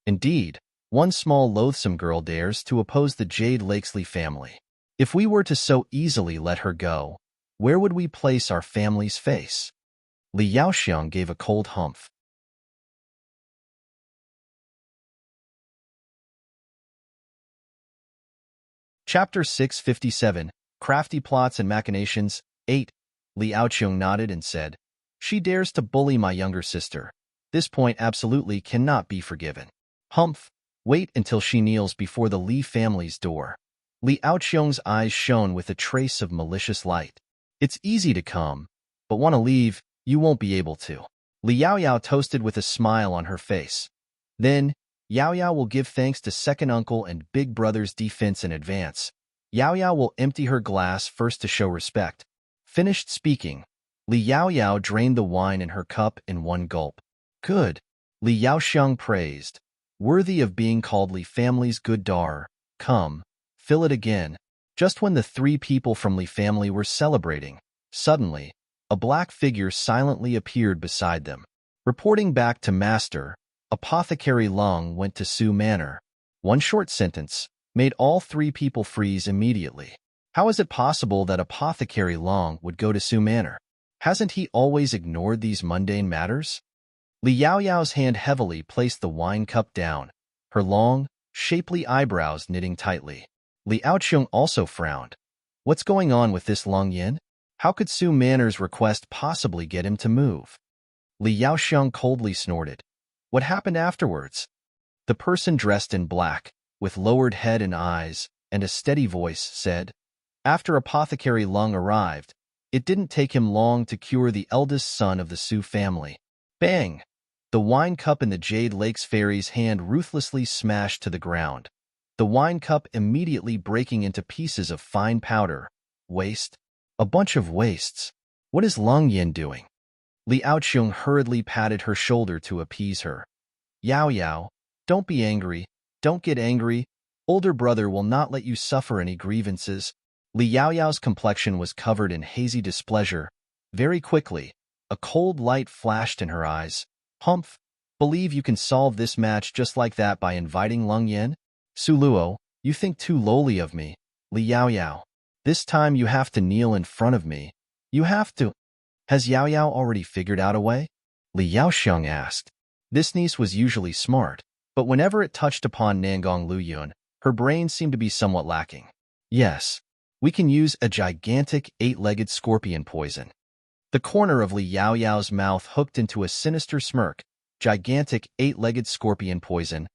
Indeed, one small loathsome girl dares to oppose the Jade Lakesley family. If we were to so easily let her go, where would we place our family's face? Li Yaoxiang gave a cold humph. Chapter 657, Crafty Plots and Machinations, 8. Li Yaoxiang nodded and said, "She dares to bully my younger sister. This point absolutely cannot be forgiven. Humph, wait until she kneels before the Li family's door." Li Yaoxiang's eyes shone with a trace of malicious light. "It's easy to come, but want to leave, you won't be able to." Li Yaoyao toasted with a smile on her face. "Then, Yaoyao will give thanks to second uncle and big brother's defense in advance. Yaoyao will empty her glass first to show respect." Finished speaking, Li Yaoyao drained the wine in her cup in one gulp. "Good," Li Yaoxiang praised. "Worthy of being called Li family's good daughter. Come, fill it again." Just when the three people from Li family were celebrating, suddenly, a black figure silently appeared beside them. Reporting back to Master, Apothecary Long went to Su Manor. One short sentence made all three people freeze immediately. How is it possible that Apothecary Long would go to Su Manor? Hasn't he always ignored these mundane matters? Li Yaoyao's hand heavily placed the wine cup down, her long, shapely eyebrows knitting tightly. Li Yaoxiang also frowned. What's going on with this Long Yin? How could Su Manor's request possibly get him to move? Li Yaoxiang coldly snorted. What happened afterwards? The person dressed in black, with lowered head and eyes, and a steady voice, said, "After Apothecary Long arrived, it didn't take him long to cure the eldest son of the Su family." Bang! The wine cup in the Jade Lakes fairy's hand ruthlessly smashed to the ground, the wine cup immediately breaking into pieces of fine powder. Waste? A bunch of wastes. What is Long Yin doing? Li Yaoxiang hurriedly patted her shoulder to appease her. "Yaoyao, don't be angry. Don't get angry. Older brother will not let you suffer any grievances." Li Yaoyao's complexion was covered in hazy displeasure. Very quickly, a cold light flashed in her eyes. "Humph, believe you can solve this match just like that by inviting Long Yin? Su Luo, you think too lowly of me. Li Yaoyao, this time you have to kneel in front of me. You have to." "Has Yaoyao already figured out a way?" Li Yaoxiang asked. This niece was usually smart, but whenever it touched upon Nangong Luyun, her brain seemed to be somewhat lacking. "Yes, we can use a gigantic 8-legged scorpion poison." The corner of Li Yaoyao's mouth hooked into a sinister smirk. "Gigantic 8-legged scorpion poison.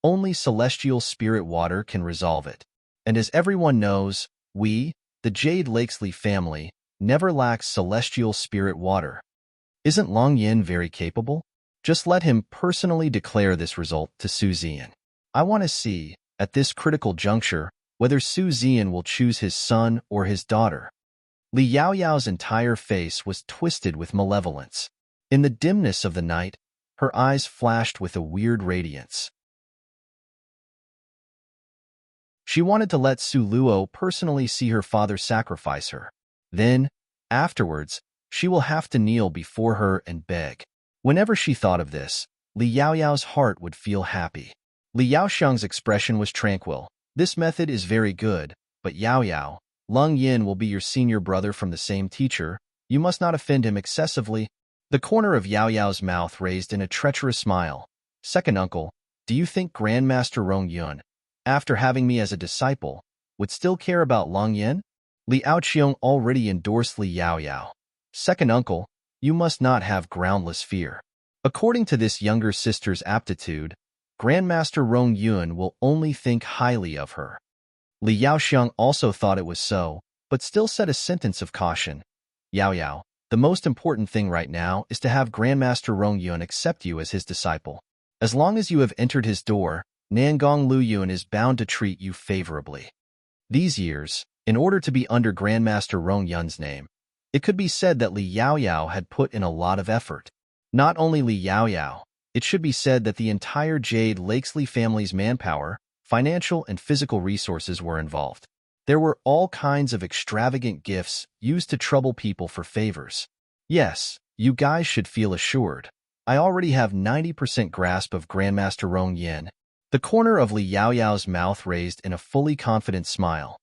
Only celestial spirit water can resolve it. And as everyone knows, we, the Jade Lakesley family, never lacks celestial spirit water. Isn't Long Yin very capable? Just let him personally declare this result to Su Zian. I want to see, at this critical juncture, whether Su Zian will choose his son or his daughter." Li Yaoyao's entire face was twisted with malevolence. In the dimness of the night, her eyes flashed with a weird radiance. She wanted to let Su Luo personally see her father sacrifice her. Then, afterwards, she will have to kneel before her and beg. Whenever she thought of this, Li Yaoyao's heart would feel happy. Li Yaoxiang's expression was tranquil. "This method is very good, but Yaoyao, Long Yin will be your senior brother from the same teacher. You must not offend him excessively." The corner of Yaoyao's mouth raised in a treacherous smile. "Second uncle, do you think Grandmaster Rong Yun, after having me as a disciple, would still care about Long Yin?" Li Yaoxiang already endorsed Li Yaoyao. "Second uncle, you must not have groundless fear. According to this younger sister's aptitude, Grandmaster Rong Yun will only think highly of her." Li Yaoxiang also thought it was so, but still said a sentence of caution. "Yaoyao, the most important thing right now is to have Grandmaster Rong Yun accept you as his disciple. As long as you have entered his door, Nangong Luyun is bound to treat you favorably." These years, in order to be under Grandmaster Rong Yun's name, it could be said that Li Yaoyao had put in a lot of effort. Not only Li Yaoyao, it should be said that the entire Jade Lakesley family's manpower, financial and physical resources were involved. There were all kinds of extravagant gifts used to trouble people for favors. Yes, You guys should feel assured. I already have 90% grasp of Grandmaster Rong Yin. The corner of Li Yaoyao's mouth raised in a fully confident smile.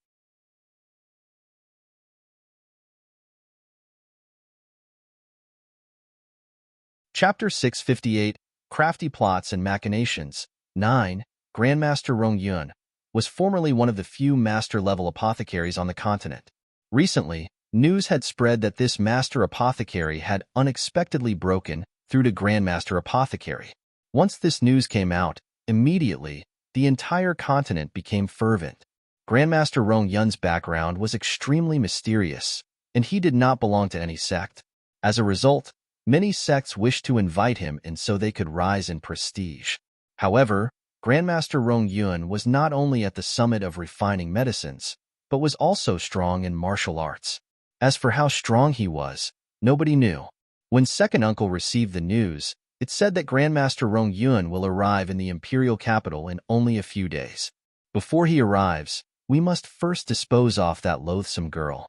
Chapter 658, Crafty Plots and Machinations. 9. Grandmaster Rong Yun was formerly one of the few master-level apothecaries on the continent. Recently, news had spread that this master apothecary had unexpectedly broken through to Grandmaster Apothecary. Once this news came out, immediately, the entire continent became fervent. Grandmaster Rong Yun's background was extremely mysterious, and he did not belong to any sect. As a result, many sects wished to invite him and so they could rise in prestige. However, Grandmaster Rong Yun was not only at the summit of refining medicines, but was also strong in martial arts. As for how strong he was, nobody knew. When Second Uncle received the news, it said that Grandmaster Rong Yun will arrive in the imperial capital in only a few days. Before he arrives, we must first dispose off that loathsome girl.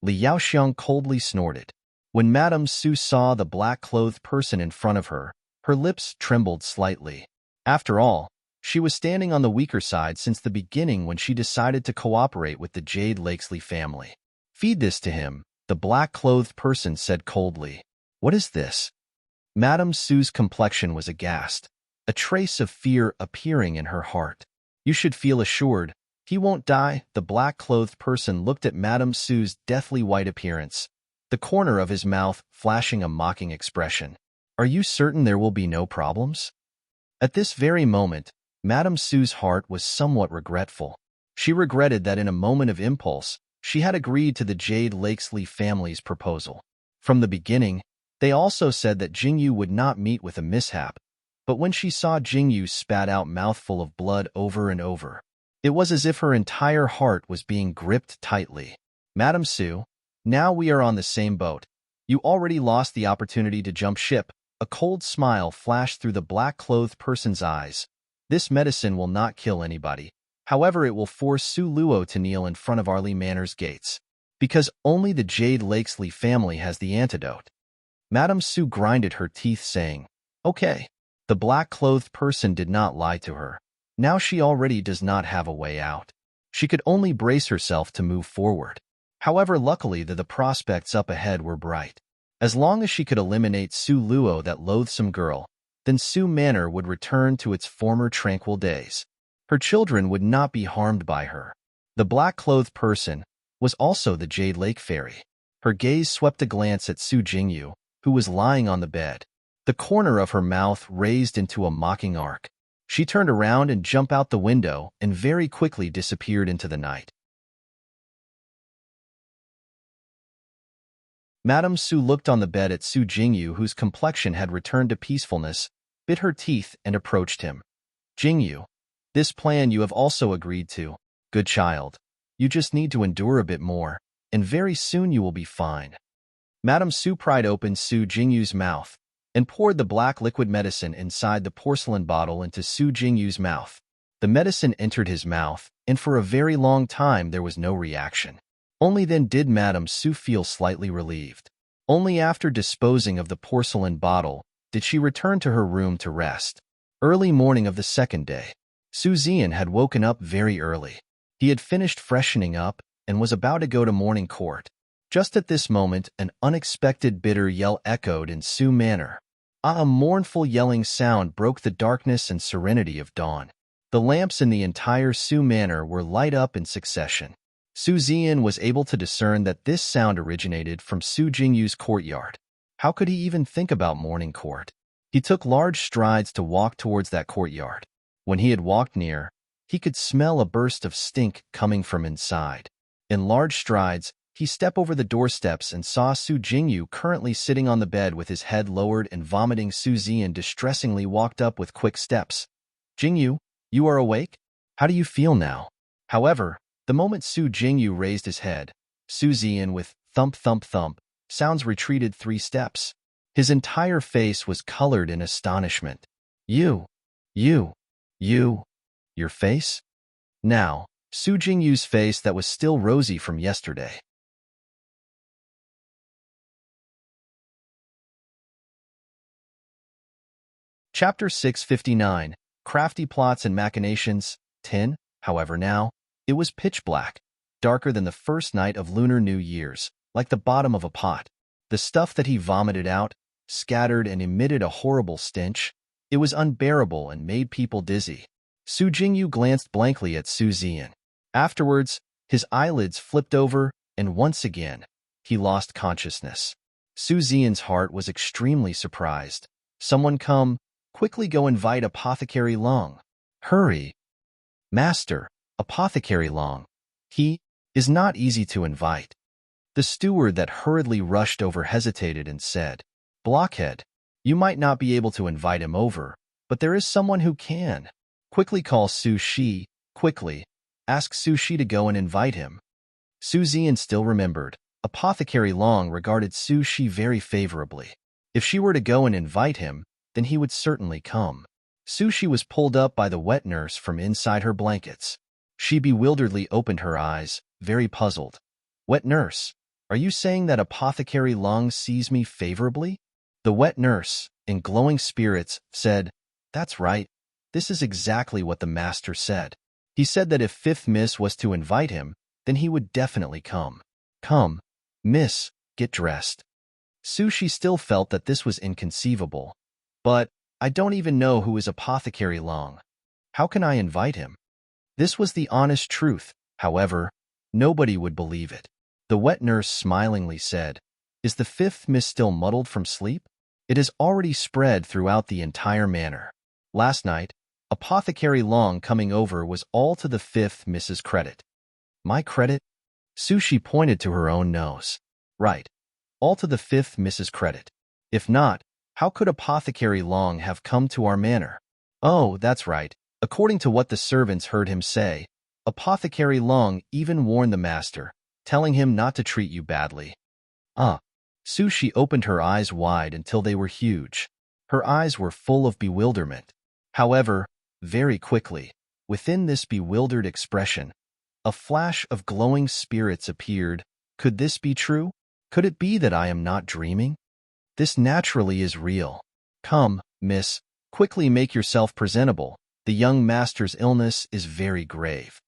Li Yaoxiang coldly snorted. When Madame Su saw the black-clothed person in front of her, her lips trembled slightly. After all, she was standing on the weaker side since the beginning when she decided to cooperate with the Jade Lakesley family. Feed this to him, the black-clothed person said coldly. What is this? Madame Su's complexion was aghast, a trace of fear appearing in her heart. You should feel assured. He won't die. The black-clothed person looked at Madame Su's deathly white appearance, the corner of his mouth flashing a mocking expression. Are you certain there will be no problems? At this very moment, Madame Su's heart was somewhat regretful. She regretted that in a moment of impulse, she had agreed to the Jade Lakesley family's proposal. From the beginning, they also said that Jingyu would not meet with a mishap, but when she saw Jingyu spat out mouthful of blood over and over, it was as if her entire heart was being gripped tightly. Madame Su, now we are on the same boat. You already lost the opportunity to jump ship. A cold smile flashed through the black-clothed person's eyes. This medicine will not kill anybody. However, it will force Su Luo to kneel in front of Arlie Manor's gates, because only the Jade Lakesley family has the antidote. Madame Su grinded her teeth, saying, Okay. The black-clothed person did not lie to her. Now she already does not have a way out. She could only brace herself to move forward. However, luckily the prospects up ahead were bright. As long as she could eliminate Su Luo, that loathsome girl, then Su Manor would return to its former tranquil days. Her children would not be harmed by her. The black-clothed person was also the Jade Lake Fairy. Her gaze swept a glance at Su Jingyu, who was lying on the bed, the corner of her mouth raised into a mocking arc. She turned around and jumped out the window and very quickly disappeared into the night. Madame Su looked on the bed at Su Jingyu, whose complexion had returned to peacefulness, bit her teeth, and approached him. Jingyu, this plan you have also agreed to. Good child. You just need to endure a bit more, and very soon you will be fine. Madame Su pried open Su Jingyu's mouth and poured the black liquid medicine inside the porcelain bottle into Su Jingyu's mouth. The medicine entered his mouth, and for a very long time there was no reaction. Only then did Madame Su feel slightly relieved. Only after disposing of the porcelain bottle did she return to her room to rest. Early morning of the second day. Su Zian had woken up very early. He had finished freshening up and was about to go to morning court. Just at this moment, an unexpected bitter yell echoed in Su Manor. A mournful yelling sound broke the darkness and serenity of dawn. The lamps in the entire Su Manor were lit up in succession. Su Zian was able to discern that this sound originated from Su Jingyu's courtyard. How could he even think about morning court? He took large strides to walk towards that courtyard. When he had walked near, he could smell a burst of stink coming from inside. In large strides, he stepped over the doorsteps and saw Su Jingyu currently sitting on the bed with his head lowered and vomiting. Su Zian distressingly walked up with quick steps. Jingyu, you are awake? How do you feel now? However, the moment Su Jingyu raised his head, Su Zian with thump thump thump sounds retreated 3 steps. His entire face was colored in astonishment. You, your face? Now, Su Jingyu's face that was still rosy from yesterday. Chapter 659, Crafty Plots and Machinations, 10. However now, it was pitch black, darker than the first night of Lunar New Year's, like the bottom of a pot. The stuff that he vomited out, scattered and emitted a horrible stench. It was unbearable and made people dizzy. Su Jingyu glanced blankly at Su Zian. Afterwards, his eyelids flipped over, and once again, he lost consciousness. Su Zian's heart was extremely surprised. Someone come, quickly go invite Apothecary Long. Hurry. Master, Apothecary Long. He is not easy to invite. The steward that hurriedly rushed over hesitated and said, Blockhead, you might not be able to invite him over, but there is someone who can. Quickly call Su Shi, quickly. Ask Su Shi to go and invite him. Su Zian still remembered. Apothecary Long regarded Su Shi very favorably. If she were to go and invite him, then he would certainly come. Su Shi was pulled up by the wet nurse from inside her blankets. She bewilderedly opened her eyes, very puzzled. Wet nurse, are you saying that Apothecary Long sees me favorably? The wet nurse, in glowing spirits, said, That's right. This is exactly what the master said. He said that if Fifth Miss was to invite him, then he would definitely come. Come, Miss, get dressed. Su Shi still felt that this was inconceivable. But, I don't even know who is Apothecary Long. How can I invite him? This was the honest truth. However, nobody would believe it. The wet nurse smilingly said, Is the Fifth Miss still muddled from sleep? It has already spread throughout the entire manor. Last night, Apothecary Long coming over was all to the Fifth Miss's credit. My credit? Su Shi pointed to her own nose. Right. All to the Fifth Miss's credit. If not, how could Apothecary Long have come to our manor? Oh, that's right. According to what the servants heard him say, Apothecary Long even warned the master, telling him not to treat you badly. Su Shi opened her eyes wide until they were huge. Her eyes were full of bewilderment. However, very quickly, within this bewildered expression, a flash of glowing spirits appeared. Could this be true? Could it be that I am not dreaming? This naturally is real. Come, miss, quickly make yourself presentable. The young master's illness is very grave.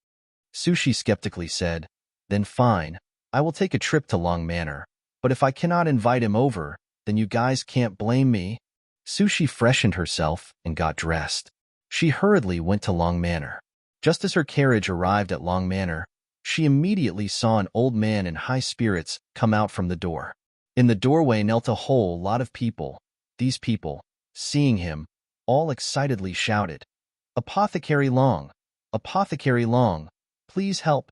Su Shi skeptically said, Then fine, I will take a trip to Long Manor. But if I cannot invite him over, then you guys can't blame me. Su Shi freshened herself and got dressed. She hurriedly went to Long Manor. Just as her carriage arrived at Long Manor, she immediately saw an old man in high spirits come out from the door. In the doorway knelt a whole lot of people. These people, seeing him, all excitedly shouted, Apothecary Long! Apothecary Long! Please help!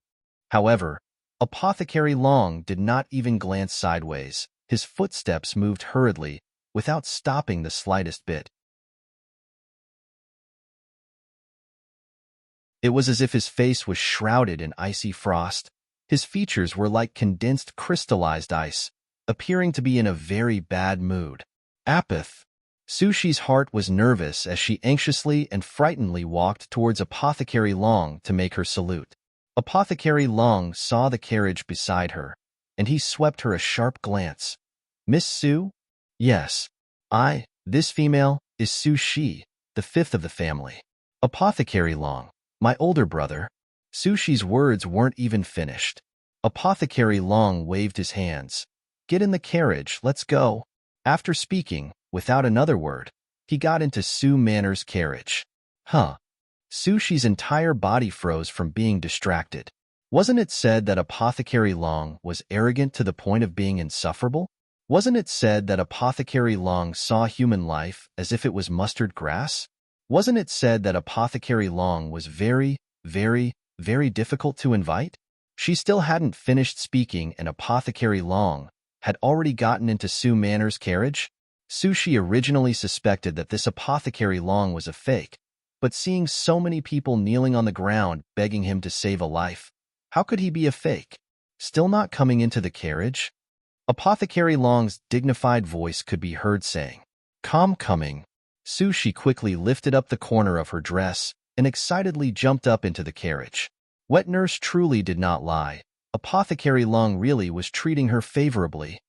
However, Apothecary Long did not even glance sideways. His footsteps moved hurriedly, without stopping the slightest bit. It was as if his face was shrouded in icy frost. His features were like condensed crystallized ice, appearing to be in a very bad mood. Apith. Su Shi's heart was nervous as she anxiously and frightenedly walked towards Apothecary Long to make her salute. Apothecary Long saw the carriage beside her, and he swept her a sharp glance. Miss Su? Yes. This female, is Su Shi, the fifth of the family. Apothecary Long, my older brother. Su Shi's words weren't even finished. Apothecary Long waved his hands. Get in the carriage, let's go. After speaking, without another word, he got into Su Manor's carriage. Su Shi's entire body froze from being distracted. Wasn't it said that Apothecary Long was arrogant to the point of being insufferable? Wasn't it said that Apothecary Long saw human life as if it was mustard grass? Wasn't it said that Apothecary Long was very, very, very difficult to invite? She still hadn't finished speaking and Apothecary Long had already gotten into Su Manor's carriage? Su Shi originally suspected that this Apothecary Long was a fake, but seeing so many people kneeling on the ground begging him to save a life, how could he be a fake? Still not coming into the carriage? Apothecary Long's dignified voice could be heard saying, coming. Su Shi quickly lifted up the corner of her dress and excitedly jumped up into the carriage. Wet nurse truly did not lie. Apothecary Long really was treating her favorably.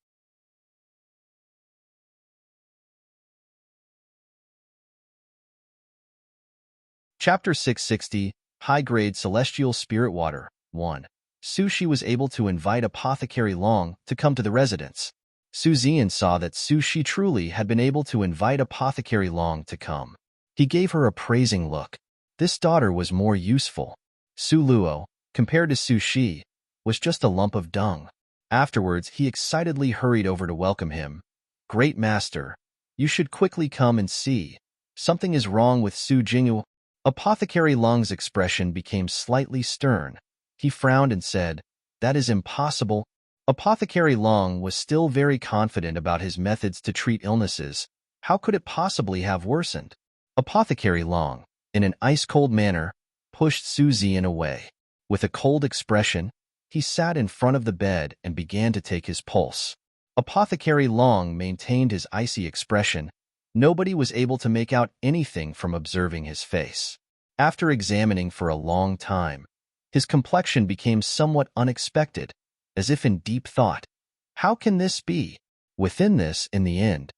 Chapter 660, High-Grade Celestial Spirit Water, 1. Su Shi was able to invite Apothecary Long to come to the residence. Su Zian saw that Su Shi truly had been able to invite Apothecary Long to come. He gave her a praising look. This daughter was more useful. Su Luo, compared to Su Shi, was just a lump of dung. Afterwards, he excitedly hurried over to welcome him. Great master, you should quickly come and see. Something is wrong with Su Jingyu. Apothecary Long's expression became slightly stern. He frowned and said, "That is impossible." Apothecary Long was still very confident about his methods to treat illnesses. How could it possibly have worsened? Apothecary Long, in an ice-cold manner, pushed Su Zian away. With a cold expression, he sat in front of the bed and began to take his pulse. Apothecary Long maintained his icy expression. Nobody was able to make out anything from observing his face. After examining for a long time, his complexion became somewhat unexpected, as if in deep thought. How can this be? Within this, in the end,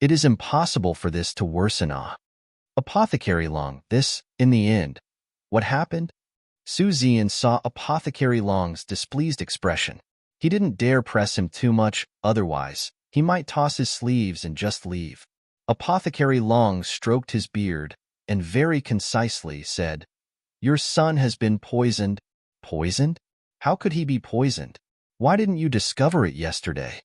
it is impossible for this to worsen. Apothecary Long, this, in the end. What happened? Su Zian saw Apothecary Long's displeased expression. He didn't dare press him too much, otherwise, he might toss his sleeves and just leave. Apothecary Long stroked his beard and very concisely said, "Your son has been poisoned." Poisoned? How could he be poisoned? Why didn't you discover it yesterday?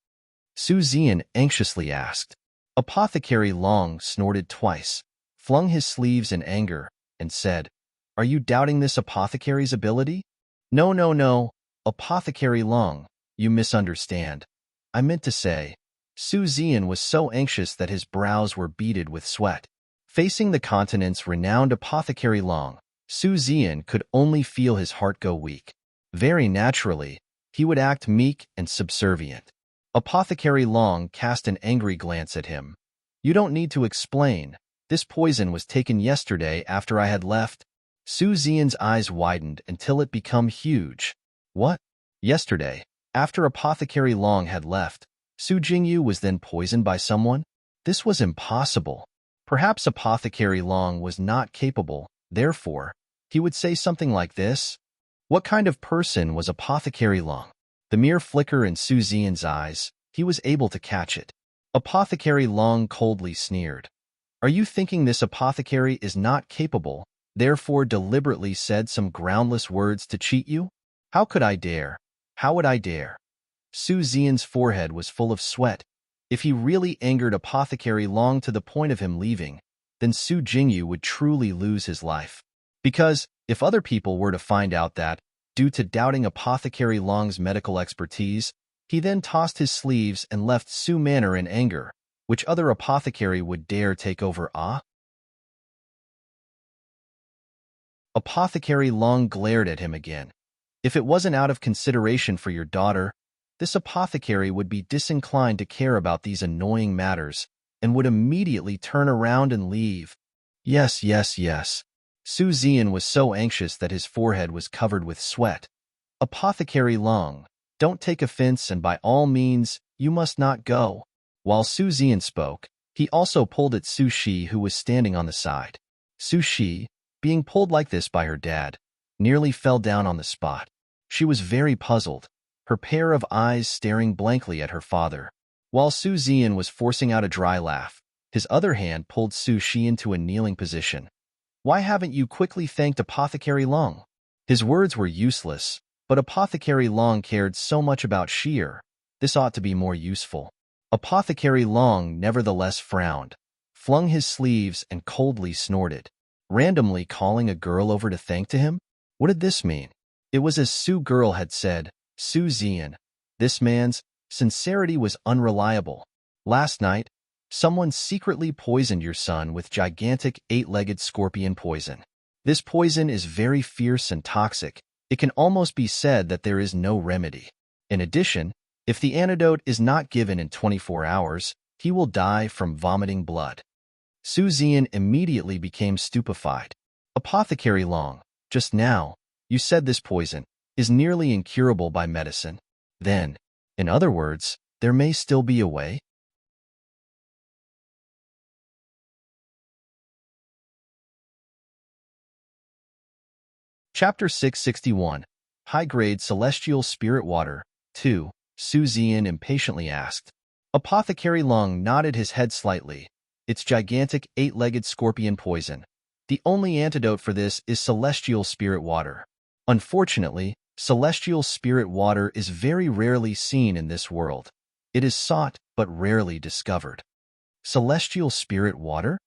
Su Zian anxiously asked. Apothecary Long snorted twice, flung his sleeves in anger, and said, "Are you doubting this apothecary's ability?" "No, no, no, Apothecary Long, you misunderstand. I meant to say." Su Zian was so anxious that his brows were beaded with sweat. Facing the continent's renowned Apothecary Long, Su Zian could only feel his heart go weak. Very naturally, he would act meek and subservient. Apothecary Long cast an angry glance at him. "You don't need to explain. This poison was taken yesterday after I had left." Su Zian's eyes widened until it became huge. What? Yesterday, after Apothecary Long had left, Su Jingyu was then poisoned by someone? This was impossible. Perhaps Apothecary Long was not capable, therefore, he would say something like this. What kind of person was Apothecary Long? The mere flicker in Su Zian's eyes, he was able to catch it. Apothecary Long coldly sneered. "Are you thinking this apothecary is not capable, therefore deliberately said some groundless words to cheat you? How could I dare? How would I dare?" Su Zian's forehead was full of sweat. If he really angered Apothecary Long to the point of him leaving, then Su Jingyu would truly lose his life. Because, if other people were to find out that, due to doubting Apothecary Long's medical expertise, he then tossed his sleeves and left Su Manor in anger, which other apothecary would dare take over? Apothecary Long glared at him again. If it wasn't out of consideration for your daughter, this apothecary would be disinclined to care about these annoying matters and would immediately turn around and leave. Yes, yes, yes. Su Zian was so anxious that his forehead was covered with sweat. Apothecary Long, don't take offense and by all means, you must not go. While Su Zian spoke, he also pulled at Su Shi who was standing on the side. Su Shi, being pulled like this by her dad, nearly fell down on the spot. She was very puzzled, her pair of eyes staring blankly at her father. While Su Zian was forcing out a dry laugh, his other hand pulled Su Shi into a kneeling position. "Why haven't you quickly thanked Apothecary Long?" His words were useless, but Apothecary Long cared so much about Sheer. This ought to be more useful. Apothecary Long nevertheless frowned, flung his sleeves and coldly snorted. Randomly calling a girl over to thank to him? What did this mean? It was as Su Girl had said. Su Zian, this man's sincerity was unreliable. Last night, someone secretly poisoned your son with gigantic 8-legged scorpion poison. This poison is very fierce and toxic. It can almost be said that there is no remedy. In addition, if the antidote is not given in 24 hours, he will die from vomiting blood. Su Zian immediately became stupefied. Apothecary Long, just now, you said this poison is nearly incurable by medicine. Then, in other words, there may still be a way? Chapter 661. High-Grade Celestial Spirit Water. 2. Su Zian impatiently asked. Apothecary Lung nodded his head slightly. It's gigantic, eight-legged scorpion poison. The only antidote for this is celestial spirit water. Unfortunately, celestial spirit water is very rarely seen in this world. It is sought, but rarely discovered. Celestial spirit water?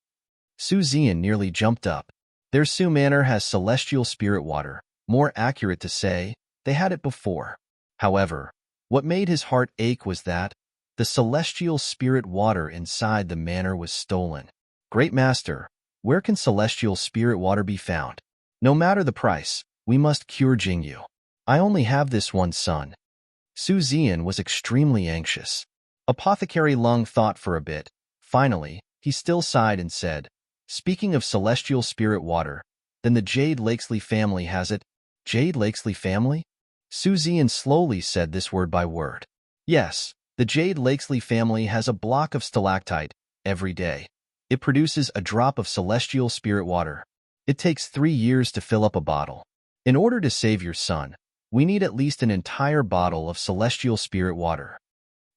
Su Zian nearly jumped up. Their Su Manor has celestial spirit water. More accurate to say, they had it before. However, what made his heart ache was that the celestial spirit water inside the manor was stolen. Great Master, where can celestial spirit water be found? No matter the price, we must cure Jingyu. I only have this one son. Su Zian was extremely anxious. Apothecary Lung thought for a bit. Finally, he still sighed and said, speaking of celestial spirit water, then the Jade Lakesley family has it. Jade Lakesley family? Su Zian slowly said this word by word. Yes, the Jade Lakesley family has a block of stalactite every day. It produces a drop of celestial spirit water. It takes 3 years to fill up a bottle. In order to save your son, we need at least an entire bottle of celestial spirit water.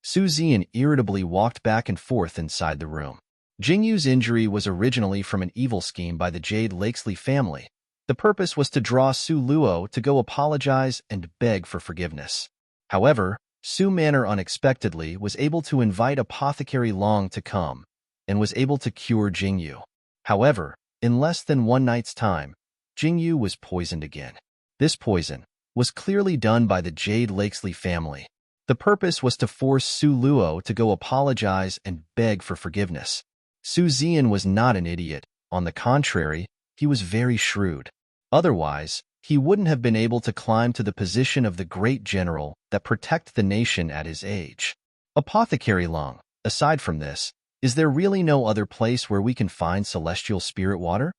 Su Zian irritably walked back and forth inside the room. Jingyu's injury was originally from an evil scheme by the Jade Lakesley family. The purpose was to draw Su Luo to go apologize and beg for forgiveness. However, Su Manor unexpectedly was able to invite Apothecary Long to come and was able to cure Jingyu. However, in less than one night's time, Jingyu was poisoned again. This poison was clearly done by the Jade Lakesley family. The purpose was to force Su Luo to go apologize and beg for forgiveness. Su Zian was not an idiot. On the contrary, he was very shrewd. Otherwise, he wouldn't have been able to climb to the position of the great general that protect the nation at his age. Apothecary Long, aside from this, is there really no other place where we can find celestial spirit water?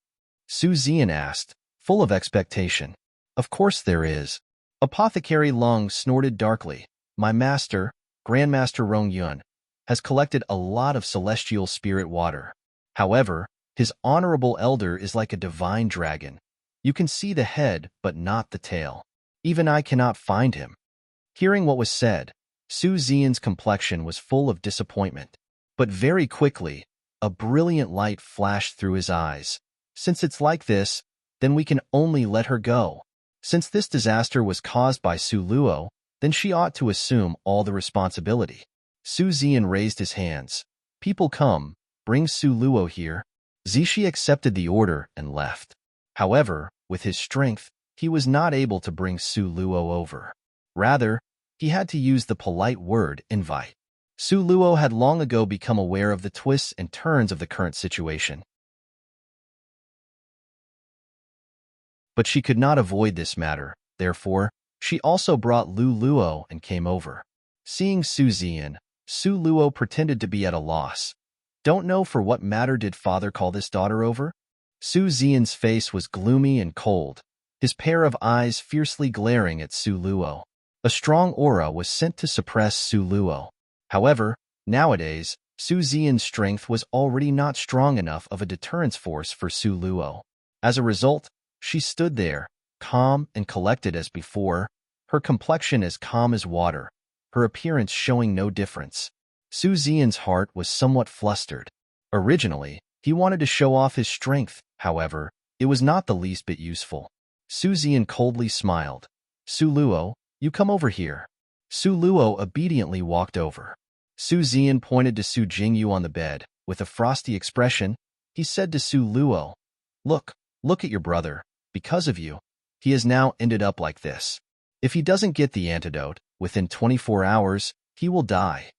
Su Zian asked, full of expectation. Of course there is. Apothecary Long snorted darkly. My master, Grandmaster Rong Yun, has collected a lot of celestial spirit water. However, his honorable elder is like a divine dragon. You can see the head, but not the tail. Even I cannot find him. Hearing what was said, Su Zian's complexion was full of disappointment. But very quickly, a brilliant light flashed through his eyes. Since it's like this, then we can only let her go. Since this disaster was caused by Su Luo, then she ought to assume all the responsibility. Su Zian raised his hands. People come, bring Su Luo here. Zishi accepted the order and left. However, with his strength, he was not able to bring Su Luo over. Rather, he had to use the polite word invite. Su Luo had long ago become aware of the twists and turns of the current situation. But she could not avoid this matter, therefore, she also brought Lu Luo and came over. Seeing Su Zian, Su Luo pretended to be at a loss. Don't know for what matter did father call this daughter over? Su Zian's face was gloomy and cold, his pair of eyes fiercely glaring at Su Luo. A strong aura was sent to suppress Su Luo. However, nowadays, Su Zian's strength was already not strong enough of a deterrence force for Su Luo. As a result, she stood there, calm and collected as before, her complexion as calm as water, her appearance showing no difference. Su Zian's heart was somewhat flustered. Originally, he wanted to show off his strength, however, it was not the least bit useful. Su Zian coldly smiled. Su Luo, you come over here. Su Luo obediently walked over. Su Zian pointed to Su Jingyu on the bed. With a frosty expression, he said to Su Luo, look at your brother. Because of you, he has now ended up like this. If he doesn't get the antidote, within 24 hours, he will die.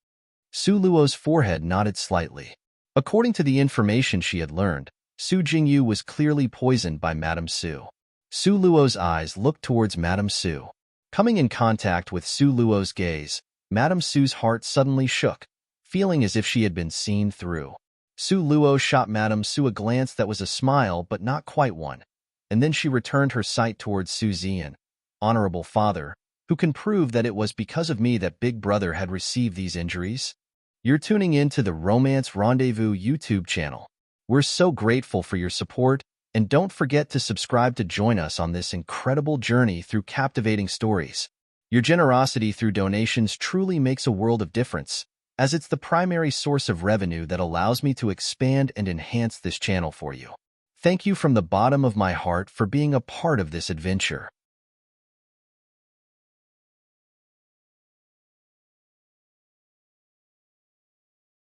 Su Luo's forehead nodded slightly. According to the information she had learned, Su Jingyu was clearly poisoned by Madame Su. Su Luo's eyes looked towards Madame Su. Coming in contact with Su Luo's gaze, Madame Su's heart suddenly shook, feeling as if she had been seen through. Su Luo shot Madame Su a glance that was a smile but not quite one, and then she returned her sight towards Su Zian. Honorable father, who can prove that it was because of me that Big Brother had received these injuries? You're tuning in to the Romance Rendezvous YouTube channel. We're so grateful for your support And don't forget to subscribe to join us on this incredible journey through captivating stories. Your generosity through donations truly makes a world of difference, as it's the primary source of revenue that allows me to expand and enhance this channel for you. Thank you from the bottom of my heart for being a part of this adventure.